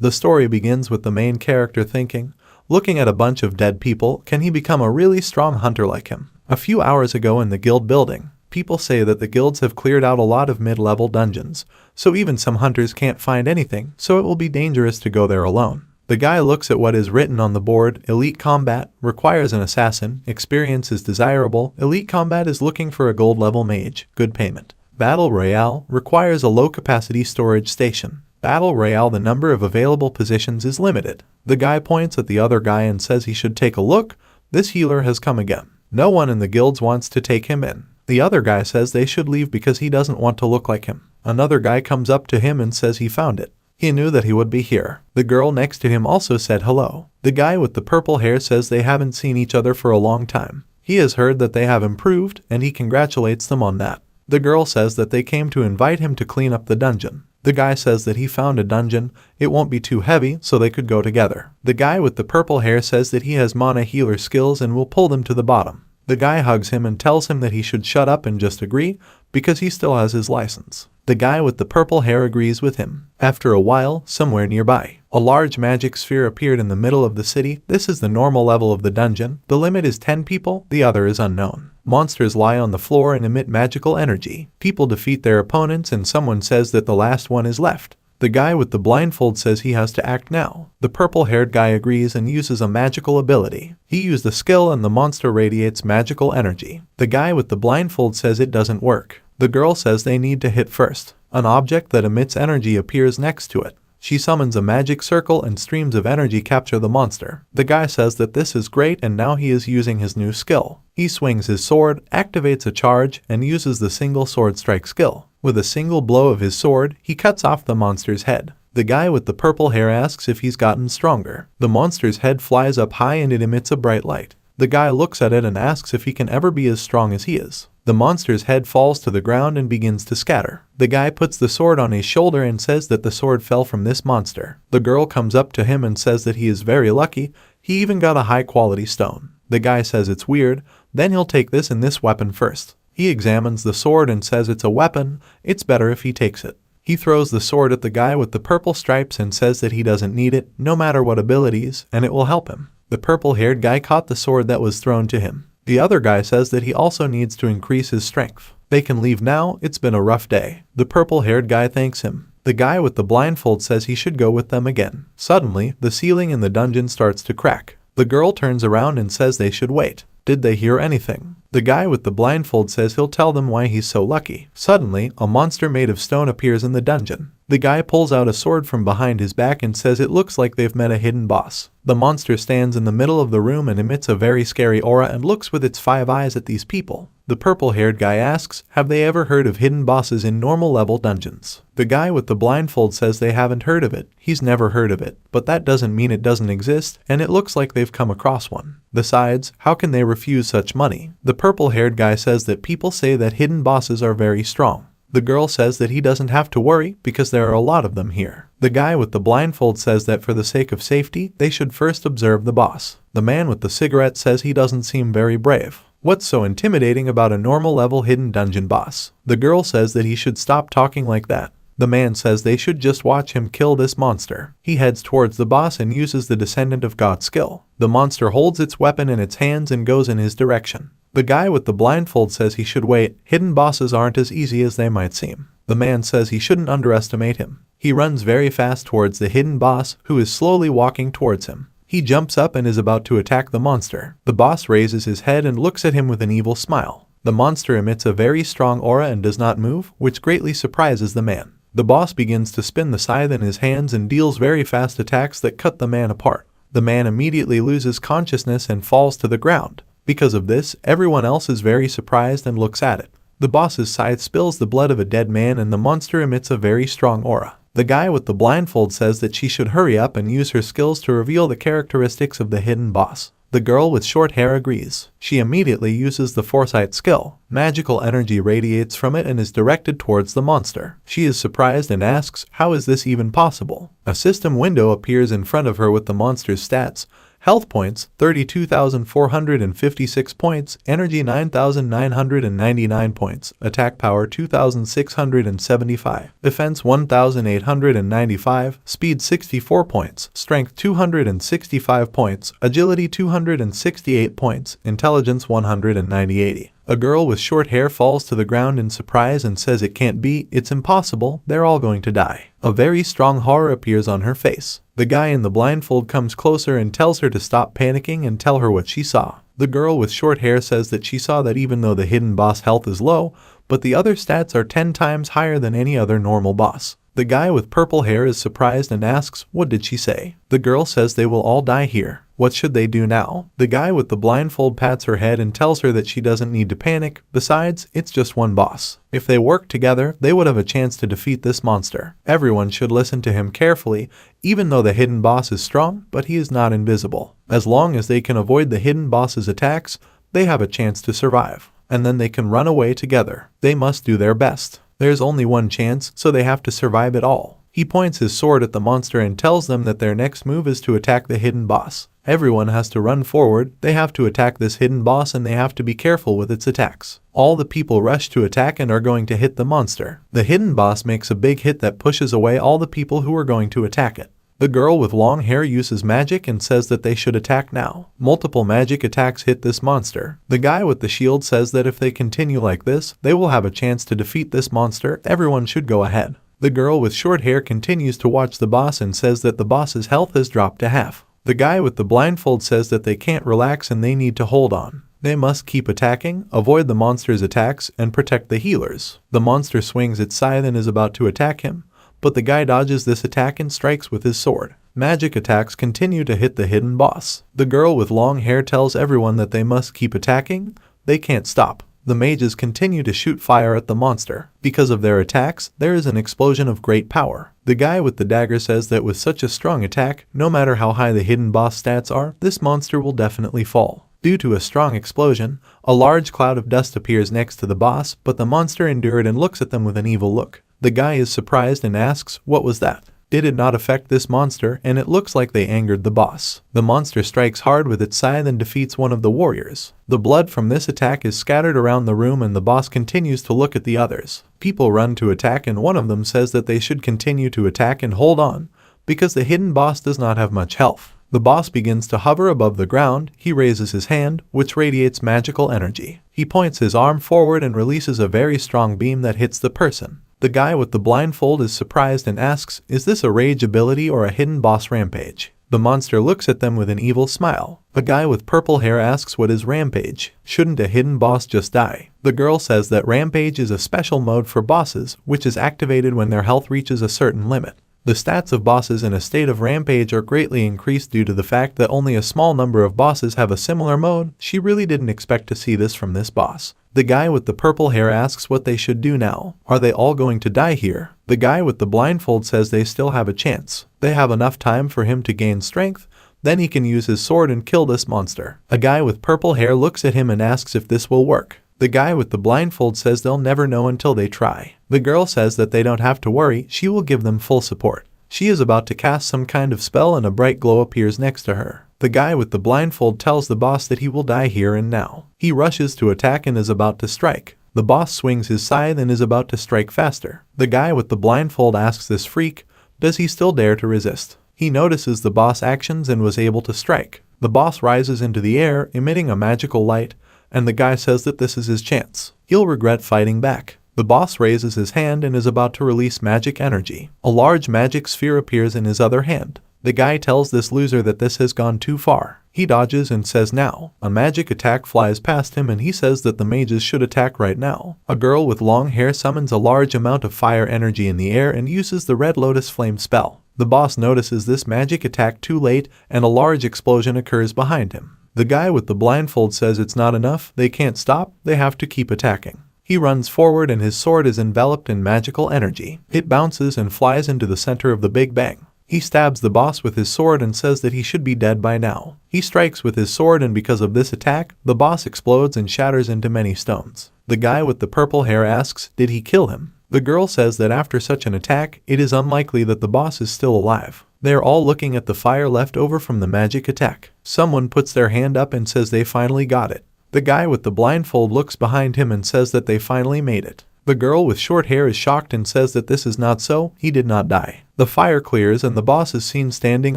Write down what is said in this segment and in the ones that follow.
The story begins with the main character thinking, looking at a bunch of dead people, can he become a really strong hunter like him? A few hours ago in the guild building, people say that the guilds have cleared out a lot of mid-level dungeons, so even some hunters can't find anything, so it will be dangerous to go there alone. The guy looks at what is written on the board. Elite combat requires an assassin. Experience is desirable. Elite combat is looking for a gold level mage. Good payment. Battle Royale requires a low capacity storage station. Battle Royale, the number of available positions is limited. The guy points at the other guy and says he should take a look. This healer has come again. No one in the guilds wants to take him in. The other guy says they should leave because he doesn't want to look like him. Another guy comes up to him and says he found it. He knew that he would be here. The girl next to him also said hello. The guy with the purple hair says they haven't seen each other for a long time. He has heard that they have improved and he congratulates them on that. The girl says that they came to invite him to clean up the dungeon. The guy says that he found a dungeon, it won't be too heavy so they could go together. The guy with the purple hair says that he has mana healer skills and will pull them to the bottom. The guy hugs him and tells him that he should shut up and just agree, because he still has his license. The guy with the purple hair agrees with him. After a while, somewhere nearby, a large magic sphere appeared in the middle of the city. This is the normal level of the dungeon. The limit is 10 people, the other is unknown. Monsters lie on the floor and emit magical energy. People defeat their opponents and someone says that the last one is left. The guy with the blindfold says he has to act now. The purple-haired guy agrees and uses a magical ability. He used the skill and the monster radiates magical energy. The guy with the blindfold says it doesn't work. The girl says they need to hit first. An object that emits energy appears next to it. She summons a magic circle and streams of energy capture the monster. The guy says that this is great and now he is using his new skill. He swings his sword, activates a charge, and uses the single sword strike skill. With a single blow of his sword, he cuts off the monster's head. The guy with the purple hair asks if he's gotten stronger. The monster's head flies up high and it emits a bright light. The guy looks at it and asks if he can ever be as strong as he is. The monster's head falls to the ground and begins to scatter. The guy puts the sword on his shoulder and says that the sword fell from this monster. The girl comes up to him and says that he is very lucky, he even got a high-quality stone. The guy says it's weird, then he'll take this and this weapon first. He examines the sword and says it's a weapon, it's better if he takes it. He throws the sword at the guy with the purple stripes and says that he doesn't need it, no matter what abilities, and it will help him. The purple-haired guy caught the sword that was thrown to him. The other guy says that he also needs to increase his strength. They can leave now, it's been a rough day. The purple-haired guy thanks him. The guy with the blindfold says he should go with them again. Suddenly, the ceiling in the dungeon starts to crack. The girl turns around and says they should wait. Did they hear anything? The guy with the blindfold says he'll tell them why he's so lucky. Suddenly, a monster made of stone appears in the dungeon. The guy pulls out a sword from behind his back and says it looks like they've met a hidden boss. The monster stands in the middle of the room and emits a very scary aura and looks with its 5 eyes at these people. The purple-haired guy asks, have they ever heard of hidden bosses in normal level dungeons? The guy with the blindfold says they haven't heard of it. He's never heard of it, but that doesn't mean it doesn't exist, and it looks like they've come across one. Besides, how can they refuse such money? The purple-haired guy says that people say that hidden bosses are very strong. The girl says that he doesn't have to worry because there are a lot of them here. The guy with the blindfold says that for the sake of safety, they should first observe the boss. The man with the cigarette says he doesn't seem very brave. What's so intimidating about a normal level hidden dungeon boss? The girl says that he should stop talking like that. The man says they should just watch him kill this monster. He heads towards the boss and uses the Descendant of God skill. The monster holds its weapon in its hands and goes in his direction. The guy with the blindfold says he should wait. Hidden bosses aren't as easy as they might seem. The man says he shouldn't underestimate him. He runs very fast towards the hidden boss, who is slowly walking towards him. He jumps up and is about to attack the monster. The boss raises his head and looks at him with an evil smile. The monster emits a very strong aura and does not move, which greatly surprises the man. The boss begins to spin the scythe in his hands and deals very fast attacks that cut the man apart. The man immediately loses consciousness and falls to the ground. Because of this, everyone else is very surprised and looks at it. The boss's scythe spills the blood of a dead man and the monster emits a very strong aura. The guy with the blindfold says that she should hurry up and use her skills to reveal the characteristics of the hidden boss. The girl with short hair agrees. She immediately uses the foresight skill. Magical energy radiates from it and is directed towards the monster. She is surprised and asks, how is this even possible? A system window appears in front of her with the monster's stats. Health points 32,456 points, energy 9,999 points, attack power 2,675, defense 1,895, speed 64 points, strength 265 points, agility 268 points, intelligence 190. A girl with short hair falls to the ground in surprise and says it can't be, it's impossible, they're all going to die. A very strong horror appears on her face. The guy in the blindfold comes closer and tells her to stop panicking and tell her what she saw. The girl with short hair says that she saw that even though the hidden boss health is low, but the other stats are 10 times higher than any other normal boss. The guy with purple hair is surprised and asks, what did she say? The girl says they will all die here. What should they do now? The guy with the blindfold pats her head and tells her that she doesn't need to panic. Besides, it's just one boss. If they work together, they would have a chance to defeat this monster. Everyone should listen to him carefully, even though the hidden boss is strong, but he is not invisible. As long as they can avoid the hidden boss's attacks, they have a chance to survive. And then they can run away together. They must do their best. There's only one chance, so they have to survive it all. He points his sword at the monster and tells them that their next move is to attack the hidden boss. Everyone has to run forward, they have to attack this hidden boss and they have to be careful with its attacks. All the people rush to attack and are going to hit the monster. The hidden boss makes a big hit that pushes away all the people who are going to attack it. The girl with long hair uses magic and says that they should attack now. Multiple magic attacks hit this monster. The guy with the shield says that if they continue like this, they will have a chance to defeat this monster. Everyone should go ahead. The girl with short hair continues to watch the boss and says that the boss's health has dropped to half. The guy with the blindfold says that they can't relax and they need to hold on. They must keep attacking, avoid the monster's attacks, and protect the healers. The monster swings its scythe and is about to attack him, but the guy dodges this attack and strikes with his sword. Magic attacks continue to hit the hidden boss. The girl with long hair tells everyone that they must keep attacking. They can't stop. The mages continue to shoot fire at the monster. Because of their attacks, there is an explosion of great power. The guy with the dagger says that with such a strong attack, no matter how high the hidden boss stats are, this monster will definitely fall. Due to a strong explosion, a large cloud of dust appears next to the boss, but the monster endured and looks at them with an evil look. The guy is surprised and asks, what was that? Did it not affect this monster? And it looks like they angered the boss. The monster strikes hard with its scythe and defeats one of the warriors. The blood from this attack is scattered around the room and the boss continues to look at the others. People run to attack and one of them says that they should continue to attack and hold on, because the hidden boss does not have much health. The boss begins to hover above the ground. He raises his hand, which radiates magical energy. He points his arm forward and releases a very strong beam that hits the person. The guy with the blindfold is surprised and asks, is this a rage ability or a hidden boss rampage? The monster looks at them with an evil smile. A guy with purple hair asks what is rampage. Shouldn't a hidden boss just die? The girl says that rampage is a special mode for bosses, which is activated when their health reaches a certain limit. The stats of bosses in a state of rampage are greatly increased due to the fact that only a small number of bosses have a similar mode. She really didn't expect to see this from this boss. The guy with the purple hair asks what they should do now. Are they all going to die here? The guy with the blindfold says they still have a chance. They have enough time for him to gain strength, then he can use his sword and kill this monster. A guy with purple hair looks at him and asks if this will work. The guy with the blindfold says they'll never know until they try. The girl says that they don't have to worry, she will give them full support. She is about to cast some kind of spell and a bright glow appears next to her. The guy with the blindfold tells the boss that he will die here and now. He rushes to attack and is about to strike. The boss swings his scythe and is about to strike faster. The guy with the blindfold asks this freak, does he still dare to resist? He notices the boss actions and was able to strike. The boss rises into the air, emitting a magical light, and the guy says that this is his chance. He'll regret fighting back. The boss raises his hand and is about to release magic energy. A large magic sphere appears in his other hand. The guy tells this loser that this has gone too far. He dodges and says now. A magic attack flies past him and he says that the mages should attack right now. A girl with long hair summons a large amount of fire energy in the air and uses the Red Lotus Flame spell. The boss notices this magic attack too late and a large explosion occurs behind him. The guy with the blindfold says it's not enough, they can't stop, they have to keep attacking. He runs forward and his sword is enveloped in magical energy. It bounces and flies into the center of the Big Bang. He stabs the boss with his sword and says that he should be dead by now. He strikes with his sword and because of this attack, the boss explodes and shatters into many stones. The guy with the purple hair asks, did he kill him? The girl says that after such an attack, it is unlikely that the boss is still alive. They are all looking at the fire left over from the magic attack. Someone puts their hand up and says they finally got it. The guy with the blindfold looks behind him and says that they finally made it. The girl with short hair is shocked and says that this is not so, he did not die. The fire clears and the boss is seen standing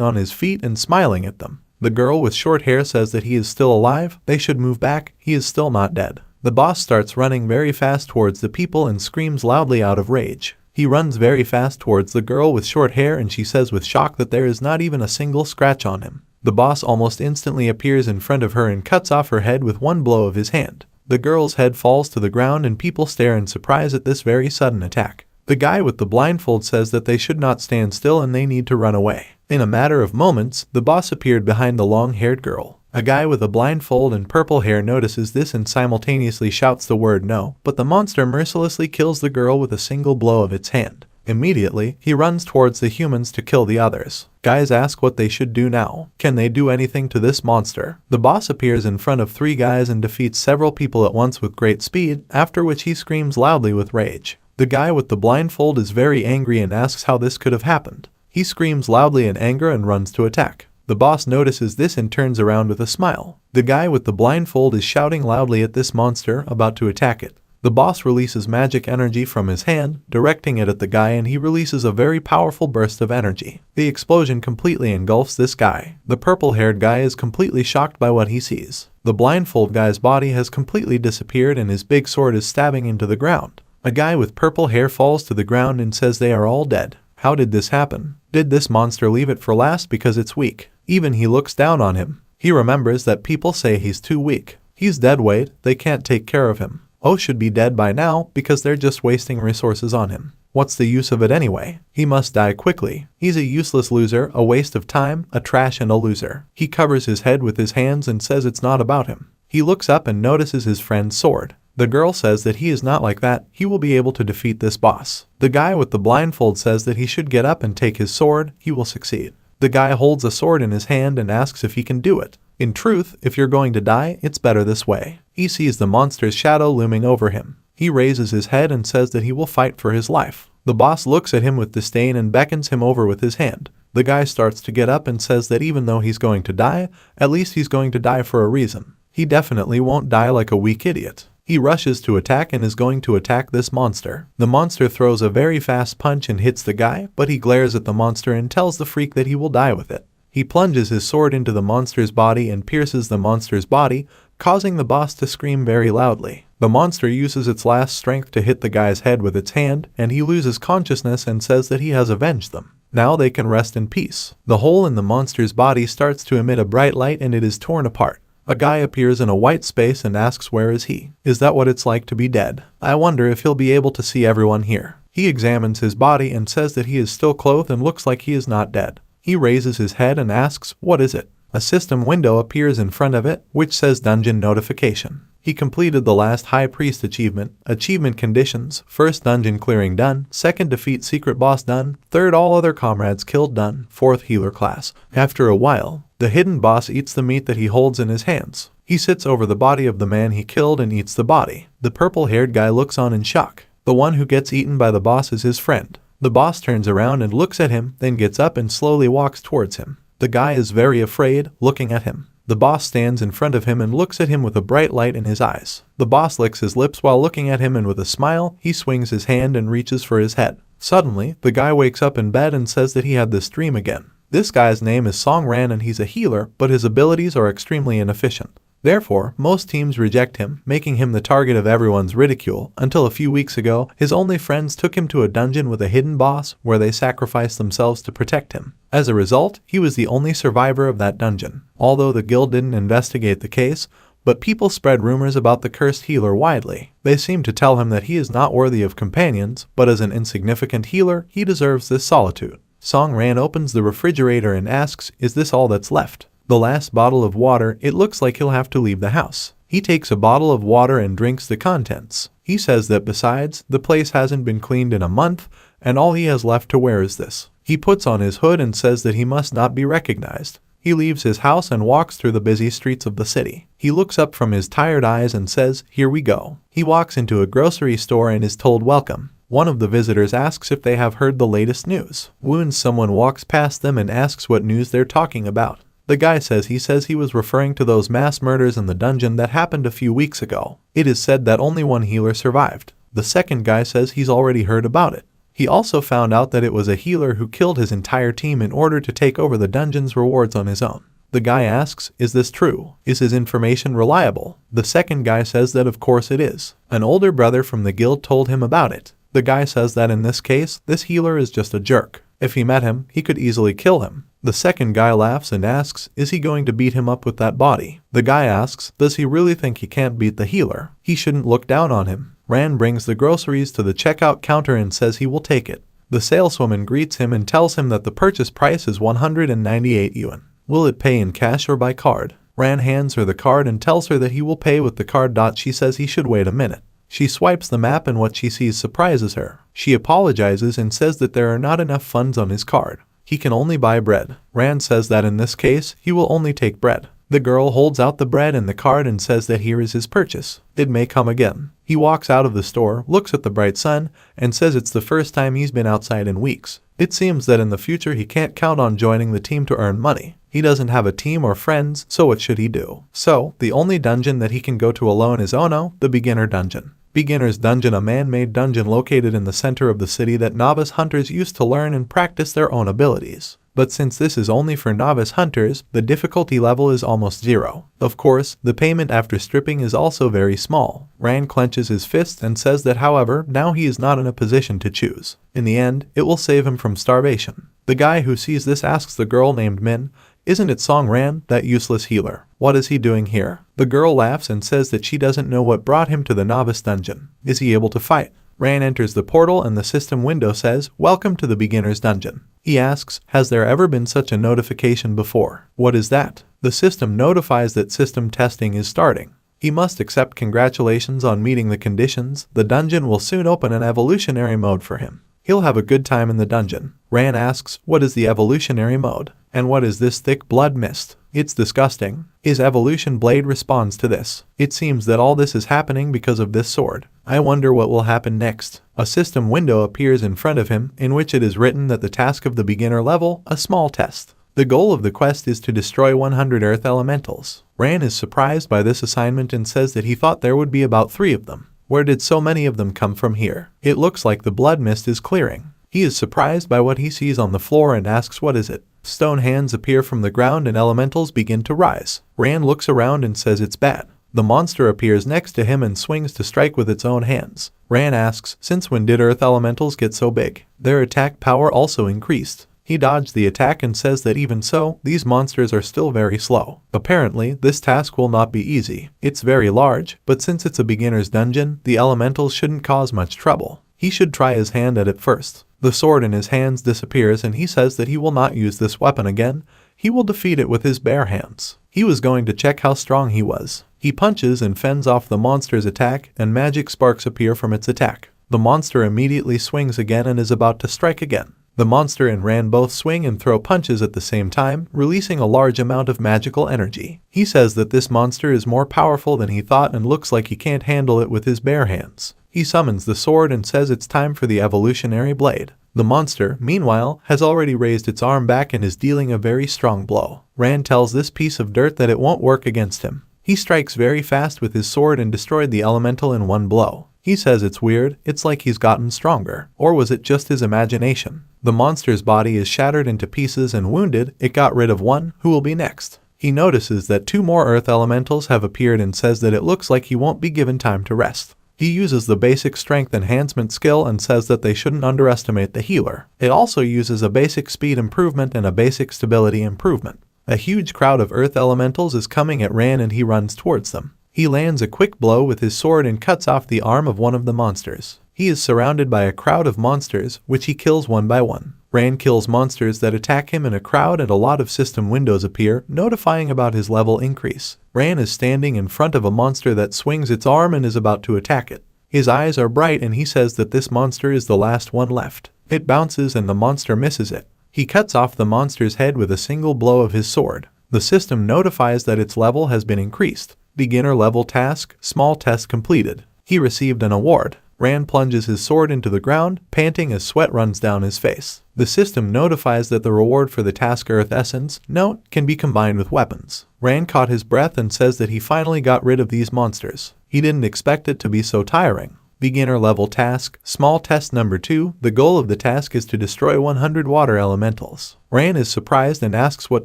on his feet and smiling at them. The girl with short hair says that he is still alive, they should move back, he is still not dead. The boss starts running very fast towards the people and screams loudly out of rage. He runs very fast towards the girl with short hair and she says with shock that there is not even a single scratch on him. The boss almost instantly appears in front of her and cuts off her head with one blow of his hand. The girl's head falls to the ground and people stare in surprise at this very sudden attack. The guy with the blindfold says that they should not stand still and they need to run away. In a matter of moments, the boss appeared behind the long-haired girl. A guy with a blindfold and purple hair notices this and simultaneously shouts the word no, but the monster mercilessly kills the girl with a single blow of its hand. Immediately, he runs towards the humans to kill the others. Guys ask what they should do now. Can they do anything to this monster? The boss appears in front of 3 guys and defeats several people at once with great speed, after which he screams loudly with rage. The guy with the blindfold is very angry and asks how this could have happened. He screams loudly in anger and runs to attack. The boss notices this and turns around with a smile. The guy with the blindfold is shouting loudly at this monster, about to attack it. The boss releases magic energy from his hand, directing it at the guy, and he releases a very powerful burst of energy. The explosion completely engulfs this guy. The purple-haired guy is completely shocked by what he sees. The blindfold guy's body has completely disappeared and his big sword is stabbing into the ground. A guy with purple hair falls to the ground and says they are all dead. How did this happen? Did this monster leave it for last because it's weak? Even he looks down on him. He remembers that people say he's too weak. He's dead weight, they can't take care of him. Oh should be dead by now because they're just wasting resources on him. What's the use of it anyway? He must die quickly. He's a useless loser, a waste of time, a trash and a loser. He covers his head with his hands and says it's not about him. He looks up and notices his friend's sword. The girl says that he is not like that, he will be able to defeat this boss. The guy with the blindfold says that he should get up and take his sword, he will succeed. The guy holds a sword in his hand and asks if he can do it. In truth, if you're going to die, it's better this way. He sees the monster's shadow looming over him. He raises his head and says that he will fight for his life. The boss looks at him with disdain and beckons him over with his hand. The guy starts to get up and says that even though he's going to die, at least he's going to die for a reason. He definitely won't die like a weak idiot. He rushes to attack and is going to attack this monster. The monster throws a very fast punch and hits the guy, but he glares at the monster and tells the freak that he will die with it. He plunges his sword into the monster's body and pierces the monster's body, causing the boss to scream very loudly. The monster uses its last strength to hit the guy's head with its hand, and he loses consciousness and says that he has avenged them. Now they can rest in peace. The hole in the monster's body starts to emit a bright light and it is torn apart. A guy appears in a white space and asks where is he? Is that what it's like to be dead? I wonder if he'll be able to see everyone here. He examines his body and says that he is still clothed and looks like he is not dead. He raises his head and asks, what is it? A system window appears in front of it, which says dungeon notification. He completed the last high priest achievement. Achievement conditions: first dungeon clearing done, second defeat secret boss done, third all other comrades killed done, fourth healer class. After a while, the hidden boss eats the meat that he holds in his hands. He sits over the body of the man he killed and eats the body. The purple-haired guy looks on in shock. The one who gets eaten by the boss is his friend. The boss turns around and looks at him, then gets up and slowly walks towards him. The guy is very afraid, looking at him. The boss stands in front of him and looks at him with a bright light in his eyes. The boss licks his lips while looking at him and with a smile, he swings his hand and reaches for his head. Suddenly, the guy wakes up in bed and says that he had this dream again. This guy's name is Song Ran and he's a healer, but his abilities are extremely inefficient. Therefore, most teams reject him, making him the target of everyone's ridicule, until a few weeks ago, his only friends took him to a dungeon with a hidden boss, where they sacrificed themselves to protect him. As a result, he was the only survivor of that dungeon. Although the guild didn't investigate the case, but people spread rumors about the cursed healer widely. They seemed to tell him that he is not worthy of companions, but as an insignificant healer, he deserves this solitude. Song Ran opens the refrigerator and asks, is this all that's left? The last bottle of water, it looks like he'll have to leave the house. He takes a bottle of water and drinks the contents. He says that besides, the place hasn't been cleaned in a month, and all he has left to wear is this. He puts on his hood and says that he must not be recognized. He leaves his house and walks through the busy streets of the city. He looks up from his tired eyes and says, here we go. He walks into a grocery store and is told welcome. One of the visitors asks if they have heard the latest news. When someone walks past them and asks what news they're talking about. The guy says he was referring to those mass murders in the dungeon that happened a few weeks ago. It is said that only one healer survived. The second guy says he's already heard about it. He also found out that it was a healer who killed his entire team in order to take over the dungeon's rewards on his own. The guy asks, is this true? Is his information reliable? The second guy says that of course it is. An older brother from the guild told him about it. The guy says that in this case, this healer is just a jerk. If he met him, he could easily kill him. The second guy laughs and asks, is he going to beat him up with that body? The guy asks, does he really think he can't beat the healer? He shouldn't look down on him. Ran brings the groceries to the checkout counter and says he will take it. The saleswoman greets him and tells him that the purchase price is 198 yuan. Will it pay in cash or by card? Ran hands her the card and tells her that he will pay with the card. She says he should wait a minute. She swipes the map and what she sees surprises her. She apologizes and says that there are not enough funds on his card. He can only buy bread. Rand says that in this case, he will only take bread. The girl holds out the bread and the card and says that here is his purchase. It may come again. He walks out of the store, looks at the bright sun, and says it's the first time he's been outside in weeks. It seems that in the future he can't count on joining the team to earn money. He doesn't have a team or friends, so what should he do? So, the only dungeon that he can go to alone is Ono, the beginner dungeon. Beginner's Dungeon, a man-made dungeon located in the center of the city that novice hunters used to learn and practice their own abilities. But since this is only for novice hunters, the difficulty level is almost 0. Of course, the payment after stripping is also very small. Rand clenches his fists and says that however, now he is not in a position to choose. In the end, it will save him from starvation. The guy who sees this asks the girl named Min, isn't it Song Ran, that useless healer? What is he doing here? The girl laughs and says that she doesn't know what brought him to the novice dungeon. Is he able to fight? Ran enters the portal and the system window says, welcome to the beginner's dungeon. He asks, has there ever been such a notification before? What is that? The system notifies that system testing is starting. He must accept congratulations on meeting the conditions. The dungeon will soon open an evolutionary mode for him. He'll have a good time in the dungeon. Ran asks, what is the evolutionary mode? And what is this thick blood mist? It's disgusting. His evolution blade responds to this. It seems that all this is happening because of this sword. I wonder what will happen next. A system window appears in front of him, in which it is written that the task of the beginner level, a small test. The goal of the quest is to destroy 100 earth elementals. Ran is surprised by this assignment and says that he thought there would be about 3 of them. Where did so many of them come from here? It looks like the blood mist is clearing. He is surprised by what he sees on the floor and asks what is it. Stone hands appear from the ground and elementals begin to rise. Ran looks around and says it's bad. The monster appears next to him and swings to strike with its own hands. Ran asks, since when did earth elementals get so big? Their attack power also increased. He dodged the attack and says that even so, these monsters are still very slow. Apparently, this task will not be easy. It's very large, but since it's a beginner's dungeon, the elementals shouldn't cause much trouble. He should try his hand at it first. The sword in his hands disappears and he says that he will not use this weapon again. He will defeat it with his bare hands. He was going to check how strong he was. He punches and fends off the monster's attack and magic sparks appear from its attack. The monster immediately swings again and is about to strike again. The monster and Ran both swing and throw punches at the same time, releasing a large amount of magical energy. He says that this monster is more powerful than he thought and looks like he can't handle it with his bare hands. He summons the sword and says it's time for the evolutionary blade. The monster, meanwhile, has already raised its arm back and is dealing a very strong blow. Ran tells this piece of dirt that it won't work against him. He strikes very fast with his sword and destroyed the elemental in one blow. He says it's weird, it's like he's gotten stronger. Or was it just his imagination? The monster's body is shattered into pieces and wounded, it got rid of one. Who will be next? He notices that 2 more earth elementals have appeared and says that it looks like he won't be given time to rest. He uses the basic strength enhancement skill and says that they shouldn't underestimate the healer. It also uses a basic speed improvement and a basic stability improvement. A huge crowd of earth elementals is coming at Ran and he runs towards them. He lands a quick blow with his sword and cuts off the arm of one of the monsters. He is surrounded by a crowd of monsters, which he kills one by one. Ran kills monsters that attack him in a crowd and a lot of system windows appear, notifying about his level increase. Ran is standing in front of a monster that swings its arm and is about to attack it. His eyes are bright and he says that this monster is the last one left. It bounces and the monster misses it. He cuts off the monster's head with a single blow of his sword. The system notifies that its level has been increased. Beginner level task, small test completed. He received an award. Rand plunges his sword into the ground, panting as sweat runs down his face. The system notifies that the reward for the task Earth Essence, note, can be combined with weapons. Rand caught his breath and says that he finally got rid of these monsters. He didn't expect it to be so tiring. Beginner level task, small test number 2, the goal of the task is to destroy 100 water elementals. Rand is surprised and asks what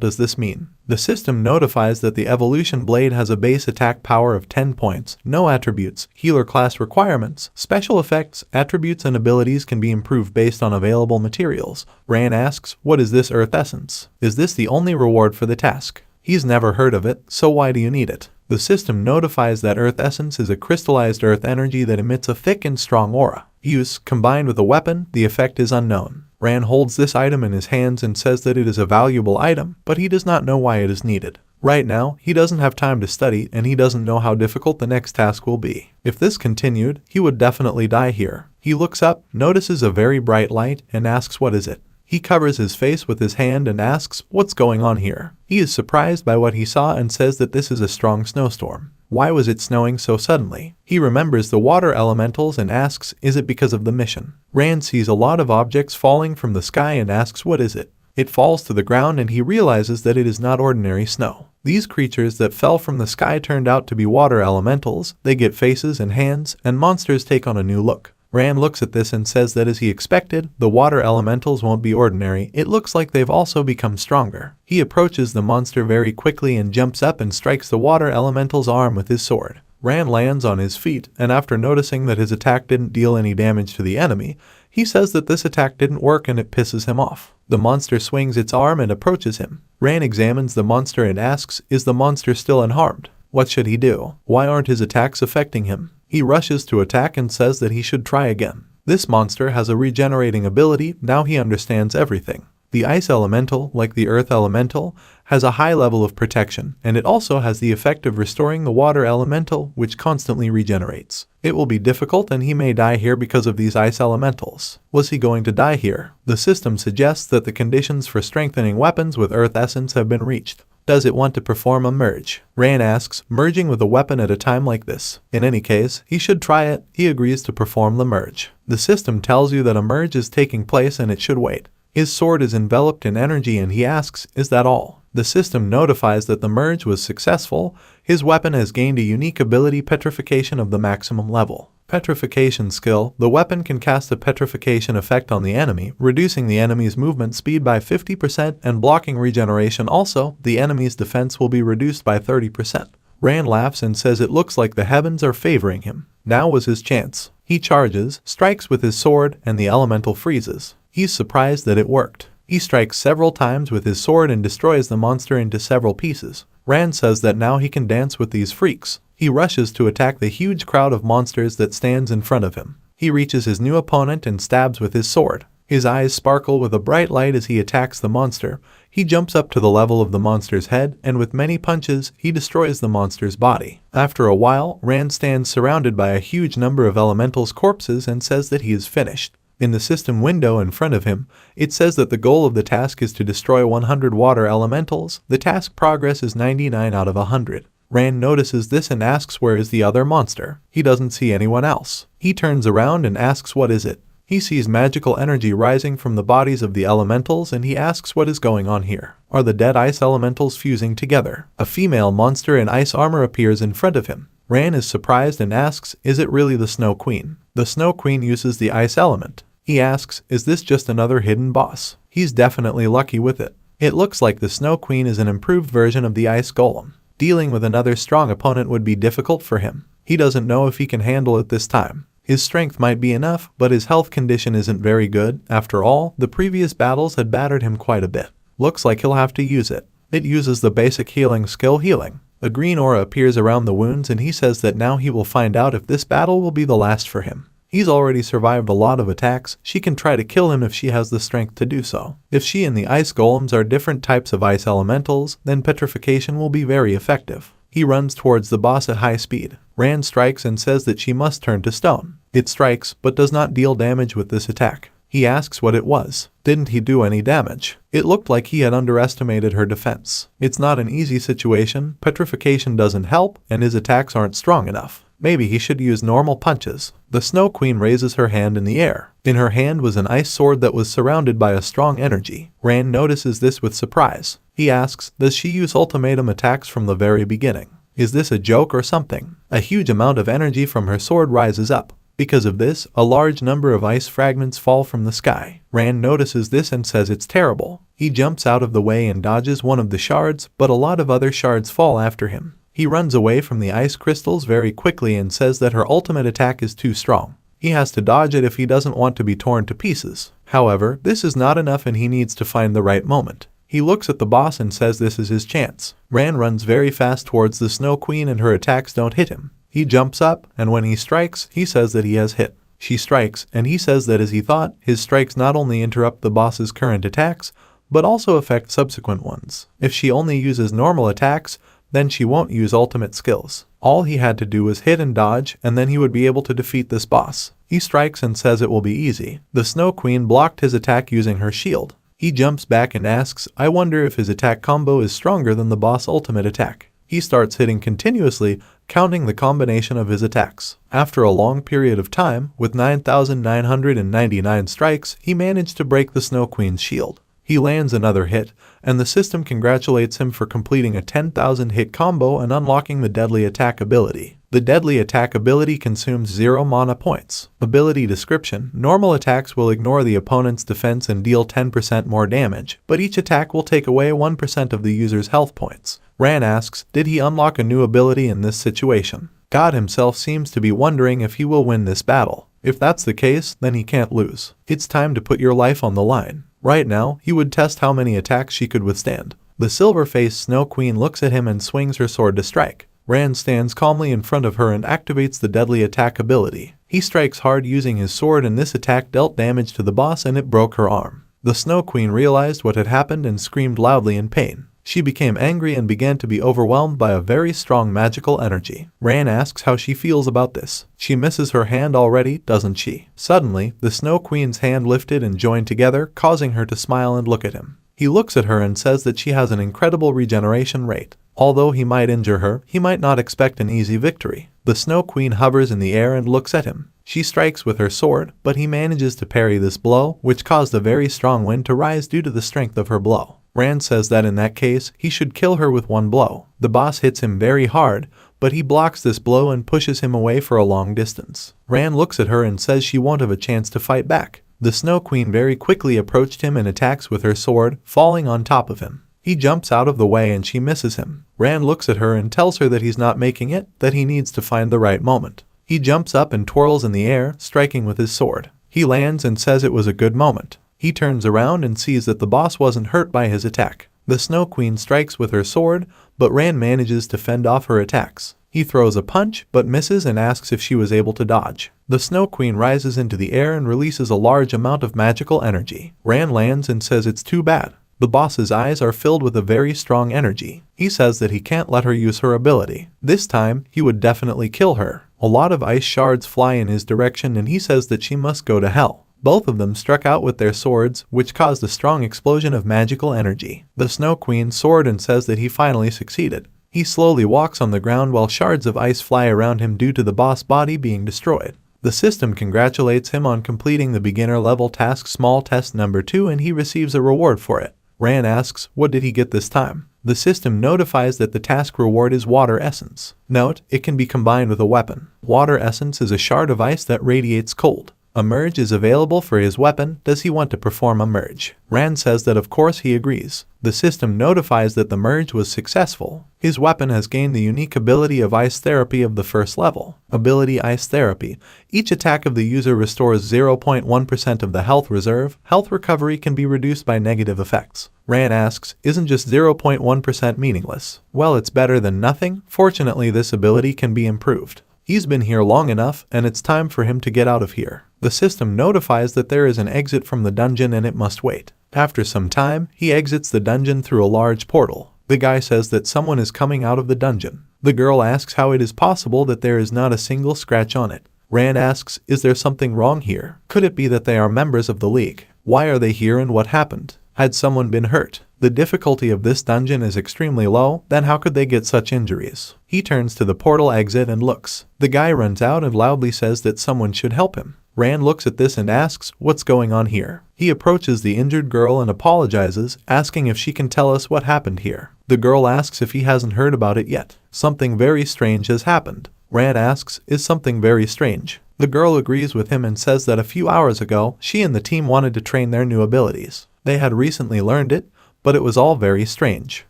does this mean. The system notifies that the evolution blade has a base attack power of 10 points, no attributes, healer class requirements, special effects, attributes and abilities can be improved based on available materials. Rand asks, what is this Earth Essence? Is this the only reward for the task? He's never heard of it, so why do you need it? The system notifies that Earth Essence is a crystallized earth energy that emits a thick and strong aura. Use, combined with a weapon, the effect is unknown. Rand holds this item in his hands and says that it is a valuable item, but he does not know why it is needed. Right now, he doesn't have time to study and he doesn't know how difficult the next task will be. If this continued, he would definitely die here. He looks up, notices a very bright light, and asks what is it. He covers his face with his hand and asks, what's going on here? He is surprised by what he saw and says that this is a strong snowstorm. Why was it snowing so suddenly? He remembers the water elementals and asks, is it because of the mission? Rand sees a lot of objects falling from the sky and asks, what is it? It falls to the ground and he realizes that it is not ordinary snow. These creatures that fell from the sky turned out to be water elementals. They get faces and hands, and monsters take on a new look. Rand looks at this and says that as he expected, the water elementals won't be ordinary. It looks like they've also become stronger. He approaches the monster very quickly and jumps up and strikes the water elemental's arm with his sword. Rand lands on his feet, and after noticing that his attack didn't deal any damage to the enemy, he says that this attack didn't work and it pisses him off. The monster swings its arm and approaches him. Rand examines the monster and asks, is the monster still unharmed? What should he do? Why aren't his attacks affecting him? He rushes to attack and says that he should try again. This monster has a regenerating ability, now he understands everything. The ice elemental, like the earth elemental, has a high level of protection, and it also has the effect of restoring the water elemental, which constantly regenerates. It will be difficult and he may die here because of these ice elementals. Was he going to die here? The system suggests that the conditions for strengthening weapons with earth essence have been reached. Does it want to perform a merge? Rand asks, merging with a weapon at a time like this. In any case, he should try it. He agrees to perform the merge. The system tells you that a merge is taking place and it should wait. His sword is enveloped in energy and he asks, is that all? The system notifies that the merge was successful. His weapon has gained a unique ability, petrification of the maximum level. Petrification skill, the weapon can cast a petrification effect on the enemy, reducing the enemy's movement speed by 50% and blocking regeneration. Also, the enemy's defense will be reduced by 30%. Rand laughs and says it looks like the heavens are favoring him. Now was his chance. He charges, strikes with his sword, and the elemental freezes. He's surprised that it worked. He strikes several times with his sword and destroys the monster into several pieces. Rand says that now he can dance with these freaks. He rushes to attack the huge crowd of monsters that stands in front of him. He reaches his new opponent and stabs with his sword. His eyes sparkle with a bright light as he attacks the monster. He jumps up to the level of the monster's head, and with many punches, he destroys the monster's body. After a while, Rand stands surrounded by a huge number of elementals' corpses and says that he is finished. In the system window in front of him, it says that the goal of the task is to destroy 100 water elementals. The task progress is 99 out of 100. Rand notices this and asks where is the other monster. He doesn't see anyone else. He turns around and asks what is it. He sees magical energy rising from the bodies of the elementals and he asks what is going on here. Are the dead ice elementals fusing together? A female monster in ice armor appears in front of him. Rand is surprised and asks, is it really the Snow Queen? The Snow Queen uses the ice element. He asks, is this just another hidden boss? He's definitely lucky with it. It looks like the Snow Queen is an improved version of the ice golem. Dealing with another strong opponent would be difficult for him. He doesn't know if he can handle it this time. His strength might be enough, but his health condition isn't very good. After all, the previous battles had battered him quite a bit. Looks like he'll have to use it. It uses the basic healing skill, healing. A green aura appears around the wounds and he says that now he will find out if this battle will be the last for him. He's already survived a lot of attacks. She can try to kill him if she has the strength to do so. If she and the ice golems are different types of ice elementals, then petrification will be very effective. He runs towards the boss at high speed. Rand strikes and says that she must turn to stone. It strikes, but does not deal damage with this attack. He asks what it was. Didn't he do any damage? It looked like he had underestimated her defense. It's not an easy situation, petrification doesn't help, and his attacks aren't strong enough. Maybe he should use normal punches. The Snow Queen raises her hand in the air. In her hand was an ice sword that was surrounded by a strong energy. Ran notices this with surprise. He asks, does she use ultimatum attacks from the very beginning? Is this a joke or something? A huge amount of energy from her sword rises up. Because of this, a large number of ice fragments fall from the sky. Rand notices this and says it's terrible. He jumps out of the way and dodges one of the shards, but a lot of other shards fall after him. He runs away from the ice crystals very quickly and says that her ultimate attack is too strong. He has to dodge it if he doesn't want to be torn to pieces. However, this is not enough and he needs to find the right moment. He looks at the boss and says this is his chance. Rand runs very fast towards the Snow Queen and her attacks don't hit him. He jumps up, and when he strikes, he says that he has hit. She strikes, and he says that as he thought, his strikes not only interrupt the boss's current attacks, but also affect subsequent ones. If she only uses normal attacks, then she won't use ultimate skills. All he had to do was hit and dodge, and then he would be able to defeat this boss. He strikes and says it will be easy. The Snow Queen blocked his attack using her shield. He jumps back and asks, I wonder if his attack combo is stronger than the boss' ultimate attack. He starts hitting continuously, counting the combination of his attacks. After a long period of time, with 9,999 strikes, he managed to break the Snow Queen's shield. He lands another hit, and the system congratulates him for completing a 10,000 hit combo and unlocking the Deadly Attack ability. The Deadly Attack ability consumes 0 mana points. Ability description: normal attacks will ignore the opponent's defense and deal 10% more damage, but each attack will take away 1% of the user's health points. Ran asks, did he unlock a new ability in this situation? God himself seems to be wondering if he will win this battle. If that's the case, then he can't lose. It's time to put your life on the line. Right now, he would test how many attacks she could withstand. The silver-faced Snow Queen looks at him and swings her sword to strike. Rand stands calmly in front of her and activates the Deadly Attack ability. He strikes hard using his sword and this attack dealt damage to the boss and it broke her arm. The Snow Queen realized what had happened and screamed loudly in pain. She became angry and began to be overwhelmed by a very strong magical energy. Ran asks how she feels about this. She misses her hand already, doesn't she? Suddenly, the Snow Queen's hand lifted and joined together, causing her to smile and look at him. He looks at her and says that she has an incredible regeneration rate. Although he might injure her, he might not expect an easy victory. The Snow Queen hovers in the air and looks at him. She strikes with her sword, but he manages to parry this blow, which caused a very strong wind to rise due to the strength of her blow. Rand says that in that case, he should kill her with one blow. The boss hits him very hard, but he blocks this blow and pushes him away for a long distance. Rand looks at her and says she won't have a chance to fight back. The Snow Queen very quickly approached him and attacks with her sword, falling on top of him. He jumps out of the way and she misses him. Rand looks at her and tells her that he's not making it, that he needs to find the right moment. He jumps up and twirls in the air, striking with his sword. He lands and says it was a good moment. He turns around and sees that the boss wasn't hurt by his attack. The Snow Queen strikes with her sword, but Rand manages to fend off her attacks. He throws a punch, but misses and asks if she was able to dodge. The Snow Queen rises into the air and releases a large amount of magical energy. Rand lands and says it's too bad. The boss's eyes are filled with a very strong energy. He says that he can't let her use her ability. This time, he would definitely kill her. A lot of ice shards fly in his direction and he says that she must go to hell. Both of them struck out with their swords, which caused a strong explosion of magical energy. The Snow Queen soared and says that he finally succeeded. He slowly walks on the ground while shards of ice fly around him due to the boss body being destroyed. The system congratulates him on completing the beginner level task small test number 2 and he receives a reward for it. Ran asks, what did he get this time? The system notifies that the task reward is water essence. Note, it can be combined with a weapon. Water essence is a shard of ice that radiates cold. A merge is available for his weapon. Does he want to perform a merge? Rand says that of course he agrees. The system notifies that the merge was successful. His weapon has gained the unique ability of Ice Therapy of the first level. Ability Ice Therapy. Each attack of the user restores 0.1% of the health reserve. Health recovery can be reduced by negative effects. Rand asks, isn't just 0.1% meaningless? Well, it's better than nothing. Fortunately, this ability can be improved. He's been here long enough, and it's time for him to get out of here. The system notifies that there is an exit from the dungeon and it must wait. After some time, he exits the dungeon through a large portal. The guy says that someone is coming out of the dungeon. The girl asks how it is possible that there is not a single scratch on it. Rand asks, is there something wrong here? Could it be that they are members of the League? Why are they here and what happened? Had someone been hurt? The difficulty of this dungeon is extremely low, then how could they get such injuries? He turns to the portal exit and looks. The guy runs out and loudly says that someone should help him. Rand looks at this and asks, what's going on here? He approaches the injured girl and apologizes, asking if she can tell us what happened here. The girl asks if he hasn't heard about it yet. Something very strange has happened. Rand asks, is something very strange? The girl agrees with him and says that a few hours ago, she and the team wanted to train their new abilities. They had recently learned it, but it was all very strange.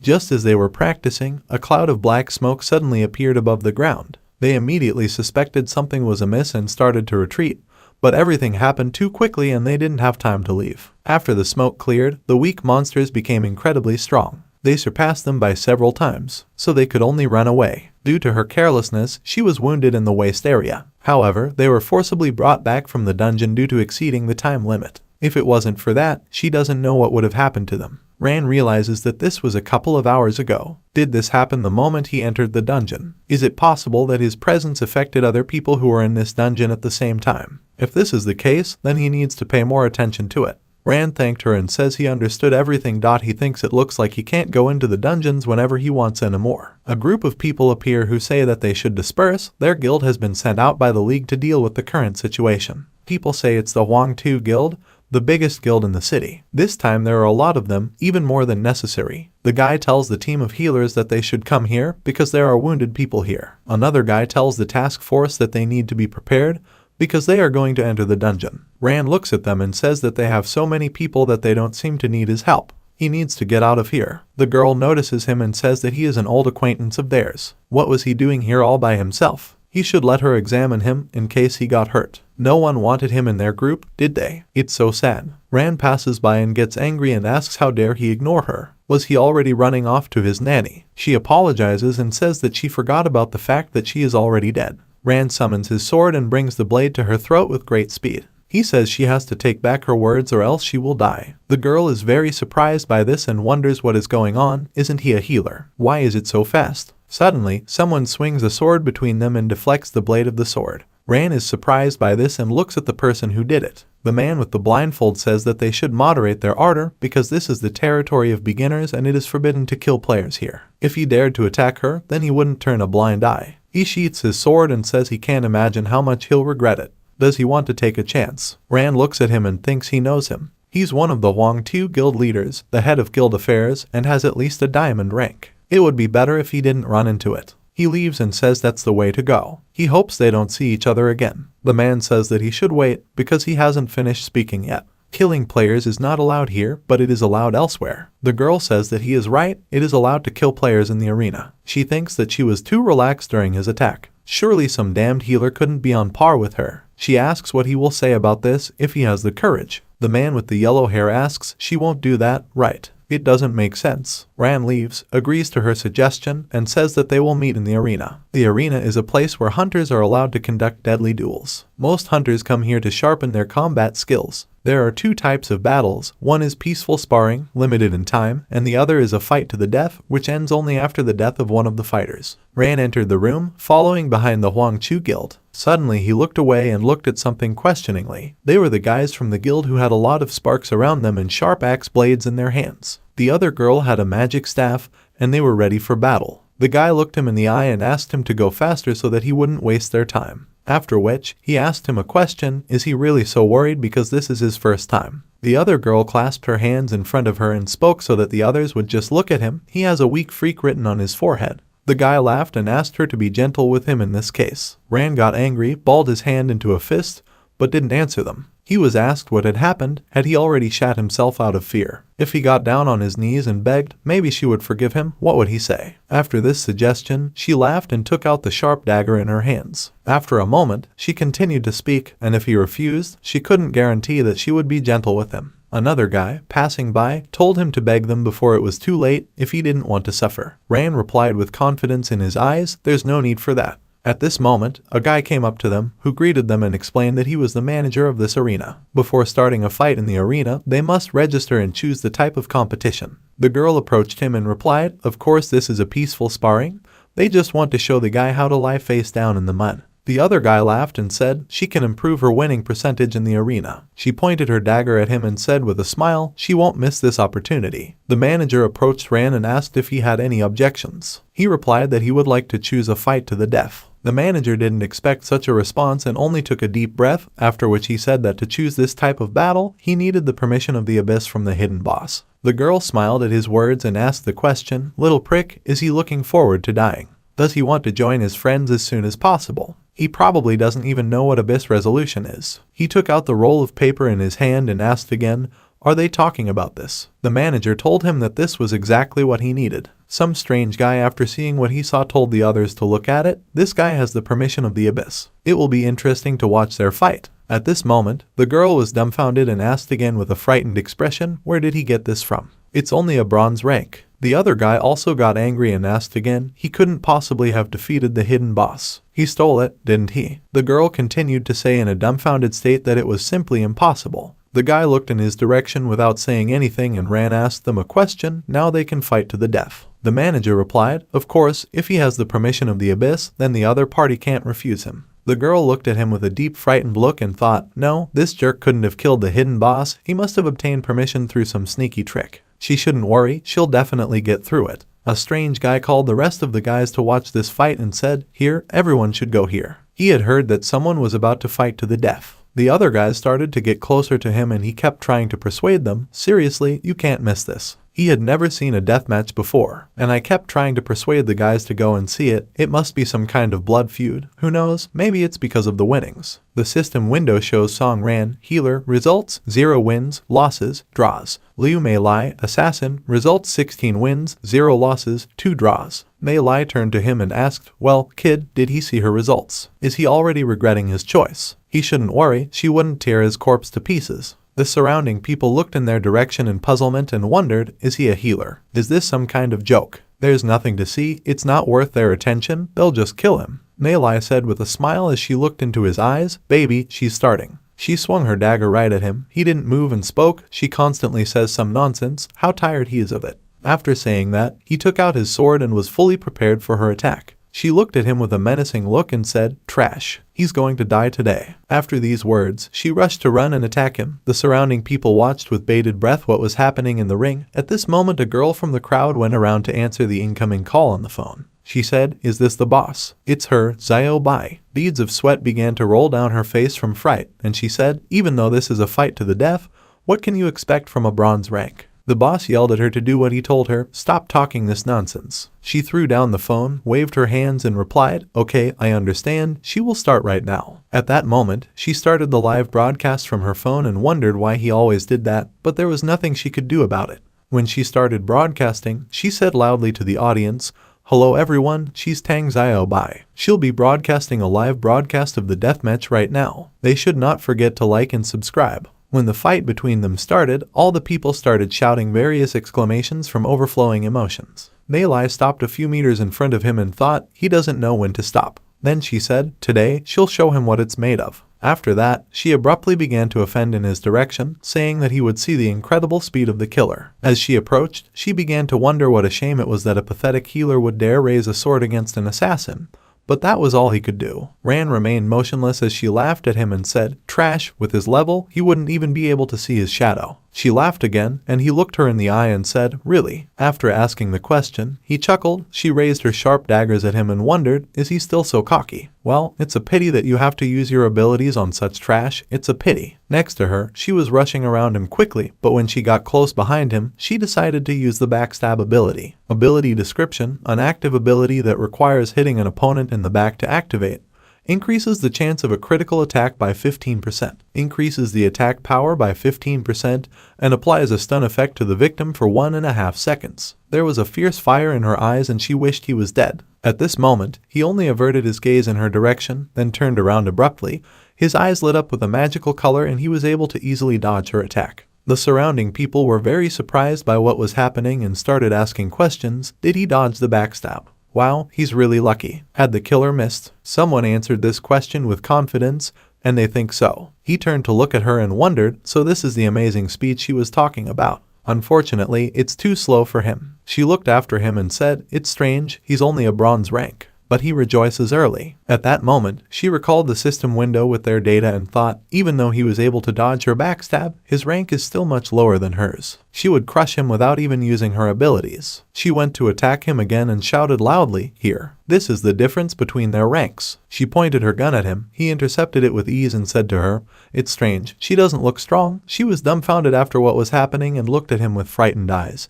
Just as they were practicing, a cloud of black smoke suddenly appeared above the ground. They immediately suspected something was amiss and started to retreat, but everything happened too quickly and they didn't have time to leave. After the smoke cleared, the weak monsters became incredibly strong. They surpassed them by several times, so they could only run away. Due to her carelessness, she was wounded in the waist area. However, they were forcibly brought back from the dungeon due to exceeding the time limit. If it wasn't for that, she doesn't know what would have happened to them. Rand realizes that this was a couple of hours ago. Did this happen the moment he entered the dungeon? Is it possible that his presence affected other people who were in this dungeon at the same time? If this is the case, then he needs to pay more attention to it. Rand thanked her and says he understood everything. He thinks it looks like he can't go into the dungeons whenever he wants anymore. A group of people appear who say that they should disperse. Their guild has been sent out by the League to deal with the current situation. People say it's the Huang Tu Guild, the biggest guild in the city. This time there are a lot of them, even more than necessary. The guy tells the team of healers that they should come here because there are wounded people here. Another guy tells the task force that they need to be prepared because they are going to enter the dungeon. Rand looks at them and says that they have so many people that they don't seem to need his help. He needs to get out of here. The girl notices him and says that he is an old acquaintance of theirs. What was he doing here all by himself? He should let her examine him in case he got hurt. No one wanted him in their group, did they? It's so sad. Rand passes by and gets angry and asks how dare he ignore her. Was he already running off to his nanny? She apologizes and says that she forgot about the fact that she is already dead. Rand summons his sword and brings the blade to her throat with great speed. He says she has to take back her words or else she will die. The girl is very surprised by this and wonders what is going on. Isn't he a healer? Why is it so fast? Suddenly, someone swings a sword between them and deflects the blade of the sword. Rand is surprised by this and looks at the person who did it. The man with the blindfold says that they should moderate their ardor because this is the territory of beginners and it is forbidden to kill players here. If he dared to attack her, then he wouldn't turn a blind eye. He sheaths his sword and says he can't imagine how much he'll regret it. Does he want to take a chance? Rand looks at him and thinks he knows him. He's one of the Huang Tu Guild leaders, the head of guild affairs, and has at least a diamond rank. It would be better if he didn't run into it. He leaves and says that's the way to go. He hopes they don't see each other again. The man says that he should wait because he hasn't finished speaking yet. Killing players is not allowed here, but it is allowed elsewhere. The girl says that he is right, it is allowed to kill players in the arena. She thinks that she was too relaxed during his attack. Surely some damned healer couldn't be on par with her. She asks what he will say about this if he has the courage. The man with the yellow hair asks she won't do that, right? It doesn't make sense. Rand leaves, agrees to her suggestion, and says that they will meet in the arena. The arena is a place where hunters are allowed to conduct deadly duels. Most hunters come here to sharpen their combat skills. There are two types of battles. One is peaceful sparring, limited in time, and the other is a fight to the death, which ends only after the death of one of the fighters. Rand entered the room, following behind the Huang Tu Guild. Suddenly he looked away and looked at something questioningly. They were the guys from the guild who had a lot of sparks around them and sharp axe blades in their hands. The other girl had a magic staff, and they were ready for battle. The guy looked him in the eye and asked him to go faster so that he wouldn't waste their time. After which, he asked him a question, is he really so worried because this is his first time? The other girl clasped her hands in front of her and spoke so that the others would just look at him. He has a weak freak written on his forehead. The guy laughed and asked her to be gentle with him in this case. Rand got angry, balled his hand into a fist, but didn't answer them. He was asked what had happened. Had he already shat himself out of fear? If he got down on his knees and begged, maybe she would forgive him. What would he say? After this suggestion, she laughed and took out the sharp dagger in her hands. After a moment, she continued to speak, and if he refused, she couldn't guarantee that she would be gentle with him. Another guy, passing by, told him to beg them before it was too late if he didn't want to suffer. Rand replied with confidence in his eyes, there's no need for that. At this moment, a guy came up to them, who greeted them and explained that he was the manager of this arena. Before starting a fight in the arena, they must register and choose the type of competition. The girl approached him and replied, of course this is a peaceful sparring. They just want to show the guy how to lie face down in the mud. The other guy laughed and said she can improve her winning percentage in the arena. She pointed her dagger at him and said with a smile she won't miss this opportunity. The manager approached Ran and asked if he had any objections. He replied that he would like to choose a fight to the death. The manager didn't expect such a response and only took a deep breath, after which he said that to choose this type of battle, he needed the permission of the abyss from the hidden boss. The girl smiled at his words and asked the question, "Little prick, is he looking forward to dying? Does he want to join his friends as soon as possible? He probably doesn't even know what abyss resolution is." He took out the roll of paper in his hand and asked again, "Are they talking about this?" The manager told him that this was exactly what he needed. Some strange guy, after seeing what he saw, told the others to look at it. This guy has the permission of the abyss. It will be interesting to watch their fight. At this moment, the girl was dumbfounded and asked again with a frightened expression, "Where did he get this from? It's only a bronze rank." The other guy also got angry and asked again. He couldn't possibly have defeated the hidden boss. He stole it, didn't he? The girl continued to say in a dumbfounded state that it was simply impossible. The guy looked in his direction without saying anything and Ran asked them a question. Now they can fight to the death. The manager replied, "Of course, if he has the permission of the abyss, then the other party can't refuse him." The girl looked at him with a deep frightened look and thought, no, this jerk couldn't have killed the hidden boss. He must have obtained permission through some sneaky trick. She shouldn't worry, she'll definitely get through it. A strange guy called the rest of the guys to watch this fight and said, "Here, everyone should go here." He had heard that someone was about to fight to the death. The other guys started to get closer to him and he kept trying to persuade them, "Seriously, you can't miss this." He had never seen a deathmatch before, and I kept trying to persuade the guys to go and see it. It must be some kind of blood feud. Who knows? Maybe it's because of the winnings. The system window shows Song Ran, healer, results 0 wins, losses, draws. Liu Mei Lai, assassin, results 16 wins, 0 losses, 2 draws. Mei Lai turned to him and asked, "Well, kid, did he see her results? Is he already regretting his choice?" He shouldn't worry, she wouldn't tear his corpse to pieces. The surrounding people looked in their direction in puzzlement and wondered, is he a healer? Is this some kind of joke? There's nothing to see, it's not worth their attention, they'll just kill him. Mei Lai said with a smile as she looked into his eyes, "Baby, she's starting." She swung her dagger right at him. He didn't move and spoke. "She constantly says some nonsense. How tired he is of it." After saying that, he took out his sword and was fully prepared for her attack. She looked at him with a menacing look and said, "Trash. He's going to die today." After these words, she rushed to run and attack him. The surrounding people watched with bated breath what was happening in the ring. At this moment, a girl from the crowd went around to answer the incoming call on the phone. She said, "Is this the boss?" "It's her, Xiao Bai." Beads of sweat began to roll down her face from fright, and she said, "Even though this is a fight to the death, what can you expect from a bronze rank?" The boss yelled at her to do what he told her. "Stop talking this nonsense." She threw down the phone, waved her hands and replied, "Okay, I understand. She will start right now." At that moment, she started the live broadcast from her phone and wondered why he always did that, but there was nothing she could do about it. When she started broadcasting, she said loudly to the audience, "Hello everyone, she's Tang Xiao Bai. She'll be broadcasting a live broadcast of the deathmatch right now. They should not forget to like and subscribe." When the fight between them started, all the people started shouting various exclamations from overflowing emotions. Mei Lai stopped a few meters in front of him and thought, he doesn't know when to stop. Then she said, "Today, she'll show him what it's made of." After that, she abruptly began to offend in his direction, saying that he would see the incredible speed of the killer. As she approached, she began to wonder what a shame it was that a pathetic healer would dare raise a sword against an assassin. But that was all he could do. Ran remained motionless as she laughed at him and said, "Trash, with his level, he wouldn't even be able to see his shadow." She laughed again, and he looked her in the eye and said, "Really?" After asking the question, he chuckled. She raised her sharp daggers at him and wondered, is he still so cocky? "Well, it's a pity that you have to use your abilities on such trash. It's a pity." Next to her, she was rushing around him quickly, but when she got close behind him, she decided to use the backstab ability. Ability description: an active ability that requires hitting an opponent in the back to activate. Increases the chance of a critical attack by 15%, increases the attack power by 15%, and applies a stun effect to the victim for 1.5 seconds. There was a fierce fire in her eyes and she wished he was dead. At this moment, he only averted his gaze in her direction, then turned around abruptly. His eyes lit up with a magical color and he was able to easily dodge her attack. The surrounding people were very surprised by what was happening and started asking questions. Did he dodge the backstab? Wow, he's really lucky. Had the killer missed? Someone answered this question with confidence, and they think so. He turned to look at her and wondered, so this is the amazing speed she was talking about. Unfortunately, it's too slow for him. She looked after him and said, "It's strange, he's only a bronze rank." but he rejoices early. At that moment, she recalled the system window with their data and thought, even though he was able to dodge her backstab, his rank is still much lower than hers. She would crush him without even using her abilities. She went to attack him again and shouted loudly, "Here. This is the difference between their ranks." She pointed her gun at him. He intercepted it with ease and said to her, "It's strange. She doesn't look strong." She was dumbfounded after what was happening and looked at him with frightened eyes.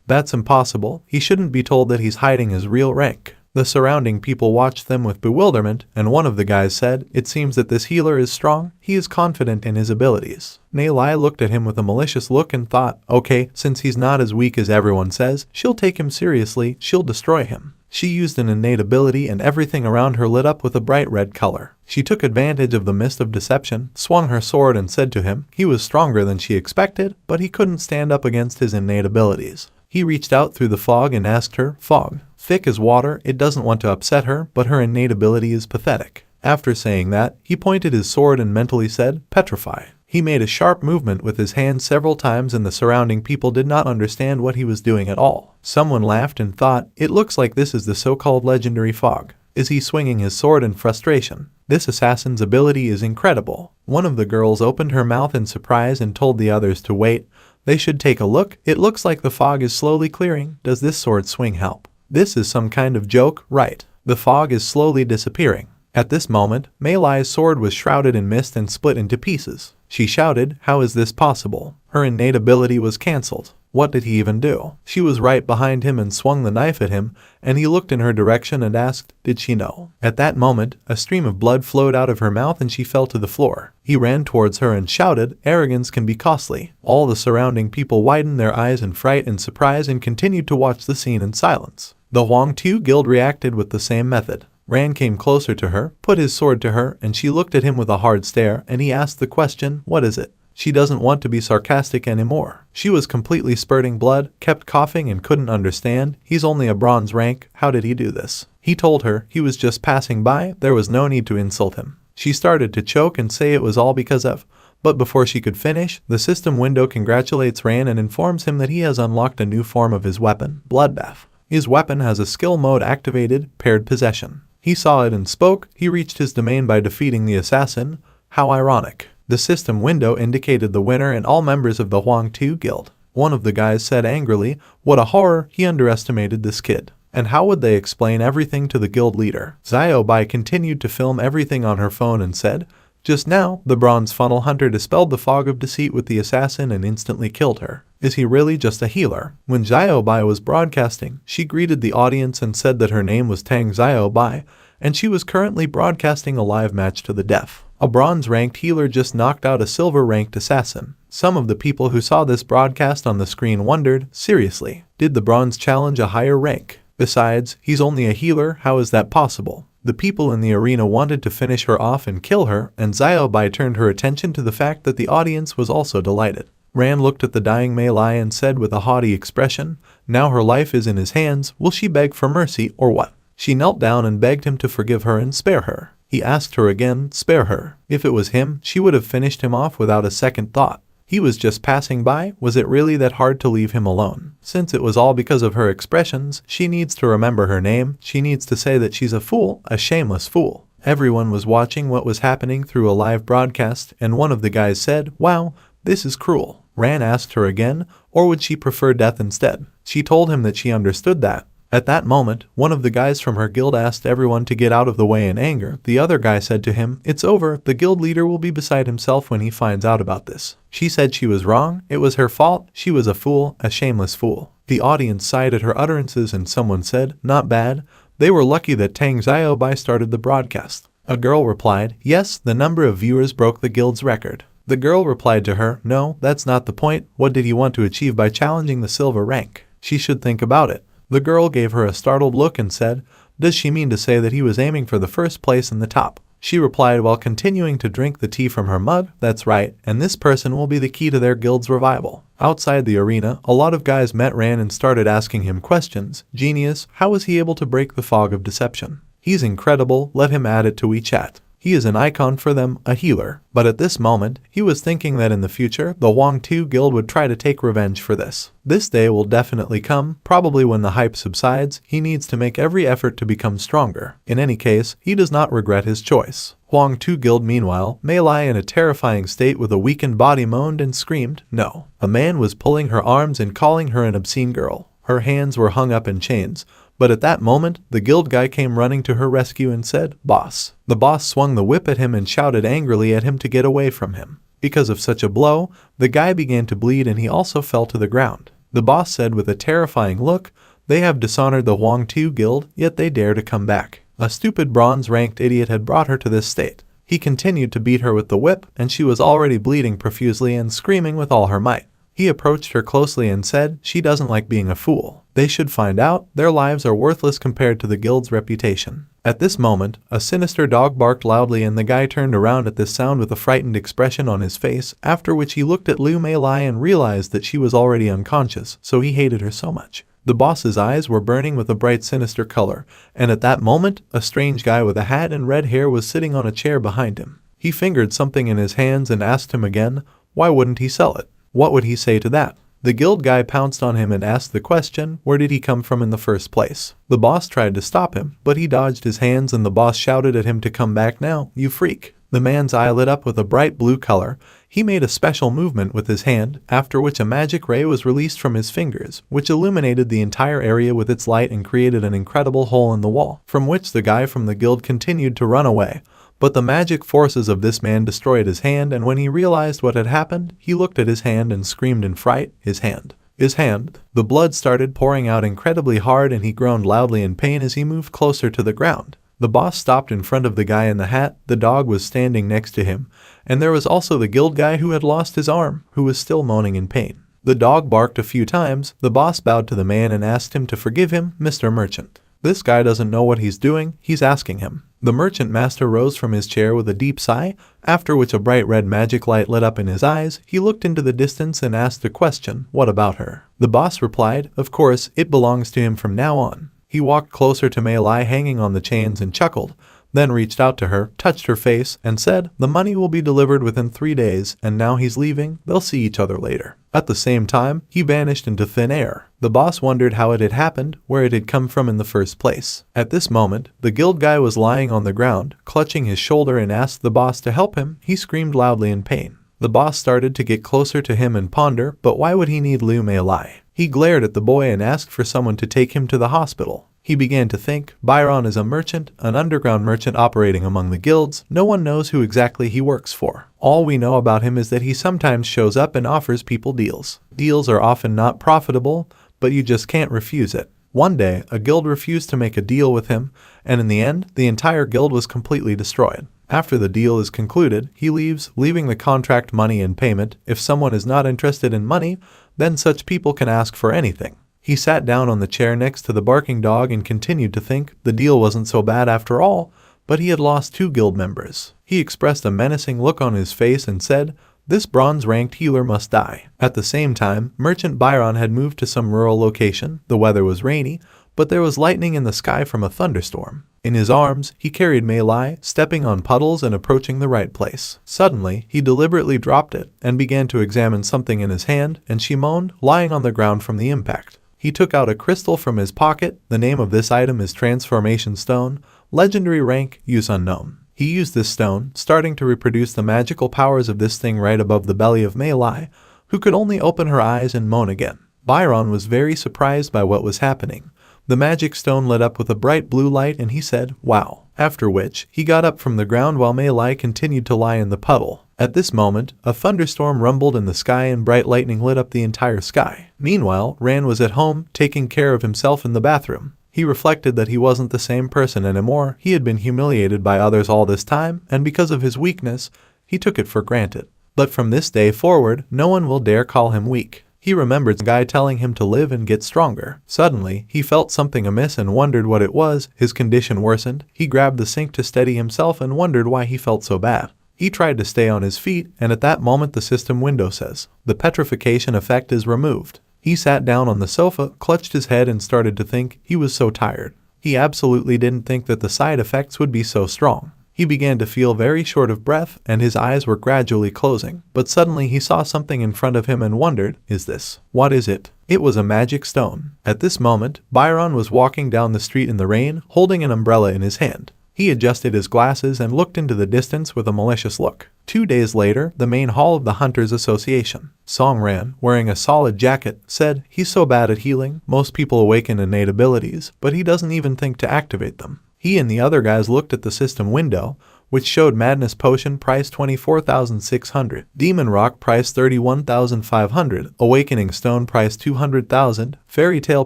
That's impossible. He shouldn't be told that he's hiding his real rank. The surrounding people watched them with bewilderment, and one of the guys said, "It seems that this healer is strong. He is confident in his abilities." Nei looked at him with a malicious look and thought, okay, since he's not as weak as everyone says, she'll take him seriously, she'll destroy him. She used an innate ability and everything around her lit up with a bright red color. She took advantage of the mist of deception, swung her sword and said to him, he was stronger than she expected, but he couldn't stand up against his innate abilities. He reached out through the fog and asked her, "Fog, thick as water." It doesn't want to upset her, but her innate ability is pathetic. After saying that, he pointed his sword and mentally said, "Petrify." He made a sharp movement with his hand several times and the surrounding people did not understand what he was doing at all. Someone laughed and thought, it looks like this is the so-called legendary Fog. Is he swinging his sword in frustration? This assassin's ability is incredible. One of the girls opened her mouth in surprise and told the others to wait. They should take a look. It looks like the fog is slowly clearing. Does this sword swing help? This is some kind of joke, right? The fog is slowly disappearing. At this moment, Mei Lai's sword was shrouded in mist and split into pieces. She shouted, "How is this possible?" Her innate ability was cancelled. What did he even do? She was right behind him and swung the knife at him, and he looked in her direction and asked, did she know? At that moment, a stream of blood flowed out of her mouth and she fell to the floor. He ran towards her and shouted, "Arrogance can be costly." All the surrounding people widened their eyes in fright and surprise and continued to watch the scene in silence. The Huangtu Guild reacted with the same method. Ran came closer to her, put his sword to her, and she looked at him with a hard stare, and he asked the question, "What is it?" She doesn't want to be sarcastic anymore. She was completely spurting blood, kept coughing and couldn't understand. He's only a bronze rank. How did he do this? He told her he was just passing by. There was no need to insult him. She started to choke and say it was all because of. But before she could finish, the system window congratulates Ran and informs him that he has unlocked a new form of his weapon, Bloodbath. His weapon has a skill mode activated, paired possession. He saw it and spoke. He reached his domain by defeating the assassin. How ironic. The system window indicated the winner and all members of the Huangtu Guild. One of the guys said angrily, "What a horror, he underestimated this kid." And how would they explain everything to the guild leader? Xiaobai continued to film everything on her phone and said, "Just now, the bronze funnel hunter dispelled the fog of deceit with the assassin and instantly killed her. Is he really just a healer?" When Xiaobai was broadcasting, she greeted the audience and said that her name was Tang Xiaobai, and she was currently broadcasting a live match to the death. A bronze-ranked healer just knocked out a silver-ranked assassin. Some of the people who saw this broadcast on the screen wondered, seriously, did the bronze challenge a higher rank? Besides, he's only a healer, how is that possible? The people in the arena wanted to finish her off and kill her, and Xiaobai turned her attention to the fact that the audience was also delighted. Ran looked at the dying Mei Lai and said with a haughty expression, "Now her life is in his hands, will she beg for mercy or what?" She knelt down and begged him to forgive her and spare her. He asked her again, spare her. If it was him, she would have finished him off without a second thought. He was just passing by. Was it really that hard to leave him alone? Since it was all because of her expressions, she needs to remember her name. She needs to say that she's a fool, a shameless fool. Everyone was watching what was happening through a live broadcast, and one of the guys said, "Wow, this is cruel." Ran asked her again, or would she prefer death instead? She told him that she understood that. At that moment, one of the guys from her guild asked everyone to get out of the way in anger. The other guy said to him, "It's over. The guild leader will be beside himself when he finds out about this." She said she was wrong. It was her fault. She was a fool, a shameless fool. The audience sighed at her utterances and someone said, "Not bad." They were lucky that Tang Xiaobai started the broadcast. A girl replied, "Yes, the number of viewers broke the guild's record." The girl replied to her, "No, that's not the point. What did he want to achieve by challenging the silver rank? She should think about it." The girl gave her a startled look and said, "Does she mean to say that he was aiming for the first place in the top?" She replied while continuing to drink the tea from her mug, "That's right, and this person will be the key to their guild's revival." Outside the arena, a lot of guys met Ran and started asking him questions. "Genius, how was he able to break the fog of deception? He's incredible, let him add it to WeChat." He is an icon for them, a healer. But at this moment, he was thinking that in the future, the Wang-Tu Guild would try to take revenge for this. This day will definitely come, probably when the hype subsides. He needs to make every effort to become stronger. In any case, he does not regret his choice. Wang-Tu Guild meanwhile may lie in a terrifying state with a weakened body, moaned and screamed, no. A man was pulling her arms and calling her an obscene girl. Her hands were hung up in chains. But at that moment, the guild guy came running to her rescue and said, "Boss." The boss swung the whip at him and shouted angrily at him to get away from him. Because of such a blow, the guy began to bleed and he also fell to the ground. The boss said with a terrifying look, "They have dishonored the Wang-Tu Guild, yet they dare to come back." A stupid bronze-ranked idiot had brought her to this state. He continued to beat her with the whip, and she was already bleeding profusely and screaming with all her might. He approached her closely and said, "She doesn't like being a fool. They should find out. Their lives are worthless compared to the guild's reputation." At this moment, a sinister dog barked loudly and the guy turned around at this sound with a frightened expression on his face, after which he looked at Lu Mei Lai and realized that she was already unconscious, so he hated her so much. The boss's eyes were burning with a bright sinister color, and at that moment, a strange guy with a hat and red hair was sitting on a chair behind him. He fingered something in his hands and asked him again, why wouldn't he sell it? What would he say to that? The guild guy pounced on him and asked the question, where did he come from in the first place? The boss tried to stop him, but he dodged his hands and the boss shouted at him to come back now, you freak. The man's eye lit up with a bright blue color. He made a special movement with his hand, after which a magic ray was released from his fingers, which illuminated the entire area with its light and created an incredible hole in the wall, from which the guy from the guild continued to run away. But the magic forces of this man destroyed his hand, and when he realized what had happened, he looked at his hand and screamed in fright, his hand. His hand. The blood started pouring out incredibly hard and he groaned loudly in pain as he moved closer to the ground. The boss stopped in front of the guy in the hat, the dog was standing next to him, and there was also the guild guy who had lost his arm, who was still moaning in pain. The dog barked a few times. The boss bowed to the man and asked him to forgive him, Mr. Merchant. This guy doesn't know what he's doing, he's asking him. The merchant master rose from his chair with a deep sigh, after which a bright red magic light lit up in his eyes. He looked into the distance and asked the question, what about her? The boss replied, of course, it belongs to him from now on. He walked closer to Mei Lai hanging on the chains and chuckled, then reached out to her, touched her face, and said, the money will be delivered within 3 days, and now he's leaving, they'll see each other later. At the same time, he vanished into thin air. The boss wondered how it had happened, where it had come from in the first place. At this moment, the guild guy was lying on the ground, clutching his shoulder and asked the boss to help him. He screamed loudly in pain. The boss started to get closer to him and ponder, but why would he need Lu Mei Lai? He glared at the boy and asked for someone to take him to the hospital. He began to think, Byron is a merchant, an underground merchant operating among the guilds. No one knows who exactly he works for. All we know about him is that he sometimes shows up and offers people deals. Deals are often not profitable, but you just can't refuse it. One day, a guild refused to make a deal with him, and in the end, the entire guild was completely destroyed. After the deal is concluded, he leaves, leaving the contract money in payment. If someone is not interested in money, then such people can ask for anything. He sat down on the chair next to the barking dog and continued to think. The deal wasn't so bad after all, but he had lost 2 guild members. He expressed a menacing look on his face and said, this bronze-ranked healer must die. At the same time, Merchant Byron had moved to some rural location. The weather was rainy, but there was lightning in the sky from a thunderstorm. In his arms, he carried Mei Lai, stepping on puddles and approaching the right place. Suddenly, he deliberately dropped it and began to examine something in his hand, and she moaned, lying on the ground from the impact. He took out a crystal from his pocket. The name of this item is Transformation Stone, legendary rank, use unknown. He used this stone, starting to reproduce the magical powers of this thing right above the belly of Mei Lai, who could only open her eyes and moan again. Byron was very surprised by what was happening. The magic stone lit up with a bright blue light and he said, wow. After which, he got up from the ground while Mei Lai continued to lie in the puddle. At this moment, a thunderstorm rumbled in the sky and bright lightning lit up the entire sky. Meanwhile, Ran was at home, taking care of himself in the bathroom. He reflected that he wasn't the same person anymore. He had been humiliated by others all this time, and because of his weakness, he took it for granted. But from this day forward, no one will dare call him weak. He remembered the guy telling him to live and get stronger. Suddenly, he felt something amiss and wondered what it was. His condition worsened. He grabbed the sink to steady himself and wondered why he felt so bad. He tried to stay on his feet, and at that moment the system window says, the petrification effect is removed. He sat down on the sofa, clutched his head and started to think. He was so tired. He absolutely didn't think that the side effects would be so strong. He began to feel very short of breath and his eyes were gradually closing. But suddenly he saw something in front of him and wondered, is this? What is it? It was a magic stone. At this moment, Byron was walking down the street in the rain, holding an umbrella in his hand. He adjusted his glasses and looked into the distance with a malicious look. 2 days later, the main hall of the Hunters Association. Songran, wearing a solid jacket, said, he's so bad at healing, most people awaken innate abilities, but he doesn't even think to activate them. He and the other guys looked at the system window, which showed Madness Potion price 24,600, Demon Rock price 31,500, Awakening Stone price 200,000, Fairy Tale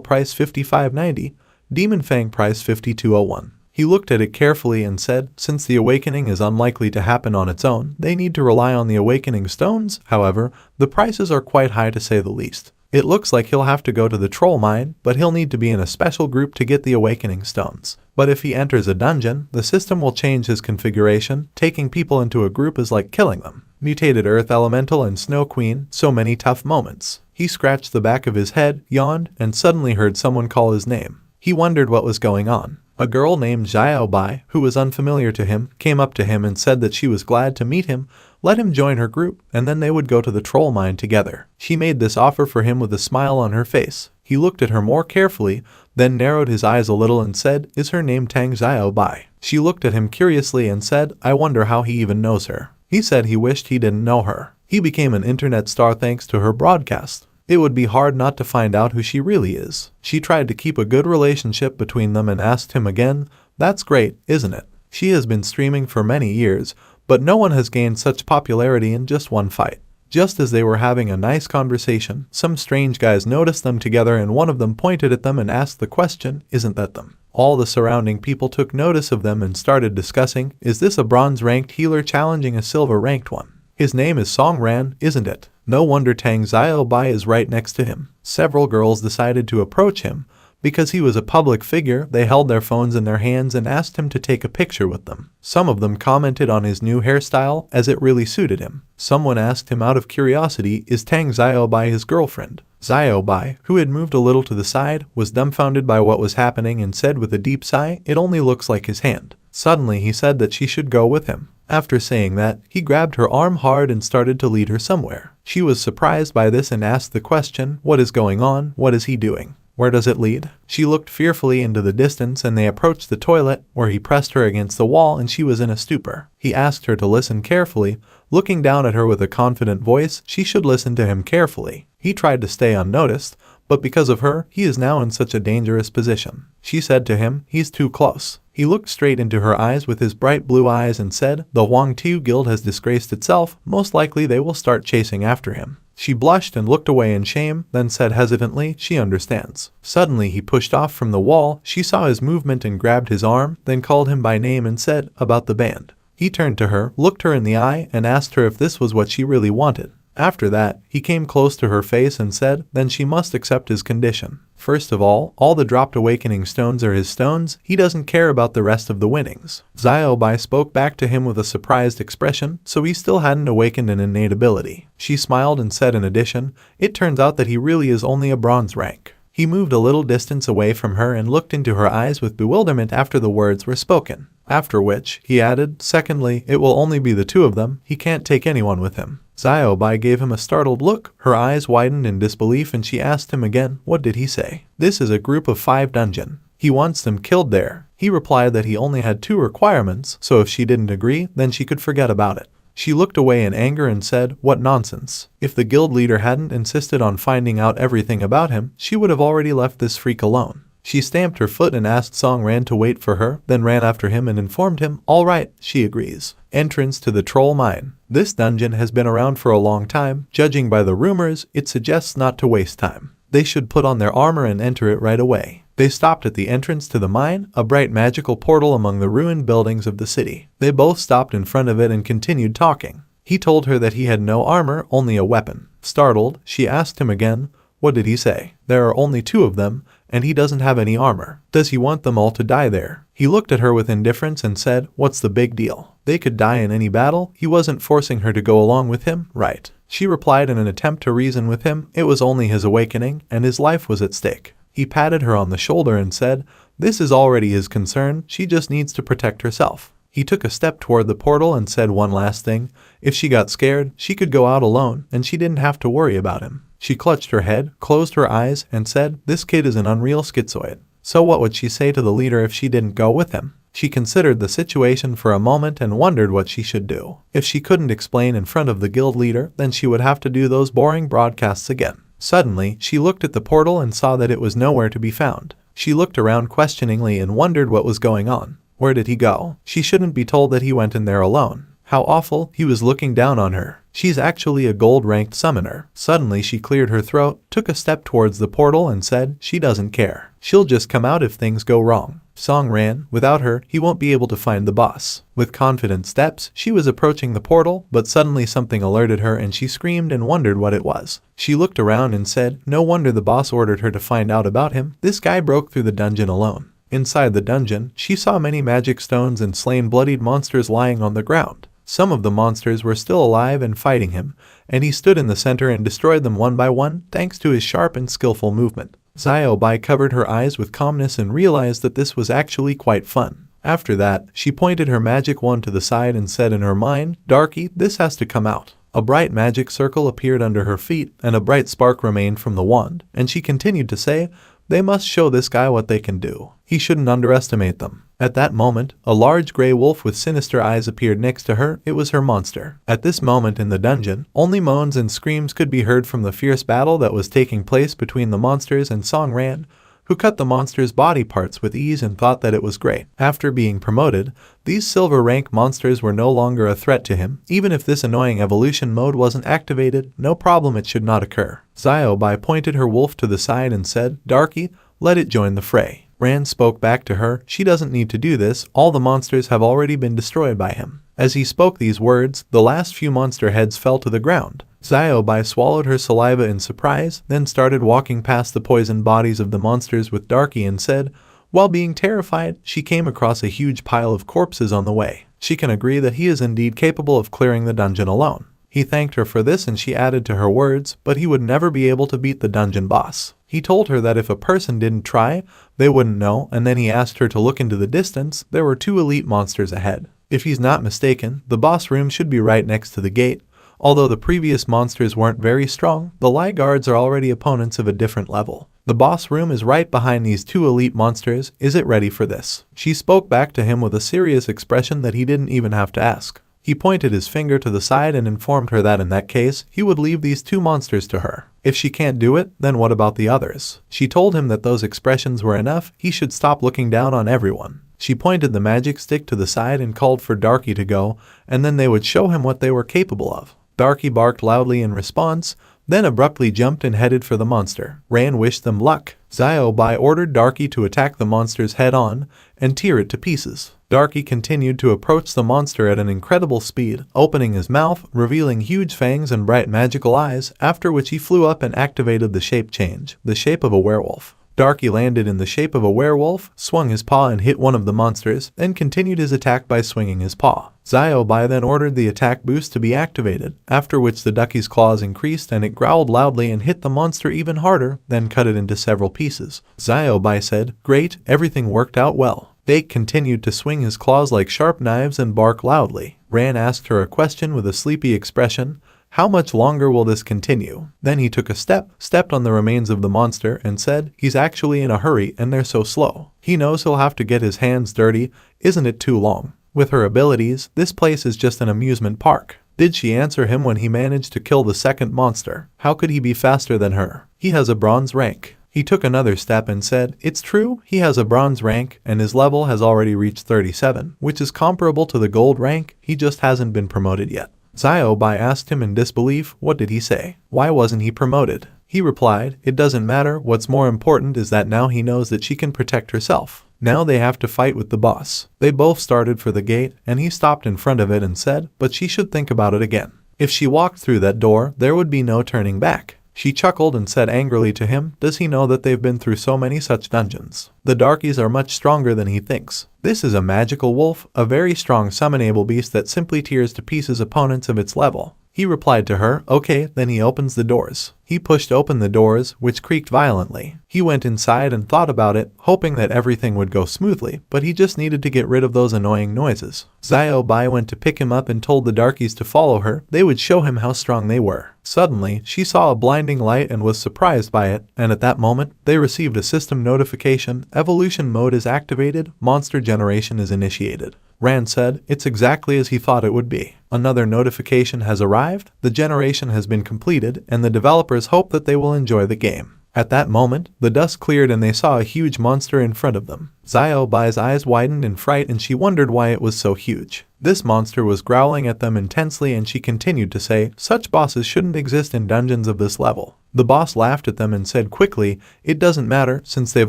price 5590, Demon Fang price 5201. He looked at it carefully and said, since the awakening is unlikely to happen on its own, they need to rely on the awakening stones. However, the prices are quite high to say the least. It looks like he'll have to go to the troll mine, but he'll need to be in a special group to get the awakening stones. But if he enters a dungeon, the system will change his configuration. Taking people into a group is like killing them. Mutated Earth Elemental and Snow Queen, so many tough moments. He scratched the back of his head, yawned, and suddenly heard someone call his name. He wondered what was going on. A girl named Xiaobai, who was unfamiliar to him, came up to him and said that she was glad to meet him, let him join her group, and then they would go to the troll mine together. She made this offer for him with a smile on her face. He looked at her more carefully, then narrowed his eyes a little and said, is her name Tang Xiaobai? She looked at him curiously and said, I wonder how he even knows her. He said he wished he didn't know her. He became an internet star thanks to her broadcast. It would be hard not to find out who she really is. She tried to keep a good relationship between them and asked him again, that's great, isn't it? She has been streaming for many years, but no one has gained such popularity in just one fight. Just as they were having a nice conversation, some strange guys noticed them together and one of them pointed at them and asked the question, isn't that them? All the surrounding people took notice of them and started discussing, is this a bronze-ranked healer challenging a silver-ranked one? His name is Songran, isn't it? No wonder Tang Xiaobai is right next to him. Several girls decided to approach him. Because he was a public figure, they held their phones in their hands and asked him to take a picture with them. Some of them commented on his new hairstyle, as it really suited him. Someone asked him out of curiosity, is Tang Xiaobai his girlfriend? Xiaobai, who had moved a little to the side, was dumbfounded by what was happening and said with a deep sigh, it only looks like his hand. Suddenly he said that she should go with him. After saying that, he grabbed her arm hard and started to lead her somewhere. She was surprised by this and asked the question, what is going on? What is he doing? Where does it lead? She looked fearfully into the distance and they approached the toilet, where he pressed her against the wall and she was in a stupor. He asked her to listen carefully. Looking down at her with a confident voice, she should listen to him carefully. He tried to stay unnoticed, but because of her, he is now in such a dangerous position. She said to him, he's too close. He looked straight into her eyes with his bright blue eyes and said, the Huang Tu Guild has disgraced itself, most likely they will start chasing after him. She blushed and looked away in shame, then said hesitantly, she understands. Suddenly he pushed off from the wall. She saw his movement and grabbed his arm, then called him by name and said, about the band. He turned to her, looked her in the eye, and asked her if this was what she really wanted. After that, he came close to her face and said, then she must accept his condition. First of all the dropped awakening stones are his stones, he doesn't care about the rest of the winnings. Xiaobai spoke back to him with a surprised expression, so he still hadn't awakened an innate ability. She smiled and said in addition, it turns out that he really is only a bronze rank. He moved a little distance away from her and looked into her eyes with bewilderment after the words were spoken. After which, he added, secondly, it will only be the two of them, he can't take anyone with him. Xiaobai gave him a startled look, her eyes widened in disbelief and she asked him again, what did he say? This is a group of 5 dungeon. He wants them killed there. He replied that he only had 2 requirements, so if she didn't agree, then she could forget about it. She looked away in anger and said, what nonsense. If the guild leader hadn't insisted on finding out everything about him, she would have already left this freak alone. She stamped her foot and asked Songran to wait for her, then ran after him and informed him, all right, she agrees. Entrance to the troll mine. This dungeon has been around for a long time. Judging by the rumors, it suggests not to waste time. They should put on their armor and enter it right away. They stopped at the entrance to the mine, a bright magical portal among the ruined buildings of the city. They both stopped in front of it and continued talking. He told her that he had no armor, only a weapon. Startled, she asked him again, what did he say? There are only 2 of them, and he doesn't have any armor. Does he want them all to die there? He looked at her with indifference and said, what's the big deal? They could die in any battle. He wasn't forcing her to go along with him, right? She replied in an attempt to reason with him, it was only his awakening, and his life was at stake. He patted her on the shoulder and said, this is already his concern, she just needs to protect herself. He took a step toward the portal and said one last thing. If she got scared, she could go out alone and she didn't have to worry about him. She clutched her head, closed her eyes, and said, "This kid is an unreal schizoid." So what would she say to the leader if she didn't go with him? She considered the situation for a moment and wondered what she should do. If she couldn't explain in front of the guild leader, then she would have to do those boring broadcasts again. Suddenly, she looked at the portal and saw that it was nowhere to be found. She looked around questioningly and wondered what was going on. Where did he go? She shouldn't be told that he went in there alone. How awful, he was looking down on her. She's actually a gold-ranked summoner. Suddenly she cleared her throat, took a step towards the portal and said, she doesn't care. She'll just come out if things go wrong. Song ran. Without her, he won't be able to find the boss. With confident steps, she was approaching the portal, but suddenly something alerted her and she screamed and wondered what it was. She looked around and said, no wonder the boss ordered her to find out about him. This guy broke through the dungeon alone. Inside the dungeon, she saw many magic stones and slain bloodied monsters lying on the ground. Some of the monsters were still alive and fighting him, and he stood in the center and destroyed them one by one thanks to his sharp and skillful movement. Xiaobai covered her eyes with calmness and realized that this was actually quite fun. After that, she pointed her magic wand to the side and said in her mind, Darky, this has to come out. A bright magic circle appeared under her feet, and a bright spark remained from the wand, and she continued to say, they must show this guy what they can do. He shouldn't underestimate them. At that moment, a large gray wolf with sinister eyes appeared next to her. It was her monster. At this moment in the dungeon, only moans and screams could be heard from the fierce battle that was taking place between the monsters and Song Ran, who cut the monster's body parts with ease and thought that it was great. After being promoted, these silver rank monsters were no longer a threat to him. Even if this annoying evolution mode wasn't activated, no problem, it should not occur. Xiaobai pointed her wolf to the side and said, Darky, let it join the fray. Ran spoke back to her, she doesn't need to do this, all the monsters have already been destroyed by him. As he spoke these words, the last few monster heads fell to the ground. Xiaobai swallowed her saliva in surprise, then started walking past the poisoned bodies of the monsters with Darky and said, while being terrified, she came across a huge pile of corpses on the way. She can agree that he is indeed capable of clearing the dungeon alone. He thanked her for this and she added to her words, but he would never be able to beat the dungeon boss. He told her that if a person didn't try, they wouldn't know, and then he asked her to look into the distance. There were 2 elite monsters ahead. If he's not mistaken, the boss room should be right next to the gate. Although the previous monsters weren't very strong, the Lie Guards are already opponents of a different level. The boss room is right behind these 2 elite monsters. Is it ready for this? She spoke back to him with a serious expression that he didn't even have to ask. He pointed his finger to the side and informed her that in that case, he would leave these 2 monsters to her. If she can't do it, then what about the others? She told him that those expressions were enough, he should stop looking down on everyone. She pointed the magic stick to the side and called for Darky to go, and then they would show him what they were capable of. Darky barked loudly in response, then abruptly jumped and headed for the monster. Ran wished them luck. Xiaobai ordered Darky to attack the monsters head-on and tear it to pieces. Darky continued to approach the monster at an incredible speed, opening his mouth, revealing huge fangs and bright magical eyes, after which he flew up and activated the shape change, the shape of a werewolf. Darky landed in the shape of a werewolf, swung his paw and hit one of the monsters, then continued his attack by swinging his paw. Xiaobai then ordered the attack boost to be activated, after which the ducky's claws increased and it growled loudly and hit the monster even harder, then cut it into several pieces. Xiaobai said, great, everything worked out well. Dake continued to swing his claws like sharp knives and bark loudly. Ran asked her a question with a sleepy expression. How much longer will this continue? Then he took a step, stepped on the remains of the monster, and said, he's actually in a hurry and they're so slow. He knows he'll have to get his hands dirty. Isn't it too long? With her abilities, this place is just an amusement park. Did she answer him when he managed to kill the second monster? How could he be faster than her? He has a bronze rank. He took another step and said, it's true, he has a bronze rank and his level has already reached 37, which is comparable to the gold rank, he just hasn't been promoted yet. Xiaobai asked him in disbelief, what did he say? Why wasn't he promoted? He replied, it doesn't matter, what's more important is that now he knows that she can protect herself. Now they have to fight with the boss. They both started for the gate, and he stopped in front of it and said, but she should think about it again. If she walked through that door, there would be no turning back. She chuckled and said angrily to him, does he know that they've been through so many such dungeons? The darkies are much stronger than he thinks. This is a magical wolf, a very strong summonable beast that simply tears to pieces opponents of its level. He replied to her, okay, then he opens the doors. He pushed open the doors, which creaked violently. He went inside and thought about it, hoping that everything would go smoothly, but he just needed to get rid of those annoying noises. Bai went to pick him up and told the darkies to follow her. They would show him how strong they were. Suddenly, she saw a blinding light and was surprised by it, and at that moment, they received a system notification. Evolution mode is activated, monster generation is initiated. Rand said, it's exactly as he thought it would be. Another notification has arrived, the generation has been completed, and the developers hope that they will enjoy the game. At that moment, the dust cleared and they saw a huge monster in front of them. Bai's eyes widened in fright and she wondered why it was so huge. This monster was growling at them intensely and she continued to say, such bosses shouldn't exist in dungeons of this level. The boss laughed at them and said quickly, it doesn't matter, since they've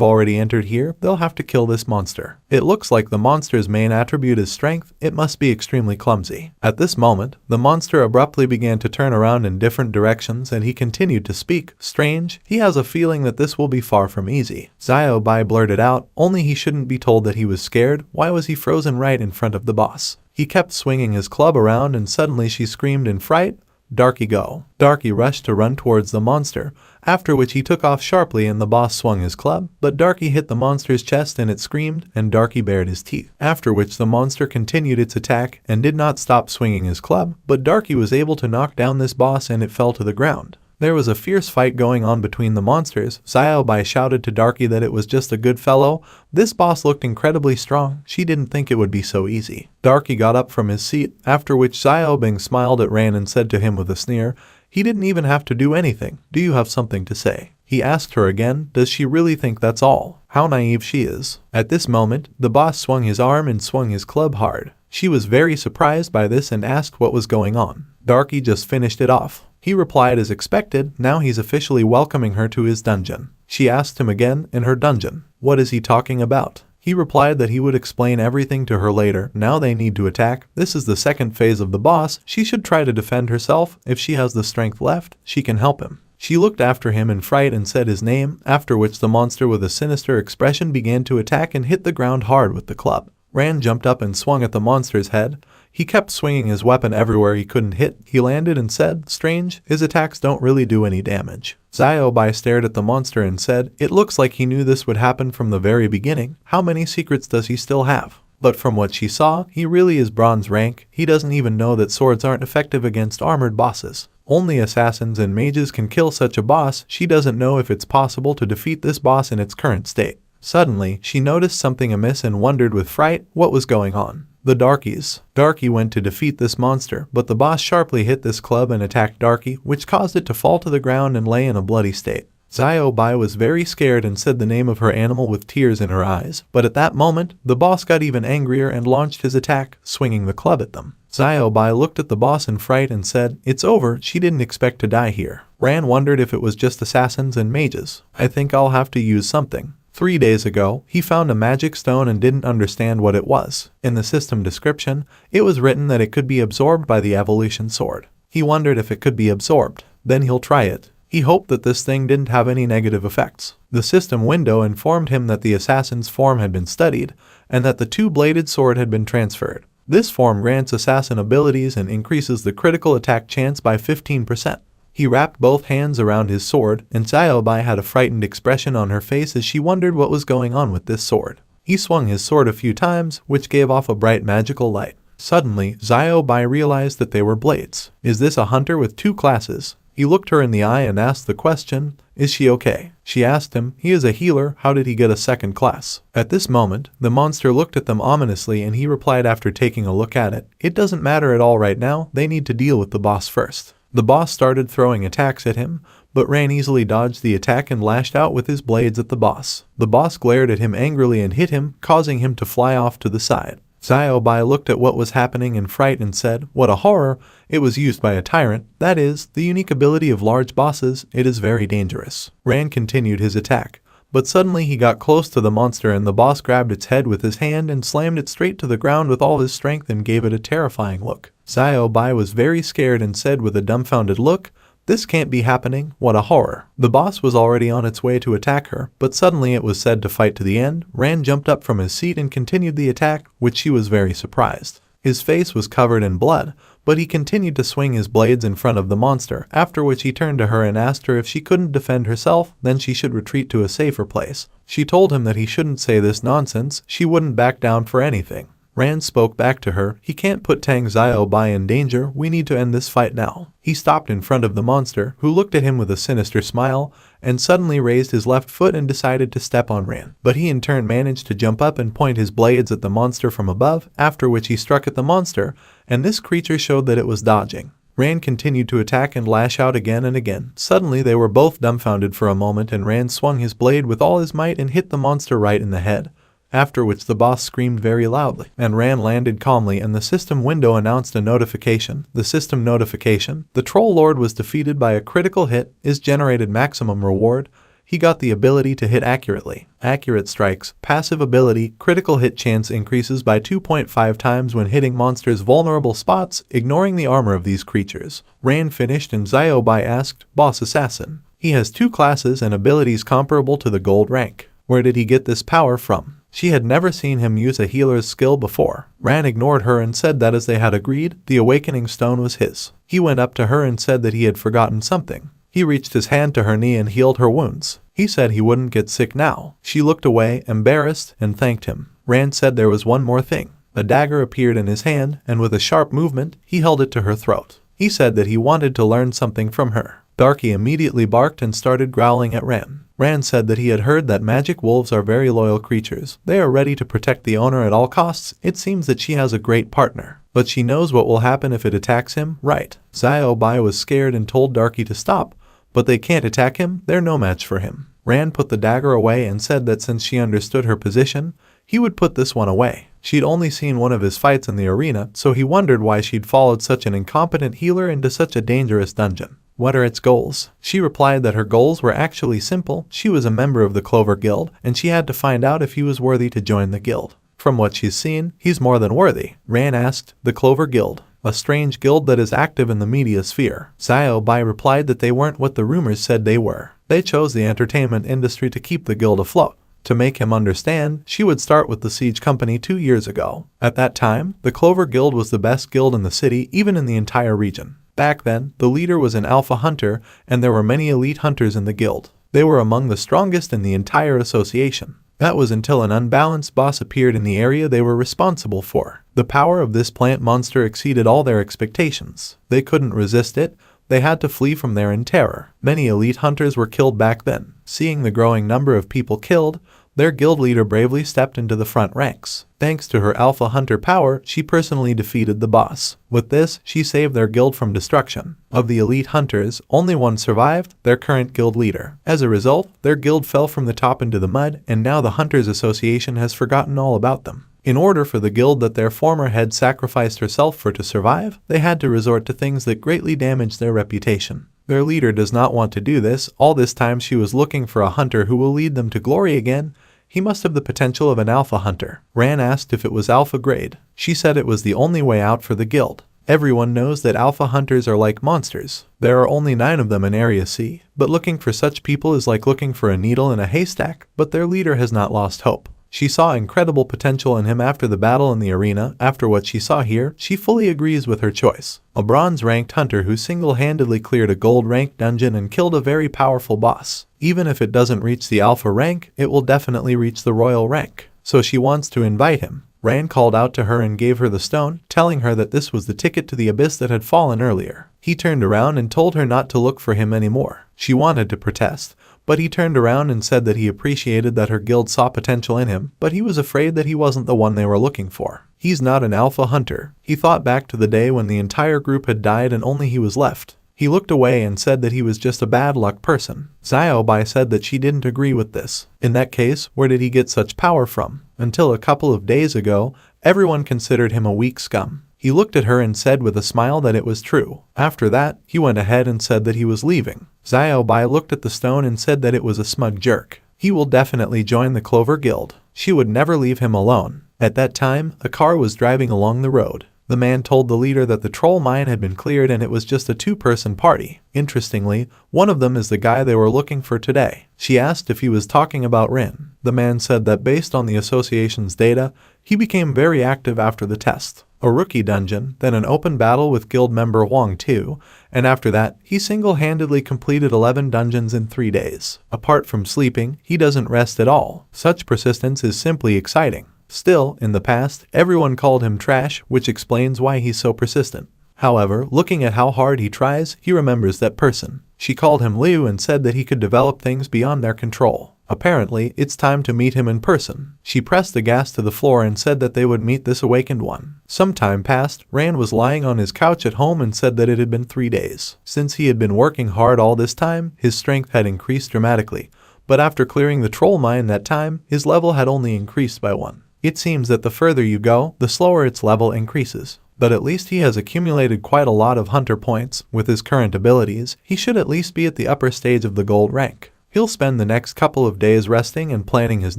already entered here, they'll have to kill this monster. It looks like the monster's main attribute is strength, it must be extremely clumsy. At this moment, the monster abruptly began to turn around in different directions and he continued to speak, strange, he has a feeling that this will be far from easy. Bai blurted out, only he shouldn't be told that he was scared, why was he frozen right in front of the boss? He kept swinging his club around and suddenly she screamed in fright, Darky go. Darky rushed to run towards the monster, after which he took off sharply and the boss swung his club, but Darky hit the monster's chest and it screamed, and Darky bared his teeth. After which the monster continued its attack and did not stop swinging his club, but Darky was able to knock down this boss and it fell to the ground. There was a fierce fight going on between the monsters. Bai shouted to Darky that it was just a good fellow. This boss looked incredibly strong. She didn't think it would be so easy. Darky got up from his seat, after which Xiaobing smiled at Ran and said to him with a sneer, he didn't even have to do anything. Do you have something to say? He asked her again, does she really think that's all? How naive she is. At this moment, the boss swung his arm and swung his club hard. She was very surprised by this and asked what was going on. Darky just finished it off. He replied as expected, now he's officially welcoming her to his dungeon. She asked him again, in her dungeon, what is he talking about? He replied that he would explain everything to her later. Now they need to attack. This is the second phase of the boss. She should try to defend herself. If she has the strength left, she can help him. She looked after him in fright and said his name, after which the monster with a sinister expression began to attack and hit the ground hard with the club. Rand jumped up and swung at the monster's head. He kept swinging his weapon everywhere he couldn't hit. He landed and said, strange, his attacks don't really do any damage. Bai stared at the monster and said, it looks like he knew this would happen from the very beginning. How many secrets does he still have? But from what she saw, he really is bronze rank. He doesn't even know that swords aren't effective against armored bosses. Only assassins and mages can kill such a boss. She doesn't know if it's possible to defeat this boss in its current state. Suddenly, she noticed something amiss and wondered with fright what was going on. The Darkies. Darky went to defeat this monster, but the boss sharply hit this club and attacked Darky, which caused it to fall to the ground and lay in a bloody state. Bai was very scared and said the name of her animal with tears in her eyes, but at that moment, the boss got even angrier and launched his attack, swinging the club at them. Bai looked at the boss in fright and said, it's over, she didn't expect to die here. Ran wondered if it was just assassins and mages. I think I'll have to use something. 3 days ago, he found a magic stone and didn't understand what it was. In the system description, it was written that it could be absorbed by the evolution sword. He wondered if it could be absorbed. Then he'll try it. He hoped that this thing didn't have any negative effects. The system window informed him that the assassin's form had been studied, and that the two-bladed sword had been transferred. This form grants assassin abilities and increases the critical attack chance by 15%. He wrapped both hands around his sword, and Bai had a frightened expression on her face as she wondered what was going on with this sword. He swung his sword a few times, which gave off a bright magical light. Suddenly, Bai realized that they were blades. Is this a hunter with 2 classes? He looked her in the eye and asked the question, is she okay? She asked him, he is a healer, how did he get a 2nd class? At this moment, the monster looked at them ominously and he replied after taking a look at it, it doesn't matter at all right now, they need to deal with the boss first. The boss started throwing attacks at him, but Ran easily dodged the attack and lashed out with his blades at the boss. The boss glared at him angrily and hit him, causing him to fly off to the side. Bai looked at what was happening in fright and said, what a horror, it was used by a tyrant, that is, the unique ability of large bosses, it is very dangerous. Ran continued his attack, but suddenly he got close to the monster and the boss grabbed its head with his hand and slammed it straight to the ground with all his strength and gave it a terrifying look. Bai was very scared and said with a dumbfounded look, this can't be happening, what a horror. The boss was already on its way to attack her, but suddenly it was said to fight to the end. Ran jumped up from his seat and continued the attack, which she was very surprised. His face was covered in blood, but he continued to swing his blades in front of the monster, after which he turned to her and asked her if she couldn't defend herself, then she should retreat to a safer place. She told him that he shouldn't say this nonsense, she wouldn't back down for anything. Rand spoke back to her, he can't put Tang Xiaobai in danger, we need to end this fight now. He stopped in front of the monster, who looked at him with a sinister smile, and suddenly raised his left foot and decided to step on Rand. But he in turn managed to jump up and point his blades at the monster from above, after which he struck at the monster, and this creature showed that it was dodging. Rand continued to attack and lash out again and again. Suddenly they were both dumbfounded for a moment and Rand swung his blade with all his might and hit the monster right in the head. After which the boss screamed very loudly, and Rand landed calmly and the system window announced a notification. The system notification, the Troll Lord was defeated by a critical hit, is generated maximum reward. He got the ability to hit accurately. Accurate strikes, passive ability, critical hit chance increases by 2.5 times when hitting monsters' vulnerable spots, ignoring the armor of these creatures. Rand finished and Xiaobai asked, Boss Assassin. He has 2 classes and abilities comparable to the gold rank. Where did he get this power from? She had never seen him use a healer's skill before. Rand ignored her and said that as they had agreed, the awakening stone was his. He went up to her and said that he had forgotten something. He reached his hand to her knee and healed her wounds. He said he wouldn't get sick now. She looked away, embarrassed, and thanked him. Rand said there was one more thing. A dagger appeared in his hand, and with a sharp movement, he held it to her throat. He said that he wanted to learn something from her. Darky immediately barked and started growling at Rand. Rand said that he had heard that magic wolves are very loyal creatures. They are ready to protect the owner at all costs. It seems that she has a great partner. But she knows what will happen if it attacks him, right? Xiaobai was scared and told Darky to stop, but they can't attack him, they're no match for him. Rand put the dagger away and said that since she understood her position, he would put this one away. She'd only seen one of his fights in the arena, so he wondered why she'd followed such an incompetent healer into such a dangerous dungeon. What are its goals? She replied that her goals were actually simple. She was a member of the Clover Guild, and she had to find out if he was worthy to join the guild. From what she's seen, he's more than worthy. Rand asked, the Clover Guild, a strange guild that is active in the media sphere. Xiaobai replied that they weren't what the rumors said they were. They chose the entertainment industry to keep the guild afloat. To make him understand, she would start with the Siege Company 2 years ago. At that time, the Clover Guild was the best guild in the city, even in the entire region. Back then, the leader was an alpha hunter, and there were many elite hunters in the guild. They were among the strongest in the entire association. That was until an unbalanced boss appeared in the area they were responsible for. The power of this plant monster exceeded all their expectations. They couldn't resist it. They had to flee from there in terror. Many elite hunters were killed back then. Seeing the growing number of people killed, their guild leader bravely stepped into the front ranks. Thanks to her alpha hunter power, she personally defeated the boss. With this, she saved their guild from destruction. Of the elite hunters, only one survived, their current guild leader. As a result, their guild fell from the top into the mud, and now the Hunters Association has forgotten all about them. In order for the guild that their former head sacrificed herself for to survive, they had to resort to things that greatly damaged their reputation. Their leader does not want to do this. All this time she was looking for a hunter who will lead them to glory again. He must have the potential of an alpha hunter. Rand asked if it was alpha grade. She said it was the only way out for the guild. Everyone knows that alpha hunters are like monsters. There are only 9 of them in Area C, but looking for such people is like looking for a needle in a haystack, but their leader has not lost hope. She saw incredible potential in him after the battle in the arena. After what she saw here, she fully agrees with her choice. A bronze-ranked hunter who single-handedly cleared a gold-ranked dungeon and killed a very powerful boss. Even if it doesn't reach the alpha rank, it will definitely reach the royal rank. So she wants to invite him. Rand called out to her and gave her the stone, telling her that this was the ticket to the abyss that had fallen earlier. He turned around and told her not to look for him anymore. She wanted to protest, but he turned around and said that he appreciated that her guild saw potential in him, but he was afraid that he wasn't the one they were looking for. He's not an alpha hunter. He thought back to the day when the entire group had died and only he was left. He looked away and said that he was just a bad luck person. Xiaobai said that she didn't agree with this. In that case, where did he get such power from? Until a couple of days ago, everyone considered him a weak scum. He looked at her and said with a smile that it was true. After that, he went ahead and said that he was leaving. Xiaobai looked at the stone and said that it was a smug jerk. He will definitely join the Clover Guild. She would never leave him alone. At that time, a car was driving along the road. The man told the leader that the troll mine had been cleared and it was just a 2-person party. Interestingly, one of them is the guy they were looking for today. She asked if he was talking about Rin. The man said that based on the association's data, he became very active after the test. a rookie dungeon, then an open battle with guild member Wang Tu, and after that, he single-handedly completed 11 dungeons in 3 days. Apart from sleeping, he doesn't rest at all. Such persistence is simply exciting. Still, in the past, everyone called him trash, which explains why he's so persistent. However, looking at how hard he tries, he remembers that person. She called him Liu and said that he could develop things beyond their control. Apparently, it's time to meet him in person. She pressed the gas to the floor and said that they would meet this awakened one. Some time passed. Rand was lying on his couch at home and said that it had been 3 days. Since he had been working hard all this time, his strength had increased dramatically. But after clearing the troll mine that time, his level had only increased by 1. It seems that the further you go, the slower its level increases. But at least he has accumulated quite a lot of hunter points. With his current abilities, he should at least be at the upper stage of the gold rank. He'll spend the next couple of days resting and planning his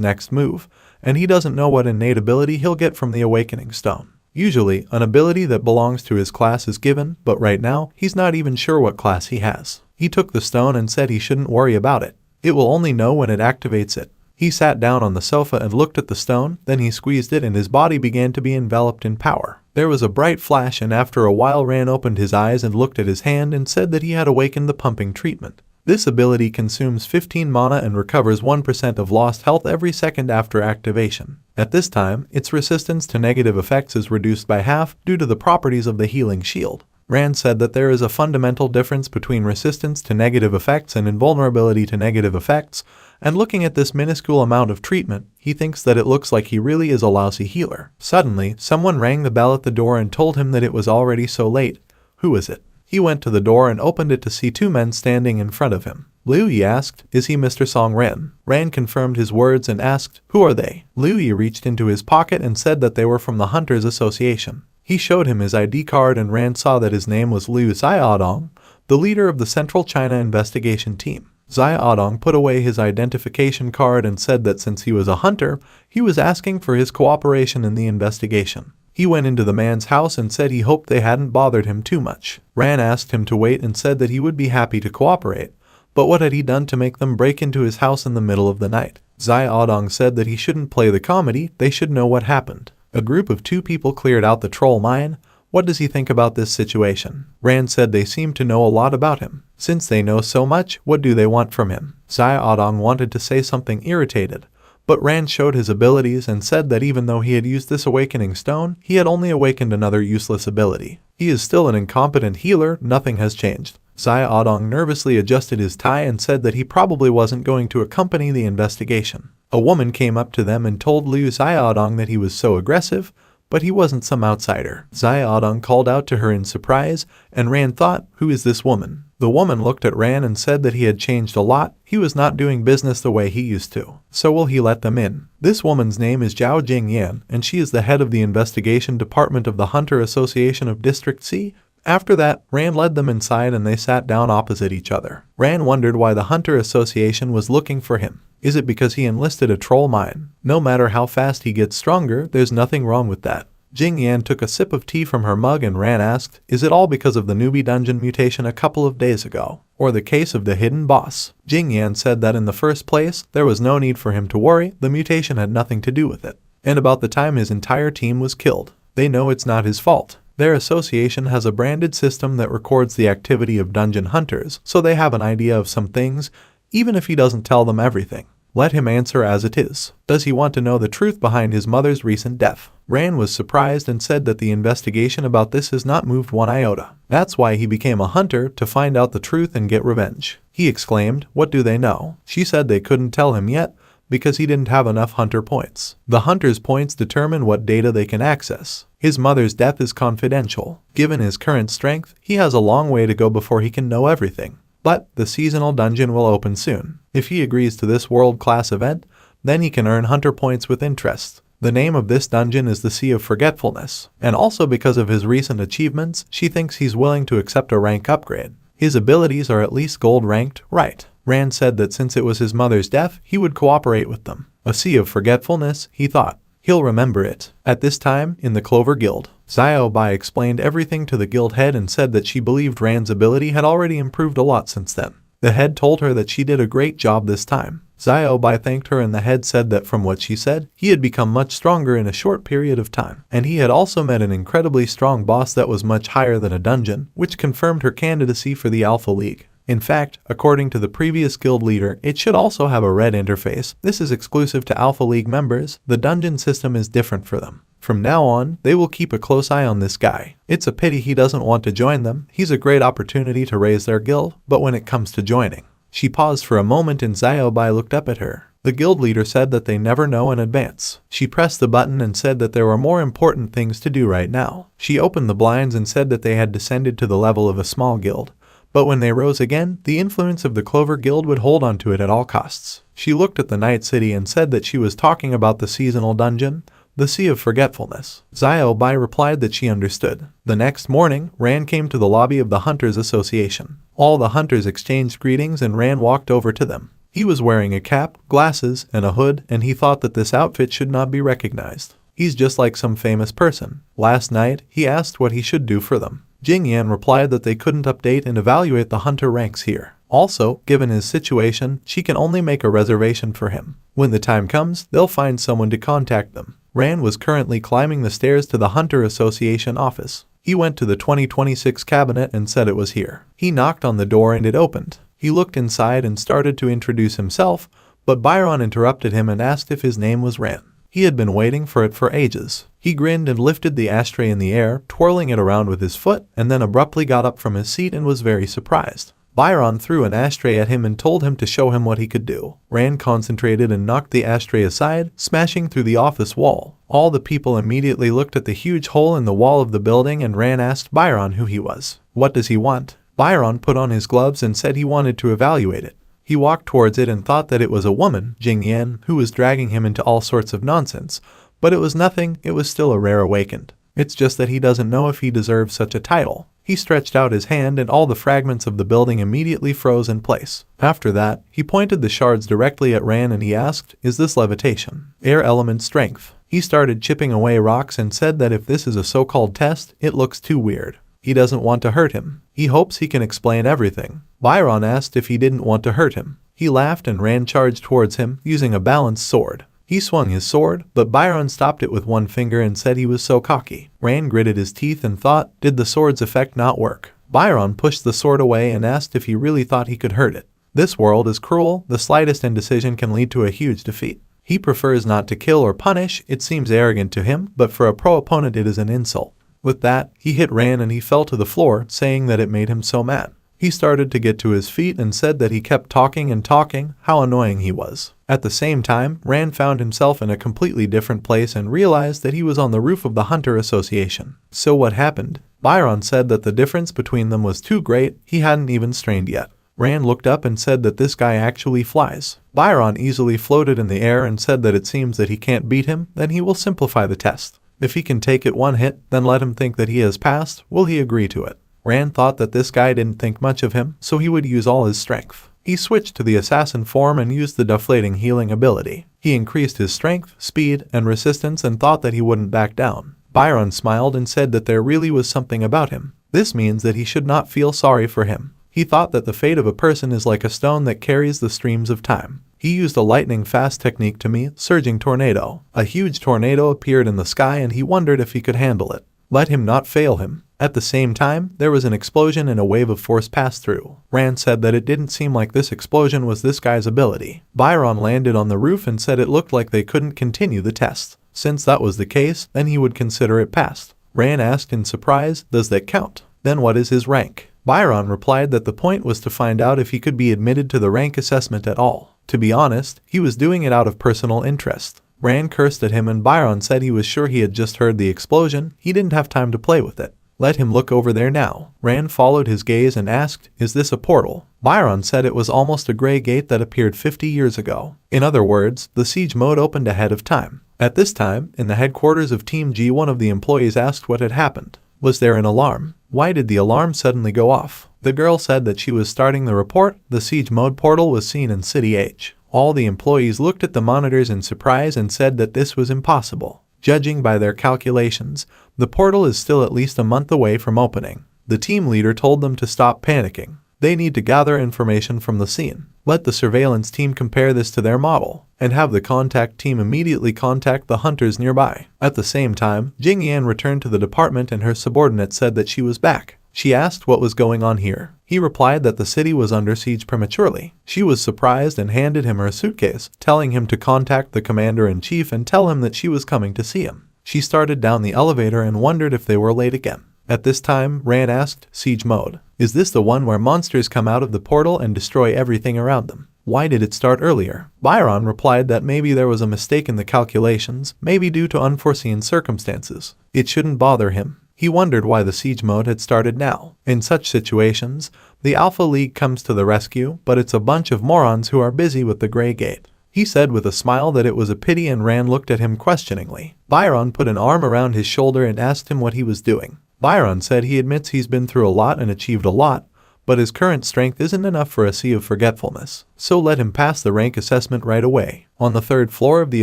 next move, and he doesn't know what innate ability he'll get from the Awakening Stone. Usually, an ability that belongs to his class is given, but right now, he's not even sure what class he has. He took the stone and said he shouldn't worry about it. It will only know when it activates it. He sat down on the sofa and looked at the stone, then he squeezed it and his body began to be enveloped in power. There was a bright flash and after a while Ran opened his eyes and looked at his hand and said that he had awakened the pumping treatment. This ability consumes 15 mana and recovers 1% of lost health every second after activation. At this time, its resistance to negative effects is reduced by half due to the properties of the healing shield. Rand said that there is a fundamental difference between resistance to negative effects and invulnerability to negative effects, and looking at this minuscule amount of treatment, he thinks that it looks like he really is a lousy healer. Suddenly, someone rang the bell at the door and told him that it was already so late. Who is it? He went to the door and opened it to see 2 men standing in front of him. Liu Yi asked, "Is he Mr. Song Ren?" Ran confirmed his words and asked, "Who are they?" Liu Yi reached into his pocket and said that they were from the Hunters Association. He showed him his ID card and Rand saw that his name was Liu Xiaodong, the leader of the Central China investigation team. Xiaodong put away his identification card and said that since he was a hunter, he was asking for his cooperation in the investigation. He went into the man's house and said he hoped they hadn't bothered him too much. Ran asked him to wait and said that he would be happy to cooperate. But what had he done to make them break into his house in the middle of the night? Xiaodong said that he shouldn't play the comedy, they should know what happened. A group of 2 people cleared out the troll mine. What does he think about this situation? Rand said they seem to know a lot about him. Since they know so much, what do they want from him? Xiaodong wanted to say something irritated, but Rand showed his abilities and said that even though he had used this awakening stone, he had only awakened another useless ability. He is still an incompetent healer, nothing has changed. Xiaodong nervously adjusted his tie and said that he probably wasn't going to accompany the investigation. A woman came up to them and told Liu Xiaodong that he was so aggressive, but he wasn't some outsider. Xiaodong called out to her in surprise, and Rand thought, "Who is this woman?" The woman looked at Rand and said that he had changed a lot, he was not doing business the way he used to. So will he let them in? This woman's name is Zhao Jingyan, and she is the head of the investigation department of the Hunter Association of District C. After that, Rand led them inside and they sat down opposite each other. Rand wondered why the Hunter Association was looking for him. Is it because he enlisted a troll mine? No matter how fast he gets stronger, there's nothing wrong with that. Jing Yan took a sip of tea from her mug and Ran asked, "Is it all because of the newbie dungeon mutation a couple of days ago? Or the case of the hidden boss?" Jing Yan said that in the first place, there was no need for him to worry, the mutation had nothing to do with it. And about the time his entire team was killed, they know it's not his fault. Their association has a branded system that records the activity of dungeon hunters, so they have an idea of some things, even if he doesn't tell them everything. Let him answer as it is. Does he want to know the truth behind his mother's recent death? Ran was surprised and said that the investigation about this has not moved one iota. That's why he became a hunter, to find out the truth and get revenge. He exclaimed, "What do they know?" She said they couldn't tell him yet, because he didn't have enough hunter points. The hunter's points determine what data they can access. His mother's death is confidential. Given his current strength, he has a long way to go before he can know everything. But the seasonal dungeon will open soon. If he agrees to this world-class event, then he can earn hunter points with interest. The name of this dungeon is the Sea of Forgetfulness, and also because of his recent achievements, she thinks he's willing to accept a rank upgrade. His abilities are at least gold ranked, right? Rand said that since it was his mother's death, he would cooperate with them. A Sea of Forgetfulness, he thought. He'll remember it. At this time, in the Clover Guild, Xiao Bai explained everything to the guild head and said that she believed Rand's ability had already improved a lot since then. The head told her that she did a great job this time. Bai thanked her and the head said that from what she said, he had become much stronger in a short period of time. And he had also met an incredibly strong boss that was much higher than a dungeon, which confirmed her candidacy for the Alpha League. In fact, according to the previous guild leader, it should also have a red interface. This is exclusive to Alpha League members. The dungeon system is different for them. From now on, they will keep a close eye on this guy. It's a pity he doesn't want to join them. He's a great opportunity to raise their guild, but when it comes to joining. She paused for a moment and Bai looked up at her. The guild leader said that they never know in advance. She pressed the button and said that there were more important things to do right now. She opened the blinds and said that they had descended to the level of a small guild. But when they rose again, the influence of the Clover Guild would hold on to it at all costs. She looked at the Night City and said that she was talking about the seasonal dungeon, the Sea of Forgetfulness. Bai replied that she understood. The next morning, Ran came to the lobby of the Hunters Association. All the hunters exchanged greetings and Ran walked over to them. He was wearing a cap, glasses, and a hood, and he thought that this outfit should not be recognized. He's just like some famous person. Last night, he asked what he should do for them. Jing Yan replied that they couldn't update and evaluate the hunter ranks here. Also, given his situation, she can only make a reservation for him. When the time comes, they'll find someone to contact them. Ran was currently climbing the stairs to the Hunter Association office. He went to the 2026 cabinet and said it was here. He knocked on the door and it opened. He looked inside and started to introduce himself, but Byron interrupted him and asked if his name was Ran. He had been waiting for it for ages. He grinned and lifted the ashtray in the air, twirling it around with his foot, and then abruptly got up from his seat and was very surprised. Byron threw an ashtray at him and told him to show him what he could do. Ran concentrated and knocked the ashtray aside, smashing through the office wall. All the people immediately looked at the huge hole in the wall of the building and Ran asked Byron who he was. What does he want? Byron put on his gloves and said he wanted to evaluate it. He walked towards it and thought that it was a woman, Jing Yan, who was dragging him into all sorts of nonsense. But it was nothing, it was still a rare awakened. It's just that he doesn't know if he deserves such a title. He stretched out his hand and all the fragments of the building immediately froze in place. After that, he pointed the shards directly at Ran and he asked, "Is this levitation? Air element strength?" He started chipping away rocks and said that if this is a so-called test, it looks too weird. He doesn't want to hurt him. He hopes he can explain everything. Byron asked if he didn't want to hurt him. He laughed and Ran charged towards him, using a balanced sword. He swung his sword, but Byron stopped it with one finger and said he was so cocky. Ran gritted his teeth and thought, did the sword's effect not work? Byron pushed the sword away and asked if he really thought he could hurt it. This world is cruel, the slightest indecision can lead to a huge defeat. He prefers not to kill or punish, it seems arrogant to him, but for a pro opponent it is an insult. With that, he hit Ran and he fell to the floor, saying that it made him so mad. He started to get to his feet and said that he kept talking and talking, how annoying he was. At the same time, Ran found himself in a completely different place and realized that he was on the roof of the Hunter Association. So what happened? Byron said that the difference between them was too great, he hadn't even strained yet. Ran looked up and said that this guy actually flies. Byron easily floated in the air and said that it seems that he can't beat him, then he will simplify the test. If he can take it one hit, then let him think that he has passed, will he agree to it? Ran thought that this guy didn't think much of him, so he would use all his strength. He switched to the assassin form and used the deflating healing ability. He increased his strength, speed, and resistance and thought that he wouldn't back down. Byron smiled and said that there really was something about him. This means that he should not feel sorry for him. He thought that the fate of a person is like a stone that carries the streams of time. He used a lightning-fast technique to me, surging tornado. A huge tornado appeared in the sky and he wondered if he could handle it. Let him not fail him. At the same time, there was an explosion and a wave of force passed through. Ran said that it didn't seem like this explosion was this guy's ability. Byron landed on the roof and said it looked like they couldn't continue the test. Since that was the case, then he would consider it passed. Ran asked in surprise, does that count? Then what is his rank? Byron replied that the point was to find out if he could be admitted to the rank assessment at all. To be honest, he was doing it out of personal interest. Ran cursed at him and Byron said he was sure he had just heard the explosion, he didn't have time to play with it. Let him look over there now. Ran followed his gaze and asked, is this a portal? Byron said it was almost a gray gate that appeared 50 years ago. In other words, the siege mode opened ahead of time. At this time, in the headquarters of Team G, one of the employees asked what had happened. Was there an alarm? Why did the alarm suddenly go off? The girl said that she was starting the report. The siege mode portal was seen in City H. All the employees looked at the monitors in surprise and said that this was impossible. Judging by their calculations, the portal is still at least a month away from opening. The team leader told them to stop panicking. They need to gather information from the scene. Let the surveillance team compare this to their model, and have the contact team immediately contact the hunters nearby. At the same time, Jing Yan returned to the department and her subordinate said that she was back. She asked what was going on here. He replied that the city was under siege prematurely. She was surprised and handed him her suitcase, telling him to contact the commander-in-chief and tell him that she was coming to see him. She started down the elevator and wondered if they were late again. At this time, Ran asked, "Siege mode. Is this the one where monsters come out of the portal and destroy everything around them? Why did it start earlier?" Byron replied that maybe there was a mistake in the calculations, maybe due to unforeseen circumstances. It shouldn't bother him. He wondered why the siege mode had started now. In such situations, the Alpha League comes to the rescue, but it's a bunch of morons who are busy with the Grey Gate. He said with a smile that it was a pity, and Ran looked at him questioningly. Byron put an arm around his shoulder and asked him what he was doing. Byron said he admits he's been through a lot and achieved a lot, but his current strength isn't enough for a sea of forgetfulness, so let him pass the rank assessment right away. On the 3rd floor of the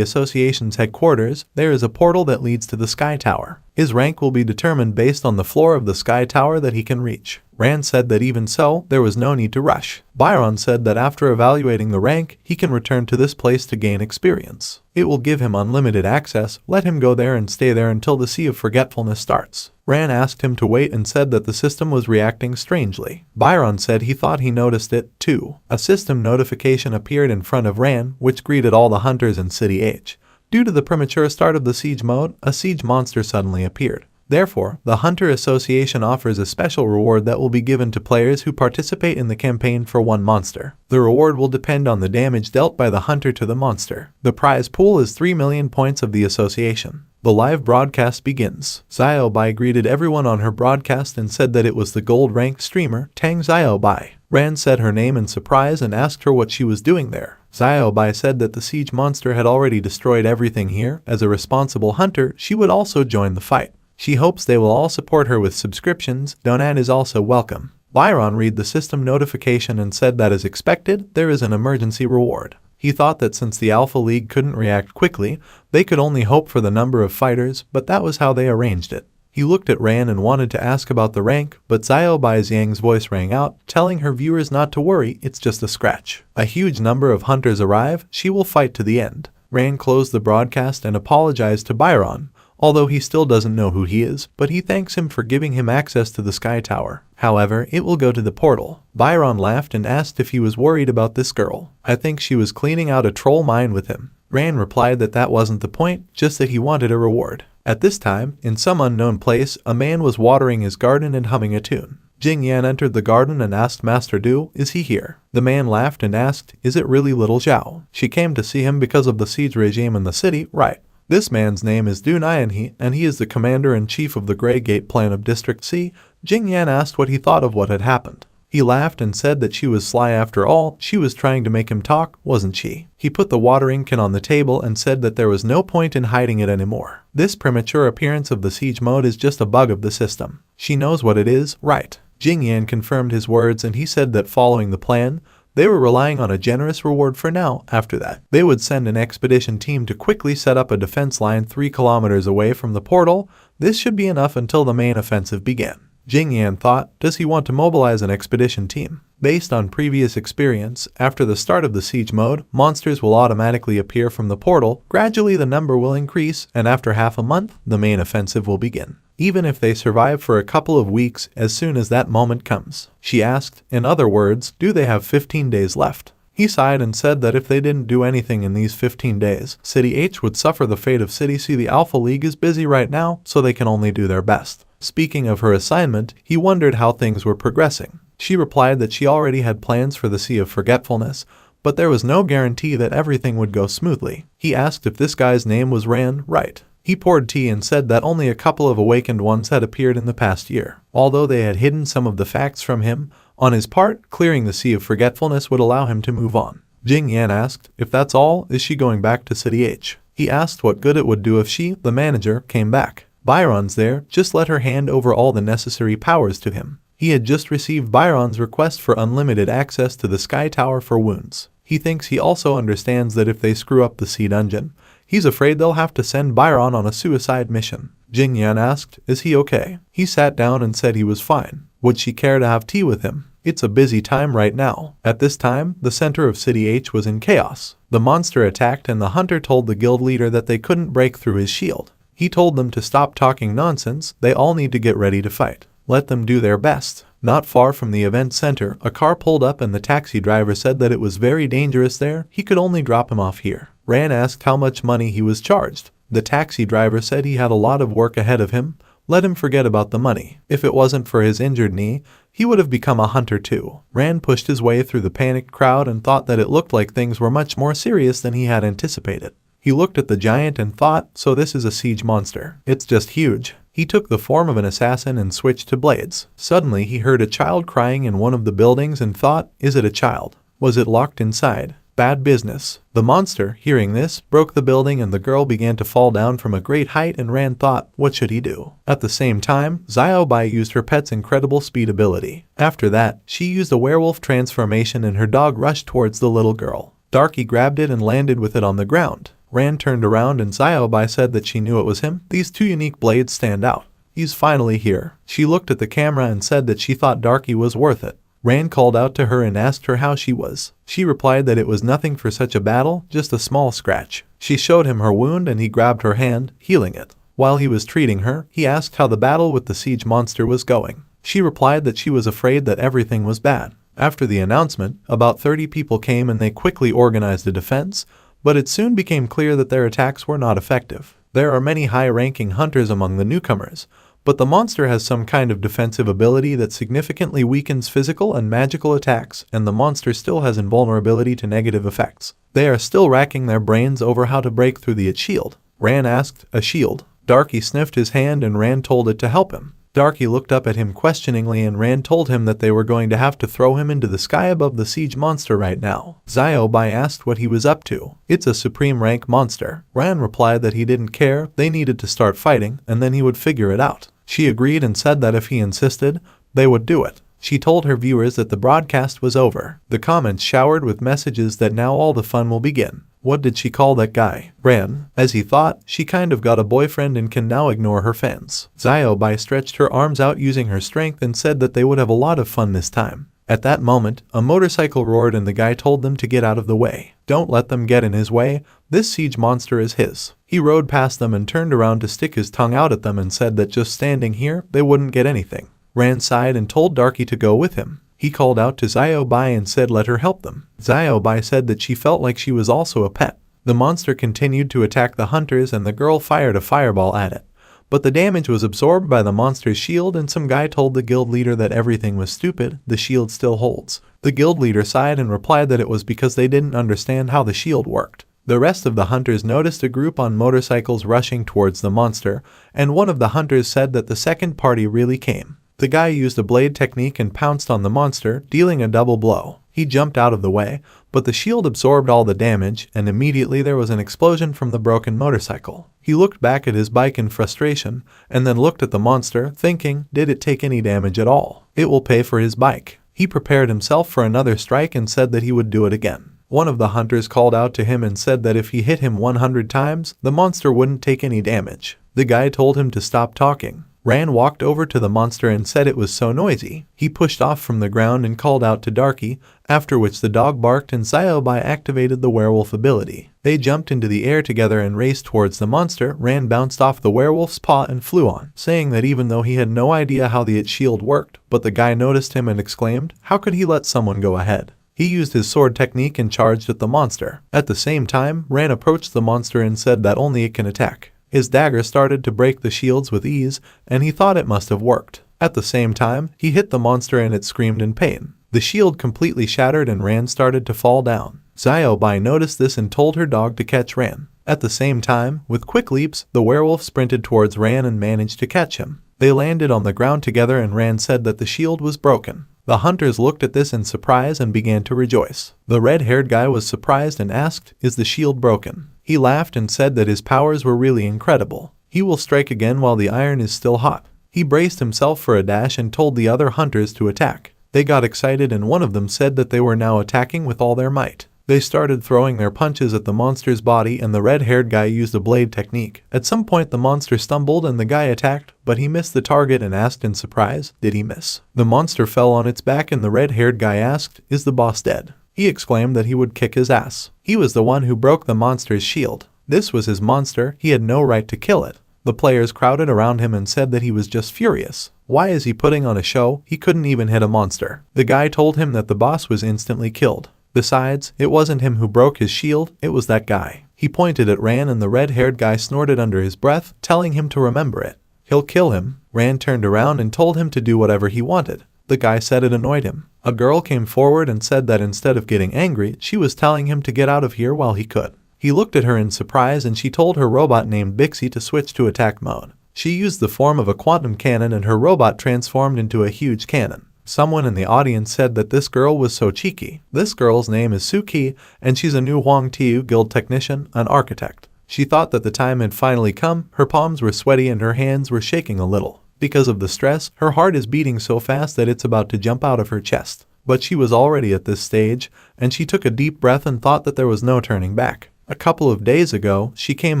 association's headquarters, there is a portal that leads to the Sky Tower. His rank will be determined based on the floor of the Sky Tower that he can reach. Rand said that even so, there was no need to rush. Byron said that after evaluating the rank, he can return to this place to gain experience. It will give him unlimited access. Let him go there and stay there until the Sea of Forgetfulness starts. Ran asked him to wait and said that the system was reacting strangely. Byron said he thought he noticed it, too. A system notification appeared in front of Ran, which greeted all the hunters in City H. Due to the premature start of the siege mode, a siege monster suddenly appeared. Therefore, the Hunter Association offers a special reward that will be given to players who participate in the campaign for one monster. The reward will depend on the damage dealt by the hunter to the monster. The prize pool is 3 million points of the association. The live broadcast begins. Xiaobai greeted everyone on her broadcast and said that it was the gold-ranked streamer, Tang Xiaobai. Ran said her name in surprise and asked her what she was doing there. Xiaobai said that the siege monster had already destroyed everything here. As a responsible hunter, she would also join the fight. She hopes they will all support her with subscriptions. Donat is also welcome. Byron read the system notification and said that as expected, there is an emergency reward. He thought that since the Alpha League couldn't react quickly, they could only hope for the number of fighters, but that was how they arranged it. He looked at Ran and wanted to ask about the rank, but Xiaobai Yang's voice rang out, telling her viewers not to worry, it's just a scratch. A huge number of hunters arrive, she will fight to the end. Ran closed the broadcast and apologized to Byron, although he still doesn't know who he is, but he thanks him for giving him access to the Sky Tower. However, it will go to the portal. Byron laughed and asked if he was worried about this girl. I think she was cleaning out a troll mine with him. Ran replied that that wasn't the point, just that he wanted a reward. At this time, in some unknown place, a man was watering his garden and humming a tune. Jing Yan entered the garden and asked Master Du, is he here? The man laughed and asked, is it really little Zhao? She came to see him because of the siege regime in the city, right? This man's name is Du Nianhe, and he is the commander-in-chief of the Grey Gate Plan of District C. Jing Yan asked what he thought of what had happened. He laughed and said that she was sly after all, she was trying to make him talk, wasn't she? He put the watering can on the table and said that there was no point in hiding it anymore. This premature appearance of the siege mode is just a bug of the system. She knows what it is, right? Jing Yan confirmed his words and he said that following the plan, they were relying on a generous reward for now. After that, they would send an expedition team to quickly set up a defense line 3 kilometers away from the portal. This should be enough until the main offensive began. Jing Yan thought, does he want to mobilize an expedition team? Based on previous experience, after the start of the siege mode, monsters will automatically appear from the portal. Gradually the number will increase, and after half a month, the main offensive will begin. Even if they survive for a couple of weeks, as soon as that moment comes. She asked, in other words, do they have 15 days left? He sighed and said that if they didn't do anything in these 15 days, City H would suffer the fate of City C. The Alpha League is busy right now, so they can only do their best. Speaking of her assignment, he wondered how things were progressing. She replied that she already had plans for the Sea of Forgetfulness, but there was no guarantee that everything would go smoothly. He asked if this guy's name was Ran, right? He poured tea and said that only a couple of awakened ones had appeared in the past year. Although they had hidden some of the facts from him, on his part, clearing the Sea of Forgetfulness would allow him to move on. Jing Yan asked, if that's all, is she going back to City H? He asked what good it would do if she, the manager, came back. Byron's there, just let her hand over all the necessary powers to him. He had just received Byron's request for unlimited access to the Sky Tower for wounds. He thinks he also understands that if they screw up the Sea Dungeon, he's afraid they'll have to send Byron on a suicide mission. Jing Yan asked, is he okay? He sat down and said he was fine. Would she care to have tea with him? It's a busy time right now. At this time, the center of City H was in chaos. The monster attacked and the hunter told the guild leader that they couldn't break through his shield. He told them to stop talking nonsense, they all need to get ready to fight. Let them do their best. Not far from the event center, a car pulled up and the taxi driver said that it was very dangerous there, he could only drop him off here. Ran asked how much money he was charged. The taxi driver said he had a lot of work ahead of him. Let him forget about the money. If it wasn't for his injured knee, he would have become a hunter too. Ran pushed his way through the panicked crowd and thought that it looked like things were much more serious than he had anticipated. He looked at the giant and thought, so this is a siege monster. It's just huge. He took the form of an assassin and switched to blades. Suddenly he heard a child crying in one of the buildings and thought, is it a child? Was it locked inside? Bad business. The monster, hearing this, broke the building and the girl began to fall down from a great height and Ran thought, what should he do? At the same time, Xiaobai used her pet's incredible speed ability. After that, she used a werewolf transformation and her dog rushed towards the little girl. Darky grabbed it and landed with it on the ground. Ran turned around and Xiaobai said that she knew it was him. These two unique blades stand out. He's finally here. She looked at the camera and said that she thought Darky was worth it. Ran called out to her and asked her how she was. She replied that it was nothing for such a battle, just a small scratch. She showed him her wound and he grabbed her hand, healing it. While he was treating her, he asked how the battle with the siege monster was going. She replied that she was afraid that everything was bad. After the announcement, about 30 people came and they quickly organized a defense, but it soon became clear that their attacks were not effective. There are many high-ranking hunters among the newcomers, but the monster has some kind of defensive ability that significantly weakens physical and magical attacks, and the monster still has invulnerability to negative effects. They are still racking their brains over how to break through the shield. Ran asked, a shield? Darky sniffed his hand and Ran told it to help him. Darky looked up at him questioningly and Ran told him that they were going to have to throw him into the sky above the siege monster right now. Xiaobai asked what he was up to. It's a supreme rank monster. Ran replied that he didn't care, they needed to start fighting, and then he would figure it out. She agreed and said that if he insisted, they would do it. She told her viewers that the broadcast was over. The comments showered with messages that now all the fun will begin. What did she call that guy? Ran. As he thought, she kind of got a boyfriend and can now ignore her fans. Xiaobai stretched her arms out using her strength and said that they would have a lot of fun this time. At that moment, a motorcycle roared and the guy told them to get out of the way. Don't let them get in his way, this siege monster is his. He rode past them and turned around to stick his tongue out at them and said that just standing here, they wouldn't get anything. Ran sighed and told Darky to go with him. He called out to Xiaobai and said let her help them. Xiaobai said that she felt like she was also a pet. The monster continued to attack the hunters and the girl fired a fireball at it. But the damage was absorbed by the monster's shield and some guy told the guild leader that everything was stupid, the shield still holds. The guild leader sighed and replied that it was because they didn't understand how the shield worked. The rest of the hunters noticed a group on motorcycles rushing towards the monster, and one of the hunters said that the second party really came. The guy used a blade technique and pounced on the monster, dealing a double blow. He jumped out of the way, but the shield absorbed all the damage, and immediately there was an explosion from the broken motorcycle. He looked back at his bike in frustration, and then looked at the monster, thinking, did it take any damage at all? It will pay for his bike. He prepared himself for another strike and said that he would do it again. One of the hunters called out to him and said that if he hit him 100 times, the monster wouldn't take any damage. The guy told him to stop talking. Ran walked over to the monster and said it was so noisy. He pushed off from the ground and called out to Darky, after which the dog barked and Xiaobai activated the werewolf ability. They jumped into the air together and raced towards the monster. Ran bounced off the werewolf's paw and flew on, saying that even though he had no idea how the shield worked, but the guy noticed him and exclaimed, how could he let someone go ahead? He used his sword technique and charged at the monster. At the same time, Ran approached the monster and said that only it can attack. His dagger started to break the shields with ease, and he thought it must have worked. At the same time, he hit the monster and it screamed in pain. The shield completely shattered and Ran started to fall down. Xiaobai noticed this and told her dog to catch Ran. At the same time, with quick leaps, the werewolf sprinted towards Ran and managed to catch him. They landed on the ground together and Ran said that the shield was broken. The hunters looked at this in surprise and began to rejoice. The red-haired guy was surprised and asked, is the shield broken? He laughed and said that his powers were really incredible. He will strike again while the iron is still hot. He braced himself for a dash and told the other hunters to attack. They got excited and one of them said that they were now attacking with all their might. They started throwing their punches at the monster's body, and the red-haired guy used a blade technique. At some point the monster stumbled and the guy attacked, but he missed the target and asked in surprise, "Did he miss?" The monster fell on its back and the red-haired guy asked, "Is the boss dead?" He exclaimed that he would kick his ass. He was the one who broke the monster's shield. This was his monster, he had no right to kill it. The players crowded around him and said that he was just furious. Why is he putting on a show? He couldn't even hit a monster. The guy told him that the boss was instantly killed. Besides, it wasn't him who broke his shield, it was that guy. He pointed at Ran and the red-haired guy snorted under his breath, telling him to remember it. He'll kill him. Ran turned around and told him to do whatever he wanted. The guy said it annoyed him. A girl came forward and said that instead of getting angry, she was telling him to get out of here while he could. He looked at her in surprise and she told her robot named Bixie to switch to attack mode. She used the form of a quantum cannon and her robot transformed into a huge cannon. Someone in the audience said that this girl was so cheeky. This girl's name is Suki, and she's a new Huang Tiu guild technician, an architect. She thought that the time had finally come, her palms were sweaty and her hands were shaking a little. Because of the stress, her heart is beating so fast that it's about to jump out of her chest. But she was already at this stage, and she took a deep breath and thought that there was no turning back. A couple of days ago, she came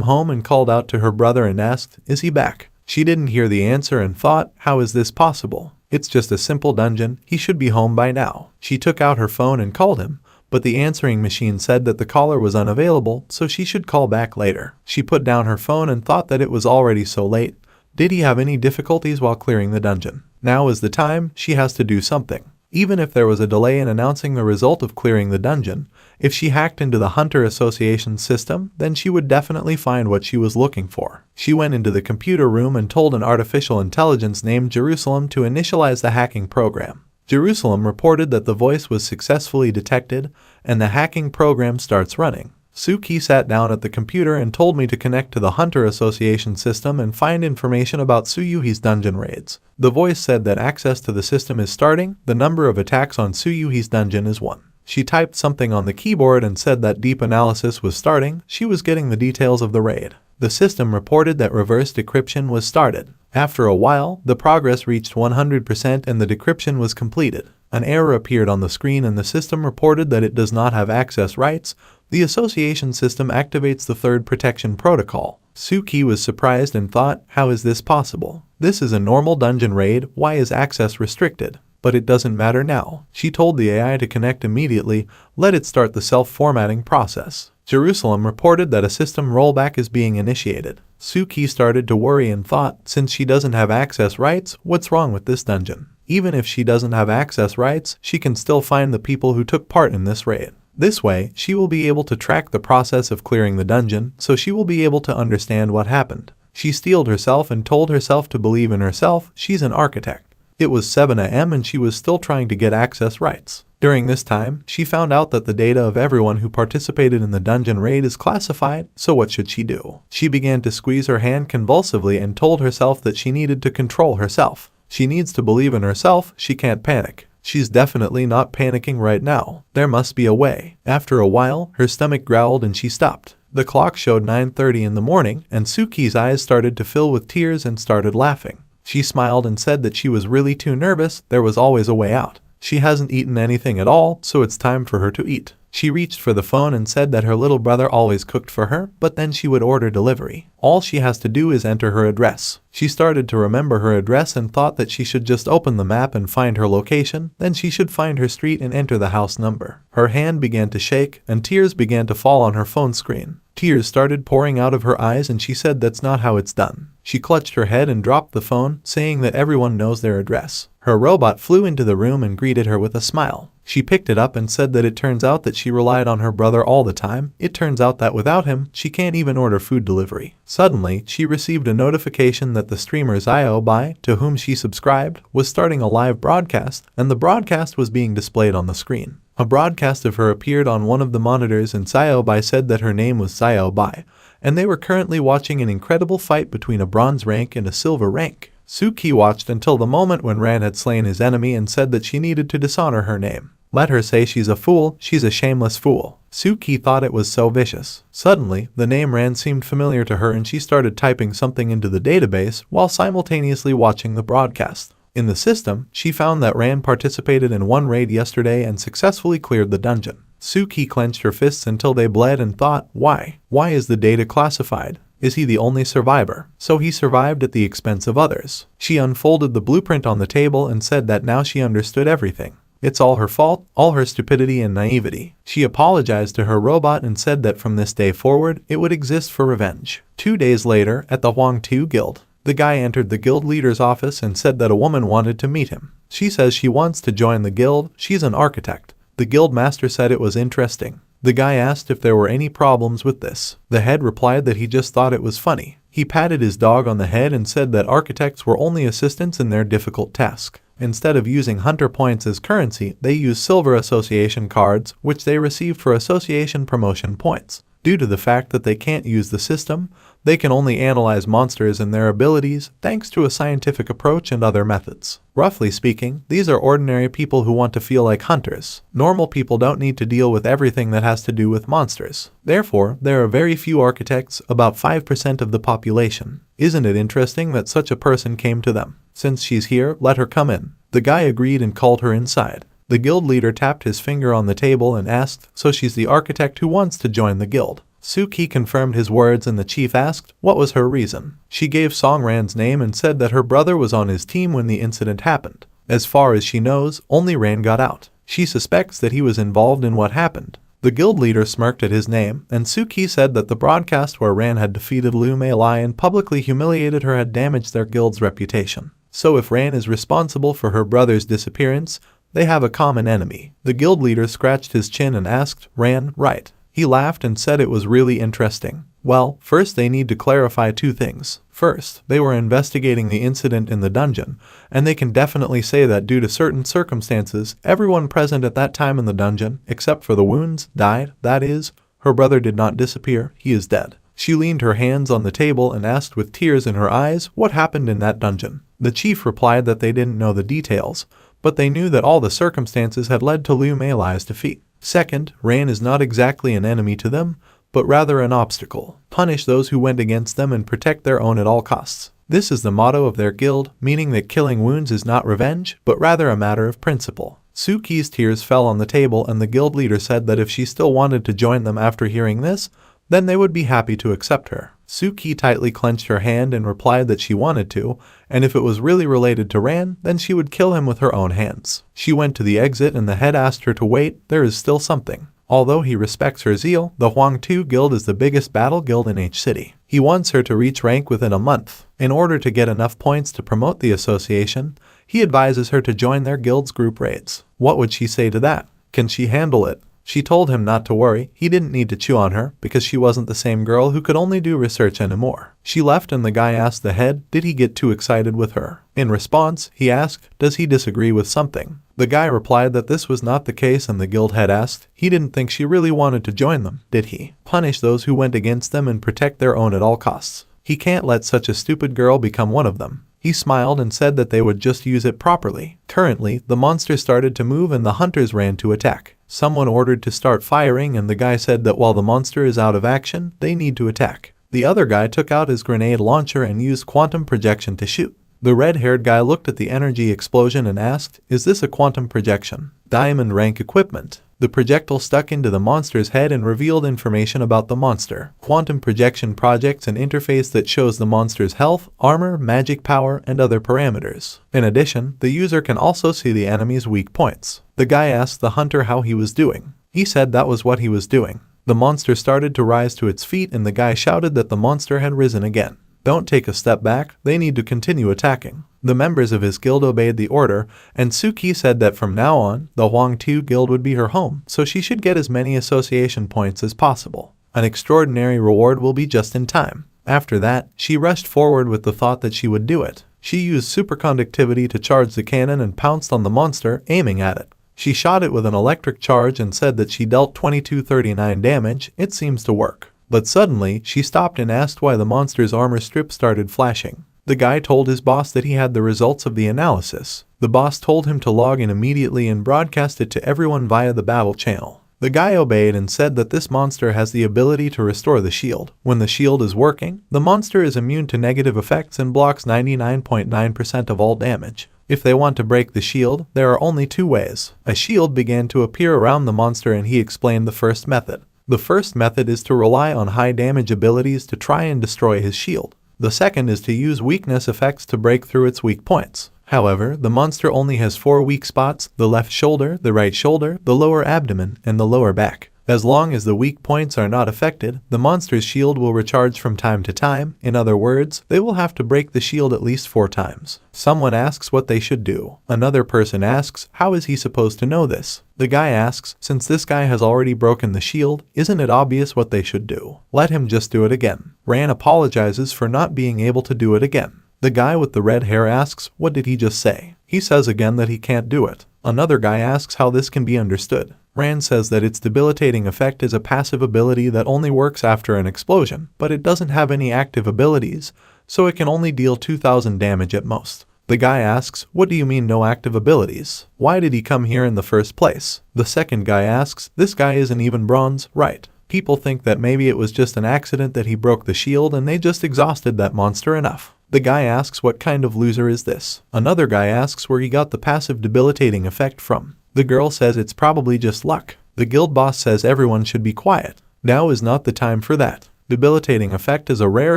home and called out to her brother and asked, "Is he back?" She didn't hear the answer and thought, how is this possible? It's just a simple dungeon, he should be home by now. She took out her phone and called him, but the answering machine said that the caller was unavailable, so she should call back later. She put down her phone and thought that it was already so late. Did he have any difficulties while clearing the dungeon? Now is the time, she has to do something. Even if there was a delay in announcing the result of clearing the dungeon, if she hacked into the Hunter Association system, then she would definitely find what she was looking for. She went into the computer room and told an artificial intelligence named Jerusalem to initialize the hacking program. Jerusalem reported that the voice was successfully detected, and the hacking program starts running. Suki sat down at the computer and told me to connect to the Hunter Association system and find information about Suyuhi's dungeon raids. The voice said that access to the system is starting, the number of attacks on Suyuhi's dungeon is 1. She typed something on the keyboard and said that deep analysis was starting, she was getting the details of the raid. The system reported that reverse decryption was started. After a while, the progress reached 100% and the decryption was completed. An error appeared on the screen and the system reported that it does not have access rights. The association system activates the third protection protocol. Suki was surprised and thought, how is this possible? This is a normal dungeon raid, why is access restricted? But it doesn't matter now. She told the AI to connect immediately, let it start the self-formatting process. Jerusalem reported that a system rollback is being initiated. Suki started to worry and thought, since she doesn't have access rights, what's wrong with this dungeon? Even if she doesn't have access rights, she can still find the people who took part in this raid. This way, she will be able to track the process of clearing the dungeon, so she will be able to understand what happened. She steeled herself and told herself to believe in herself, she's an architect. It was 7 a.m. and she was still trying to get access rights. During this time, she found out that the data of everyone who participated in the dungeon raid is classified, so what should she do? She began to squeeze her hand convulsively and told herself that she needed to control herself. She needs to believe in herself, she can't panic. She's definitely not panicking right now. There must be a way. After a while, her stomach growled and she stopped. The clock showed 9:30 in the morning, and Suki's eyes started to fill with tears and started laughing. She smiled and said that she was really too nervous, there was always a way out. She hasn't eaten anything at all, so it's time for her to eat. She reached for the phone and said that her little brother always cooked for her, but then she would order delivery. All she has to do is enter her address. She started to remember her address and thought that she should just open the map and find her location, then she should find her street and enter the house number. Her hand began to shake, and tears began to fall on her phone screen. Tears started pouring out of her eyes and she said that's not how it's done. She clutched her head and dropped the phone, saying that everyone knows their address. Her robot flew into the room and greeted her with a smile. She picked it up and said that it turns out that she relied on her brother all the time. It turns out that without him, she can't even order food delivery. Suddenly, she received a notification that the streamer Bai, to whom she subscribed, was starting a live broadcast, and the broadcast was being displayed on the screen. A broadcast of her appeared on one of the monitors and Bai said that her name was Bai, and they were currently watching an incredible fight between a bronze rank and a silver rank. Suki watched until the moment when Ran had slain his enemy and said that she needed to dishonor her name. Let her say she's a fool, she's a shameless fool. Suki thought it was so vicious. Suddenly, the name Ran seemed familiar to her and she started typing something into the database while simultaneously watching the broadcast. In the system, she found that Ran participated in one raid yesterday and successfully cleared the dungeon. Suki clenched her fists until they bled and thought, why? Why is the data classified? Is he the only survivor? So he survived at the expense of others. She unfolded the blueprint on the table and said that now she understood everything. It's all her fault, all her stupidity and naivety. She apologized to her robot and said that from this day forward, it would exist for revenge. 2 days later, at the Huangtu Guild, the guy entered the guild leader's office and said that a woman wanted to meet him. She says she wants to join the guild. She's an architect. The guild master said it was interesting. The guy asked if there were any problems with this. The head replied that he just thought it was funny. He patted his dog on the head and said that architects were only assistants in their difficult task. Instead of using hunter points as currency, they use silver association cards, which they received for association promotion points. Due to the fact that they can't use the system, they can only analyze monsters and their abilities thanks to a scientific approach and other methods. Roughly speaking, these are ordinary people who want to feel like hunters. Normal people don't need to deal with everything that has to do with monsters. Therefore, there are very few architects, about 5% of the population. Isn't it interesting that such a person came to them? Since she's here, let her come in. The guy agreed and called her inside. The guild leader tapped his finger on the table and asked, so she's the architect who wants to join the guild. Suki confirmed his words and the chief asked, what was her reason? She gave Song Ran's name and said that her brother was on his team when the incident happened. As far as she knows, only Ran got out. She suspects that he was involved in what happened. The guild leader smirked at his name, and Suki said that the broadcast where Ran had defeated Lu Mei Lai and publicly humiliated her had damaged their guild's reputation. So if Ran is responsible for her brother's disappearance, they have a common enemy. The guild leader scratched his chin and asked, Ran, right? He laughed and said it was really interesting. Well, first they need to clarify 2 things. First, they were investigating the incident in the dungeon, and they can definitely say that due to certain circumstances, everyone present at that time in the dungeon, except for the wounds, died. That is, her brother did not disappear, he is dead. She leaned her hands on the table and asked with tears in her eyes what happened in that dungeon. The chief replied that they didn't know the details, but they knew that all the circumstances had led to Lu Mei Lai's defeat. Second, Ran is not exactly an enemy to them, but rather an obstacle. Punish those who went against them and protect their own at all costs. This is the motto of their guild, meaning that killing wounds is not revenge, but rather a matter of principle. Suki's tears fell on the table and the guild leader said that if she still wanted to join them after hearing this, then they would be happy to accept her. Suki tightly clenched her hand and replied that she wanted to, and if it was really related to Ran, then she would kill him with her own hands. She went to the exit and the head asked her to wait, there is still something. Although he respects her zeal, the Huangtu Guild is the biggest battle guild in H City. He wants her to reach rank within a month. In order to get enough points to promote the association, he advises her to join their guild's group raids. What would she say to that? Can she handle it? She told him not to worry, he didn't need to chew on her, because she wasn't the same girl who could only do research anymore. She left and the guy asked the head, did he get too excited with her? In response, he asked, does he disagree with something? The guy replied that this was not the case and the guild head asked, he didn't think she really wanted to join them, did he? Punish those who went against them and protect their own at all costs. He can't let such a stupid girl become one of them. He smiled and said that they would just use it properly. Currently, the monster started to move and the hunters ran to attack. Someone ordered to start firing and the guy said that while the monster is out of action, they need to attack. The other guy took out his grenade launcher and used quantum projection to shoot. The red-haired guy looked at the energy explosion and asked, is this a quantum projection? Diamond rank equipment. The projectile stuck into the monster's head and revealed information about the monster. Quantum projection projects an interface that shows the monster's health, armor, magic power, and other parameters. In addition, the user can also see the enemy's weak points. The guy asked the hunter how he was doing. He said that was what he was doing. The monster started to rise to its feet and the guy shouted that the monster had risen again. Don't take a step back, they need to continue attacking. The members of his guild obeyed the order, and Suki said that from now on, the Huangtu Guild would be her home, so she should get as many association points as possible. An extraordinary reward will be just in time. After that, she rushed forward with the thought that she would do it. She used superconductivity to charge the cannon and pounced on the monster, aiming at it. She shot it with an electric charge and said that she dealt 2239 damage. It seems to work. But suddenly, she stopped and asked why the monster's armor strip started flashing. The guy told his boss that he had the results of the analysis. The boss told him to log in immediately and broadcast it to everyone via the battle channel. The guy obeyed and said that this monster has the ability to restore the shield. When the shield is working, the monster is immune to negative effects and blocks 99.9% of all damage. If they want to break the shield, there are only two ways. A shield began to appear around the monster and he explained the first method. The first method is to rely on high damage abilities to try and destroy his shield. The second is to use weakness effects to break through its weak points. However, the monster only has 4 weak spots: the left shoulder, the right shoulder, the lower abdomen, and the lower back. As long as the weak points are not affected, the monster's shield will recharge from time to time. In other words, they will have to break the shield at least 4 times. Someone asks what they should do. Another person asks, how is he supposed to know this? The guy asks, since this guy has already broken the shield, isn't it obvious what they should do? Let him just do it again. Ran apologizes for not being able to do it again. The guy with the red hair asks, what did he just say? He says again that he can't do it. Another guy asks how this can be understood. Rand says that its debilitating effect is a passive ability that only works after an explosion, but it doesn't have any active abilities, so it can only deal 2,000 damage at most. The guy asks, what do you mean no active abilities? Why did he come here in the first place? The second guy asks, this guy isn't even bronze, right? People think that maybe it was just an accident that he broke the shield and they just exhausted that monster enough. The guy asks, what kind of loser is this? Another guy asks where he got the passive debilitating effect from. The girl says it's probably just luck. The guild boss says everyone should be quiet. Now is not the time for that. Debilitating effect is a rare